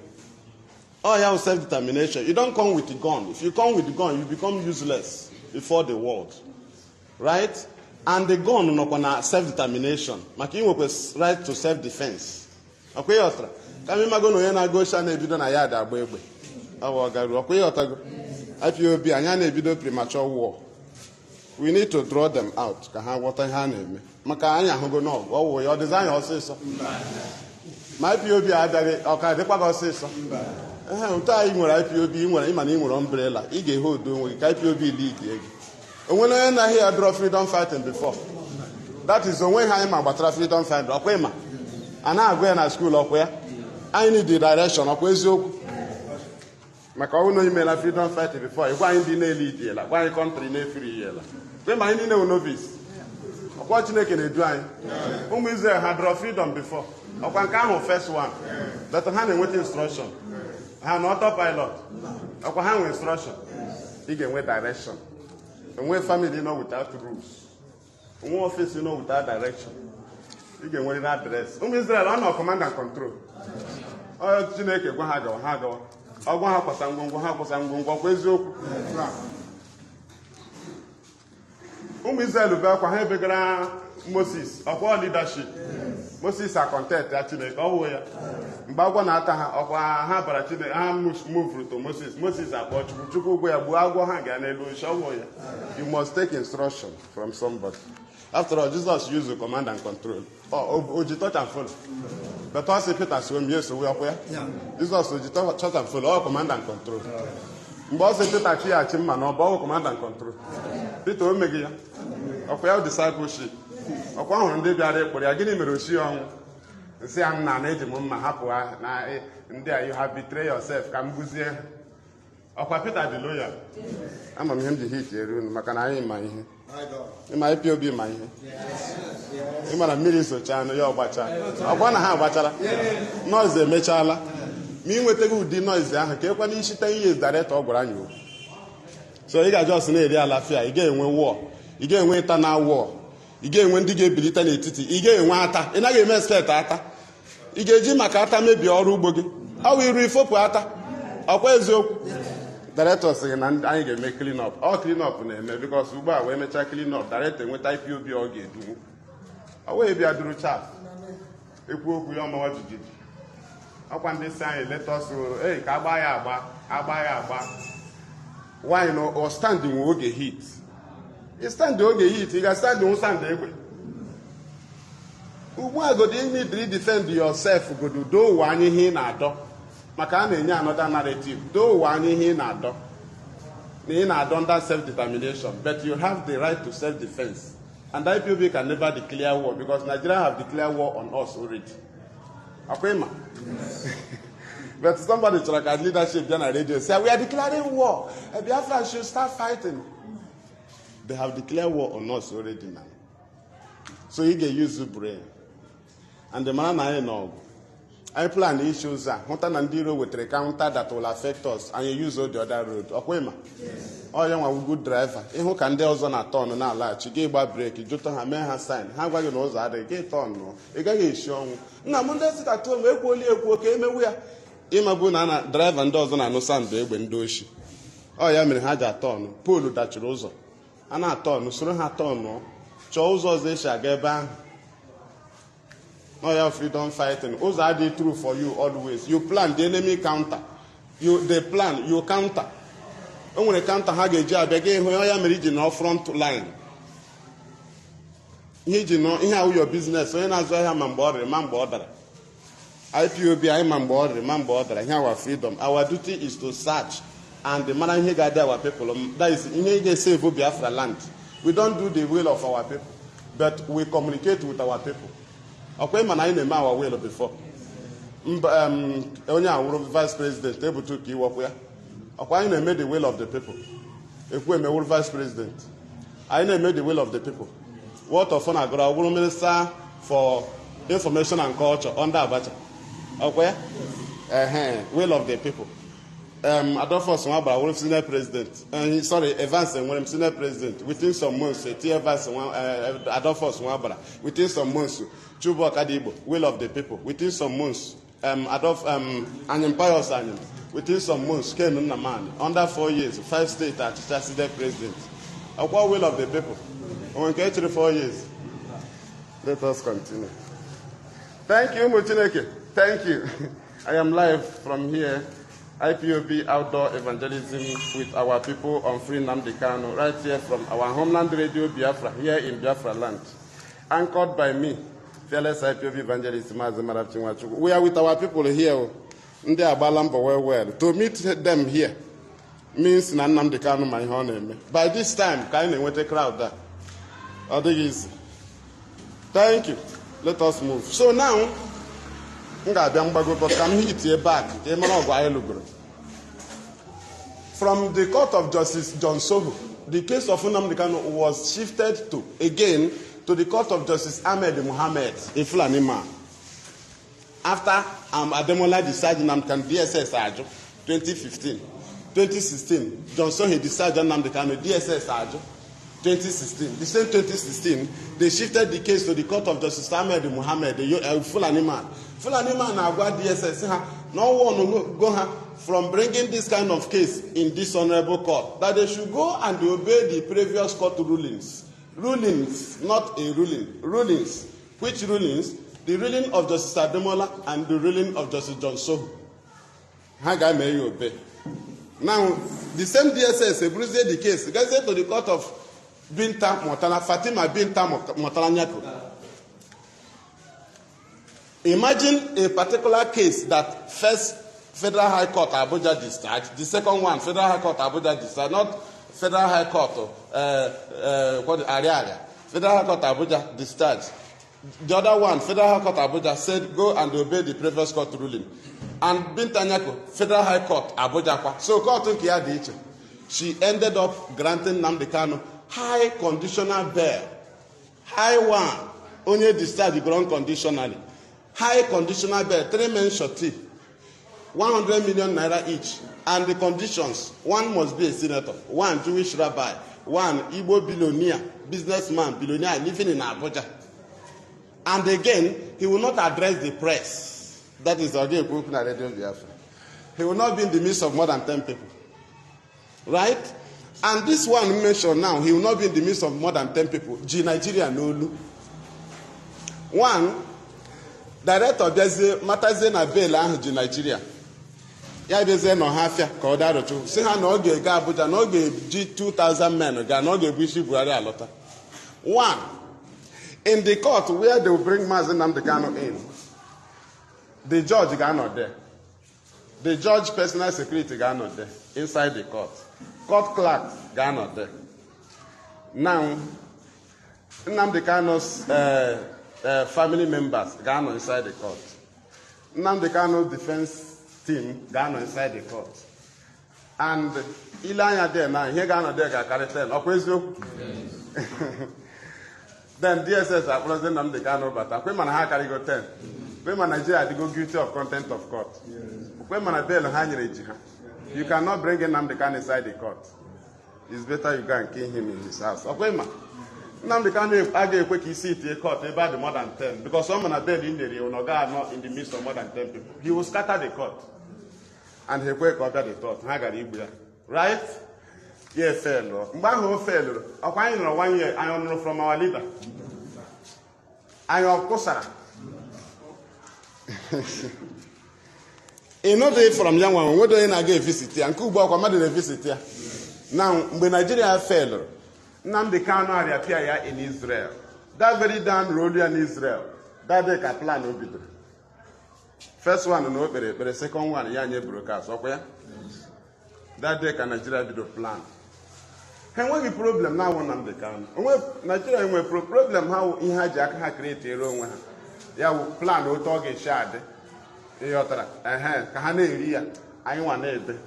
Oh, you have self-determination. You don't come with a gun. If you come with a gun, you become useless before the world. Right? And the gun no self-determination. Making with right to self-defense. Okay, Otra. Kami magono yena go shana ebido na yada agbegbe. Awo garu. Okay, Otago. IPOB anyana ebido premature war. We need to draw them out. Kaha water ha na-eme. Maka anya ahụgo no. Owo your design ọsịsọ. My IPOB adare ọka dịkwa gị ọsịsọ. Ụtọ anyị nwere IPOB nwere ịma na ị nwere umbrella. Ị ga-ehold onwe gị ka IPOB lead gị. Onwe onye naghị ya draw freedom fighting before. That is onwe ha anyị ma gbatara freedom fighting. Ọkwa ịma. A na-agụ ya na school ọkwa ya. I need the direction ọkwa eziokwu. Maka ọnwụ na imela freedom fighting before. Ịgwa anyị ndị na-elid yela. Gwa anyị country na-efiri yela. Kwe ma anyị ndị na-ewu novice. Ọkwa Chineke na-edu anyị. Ụmụ Israel ha draw freedom before. Ọkwa nke ahụ first one. But ha na-enweta instruction. Ha na autopilot. Ọkwa ha nwe instruction. Ị ga-enwe direction. Enwe family no without rules. Enwe office no without direction. Ị ga-enwe address. Ụmụ Israel ọ nọ command and control. Ọ Chineke gwa ha gawa ha gawa. Ọgwa ha kwasa ngwongwo ha kwasa ngwongwo ọkwa eziokwu. Ụmụ Israel bụ akwa ha ebegara Moses ọkwa leadership. Moses are content ya Chineke ọwụ ya. Mgbe agwọ na-ata ha ọkwa ha bara Chineke ha move to Moses. Moses akpọ Chukwu ụgwọ ya gbuo agwọ ha ga n'elu oche ọwụ ya. You must take instruction from somebody. After all, Jesus used the command and control. Oji touch and follow. But also Peter swim yes we up where? Jesus oji touch and follow all command and control. Mgbe ọsọ Peter chi achị mma na ọbụ command and control. Peter omegi ya. Ọkwa ya discipleship. Ọkwa hụrụ ndị bịara ekpere ya gịnị mere ochi ọnwụ? Nsị ya nna na eji m mma hapụ ha na ndị a you have betrayed yourself ka m gbuzie. ọkwa Peter dị loyal ama m ihe m ji hit eru unu maka na anyị ma ihe ịma Ipob ma ihe ịma na mmiri socha anụ ya ọgbacha ọkwa na ha agbachara noise emechaala ma ị nwetaghị ụdị noise ahụ ka ekwana ishite ihe director ọ gwara anyị okwu so ị ga-ajọs na-eri alafia ị ga-enwe war ị ga-enwe internal war ị ga-enwe ndị ga-ebilite n'etiti ị ga-enwe ata ị naghị eme expect ata ị ga-eji maka ata mebie ọrụ ugbo gị ọ wụ iru ifopụ ata ọkwa eziokwu director sịrị na anyị ga-eme clean up ọ clean up na-eme because ugbu a wee mechaa clean up director enweta Ipob ọ ga-edunwu ọ wee bịa duru chaf ekwu okwu ya ọmawa jijiji ọkwa ndị si anyị leta ọsọ ei ka agba ya agba why no or standing oge hit ị stand oge hit ị ga-stand nwu stand egbe ugbu a godo ị need defend yourself godo doo ụwa anyị ihe ị na-adọ maka a na-enye another narrative doo ụwa anyị ihe ị na-adọ na ị na-adọ under self-determination but you have the right to self-defense and Ipob can never declare war because Nigeria have declared war on us already. Akwema? But somebody chọrọ ka leadership bịa na radio say we are declaring war. Biafra should start fighting. They have declared war on us already now. So you get use the brain. And the man I know, I plan issues hụta na ndị iro wetere counter that will affect us and you use all the other road. Akwema? Ọ ya nwa good driver. Ịhụ ka ndị ọzọ na-atọ ọnụ na-alaghachi gị gba breki jụta ha mee ha sign ha gwa gị na ụzọ adịghị gị tọ ọnụ ị gaghị esi ọnwụ nna m ndị sita tụọ m ekwuoli ekwu ka emewu ya ịmabụ na driver ndị ọzọ na-anụ sandụ egbe ndị oshi ọ ya mere ha ji atọ ọnụ poolu dachiri ụzọ a na-atọ ọnụ soro ha atọ ọnụ chọọ ụzọ ọzọ esi aga ebe ahụ ọ ya freedom fighting ụzọ adịghị true for you always you plan the enemy counter they plan you counter o nwere counter ha ga-eji abịa gị ịhụ ya mere iji nọ front line ihe iji nọ ihe awụ your business onye na-azụ ahịa ma mgbe ọ rịrị ma mgbe ọ dara Ipob anyị ma mgbe ọ rịrị ma mgbe ọ dara ihe our freedom our duty is to search and mara ihe ga-adị our people that is ihe ga-esave Biafra land we don't do the will of our people but we communicate with our people ọkwa ịma na anyị na-eme our will before onye a wụrụ vice president ebutu ka iwepụ ya ọkwa anyị na-eme the will of the people ekwu emewụrụ vice president anyị na-eme the will of the people what of na agụrụ ọbụrụ minister for information and culture under Abacha ọkwa ya will of the people Adolphus Nwabara wụrụ senior president sorry Evans nwere senior president within some months Evans Adolphus Nwabara within some months Chubok Adigbo will of the people within some months Anyim Pius Anyim within some months came Nnamdi under 4 years 5 states as president what will of the people when we get to 4 years let us continue. Thank you Muchineke, thank you. I am live from here Ipob outdoor evangelism with our people on free Nnamdi Kanu right here from our homeland radio Biafra here in Biafra land anchored by me fearless Ipob evangelist Mazi. We are with our people here ndị agbala mbọ well to meet them here means na Nnamdi Kanu ma ihe ọ na-eme by this time ka anyị na-enweta crowd a ọ dịghị easy. Thank you, let us move. So now m ga-abịa mgbagokọ ka m hit back ka ị mara ọgụ anyị lụgoro from the court of Justice John Soho. The case of Nnamdi Kanu was shifted to again to the court of Justice Ahmed Mohammed, a Fulani man. After Ademola decided Nnamdi Kanu DSS Ajo 2015, 2016, John Soho decided Nnamdi Kanu DSS Ajo 2016. The same 2016, they shifted the case to the court of Justice Ahmed Mohammed, a Fulani man. Fulani man agwa DSS no one go from bringing this kind of case in this honorable court that they should go and obey the previous court rulings. Rulings, not a ruling. Rulings. Which rulings? The ruling of Justice Ademola and the ruling of Justice John Soho. How guy may you obey? Now, the same DSS, they brought the case. They said to the court of Binta Motala, Fatima Binta Motala Nyako. Imagine a particular case that first Federal High Court Abuja discharged, the second one Federal High Court Abuja discharged, not Federal High Court Ariaga. Federal High Court Abuja discharged. The other one, Federal High Court Abuja said go and obey the previous court ruling. and Bintanyako, Federal High Court, Abuja. So court nke ya dị iche. She ended up granting Nnamdi Kanu high conditional bail. High one, only discharged unconditionally. High conditional bail, 3 men shorty, 100 million naira each. And the conditions, one must be a senator, one Jewish rabbi, one Igbo billionaire, businessman, billionaire living in Abuja. And again, he will not address the press. That is already a group in Radio Biafra. He will not be in the midst of more than 10 people. Right? And this one mentioned now, he will not be in the midst of more than 10 people. G Nigeria no. One, director Deze Matazena Bela G Nigeria. Ya beze no hafia ka ọ darochu. Si ha na ọ ga-ega Abuja na ọ ga-eji 2,000 men ga na ọ ga-ebu isi Buhari alọta. One, in the court where they will bring Mazi Nnamdi Kanu in, the judge ga not there. The judge personal security ga not there inside the court. Court clerk ga not there. Now, Nnamdi Kanu's family members ga not inside the court. Nnamdi Kanu's defense team ga not inside the court. And Ilanya there now, he ga not there ga carry 10. Then DSS are present Nnamdi Kanu, but Akwemana ha carry go 10. When Nigeria go guilty of contempt of court. When you cannot bring Nnamdi Kanu inside the court. It's better you go and kill him in his house. Nnamdi Kanu argue quick seat in court about the more than 10 because someone are dead in the Onoga not in the midst of more than 10 people. He will scatter the court. And he will cover the court. Right? Yeah, fail. Mbaho fail. Akwa in 1 year, I don't know from our leader. I of course. You know they from young one, what do you get visit here? And Kuba come to visit here. Now, when Nigeria fell, Nnamdi Kanu appear here in Israel. That very damn road in Israel. That they can plan will be there. First one no, but the second one, yeah, broadcast. Okay? That day can Nigeria be the plan. And what the problem now on Nnamdi Kanu? Nigeria have a problem how he had to create a wrong. Ya plan o toge shade e yotara kahana area anywa na ebe.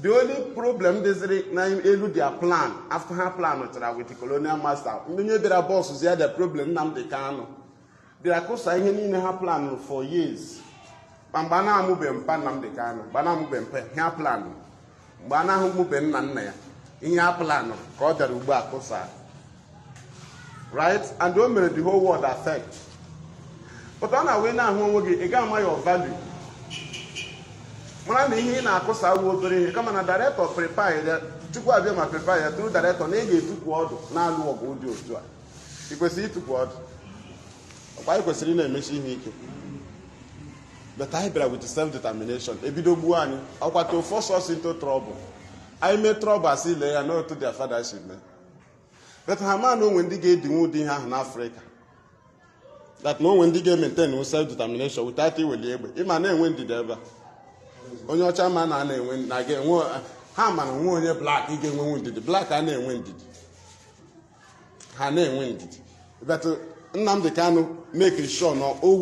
The only problem is na elu their plan after her plan with the colonial master ndị bịara boss zia the problem Nnamdi Kanu bịara kosa ihe niile ha plan for years mgbe na amụbe mpa Nnamdi Kanu mgbe na amụbe mpa ha plan mgbe na amụbe nna ya ihe ha plan ka ọ bịara ugbu a kosa right and o mere the whole world affect. But on our way now, it got my value. When I'm here in a cosa, I come and a director prepare to go have my prepare through director, maybe took word, now look good do to it. Because he took word. Why was in a machine? But I bear with self-determination. A bit of buani, or what to force us into trouble. I made trouble as he lay and not to their fathership. But Haman know when they get the wood in Africa. That no one did maintain self-determination without it will be able. If my name went to the ever. On your chairman, I went again. Haman won black, he gave one did the black, I name winded. Her name winded. But Nnamdi Kanu make it sure no.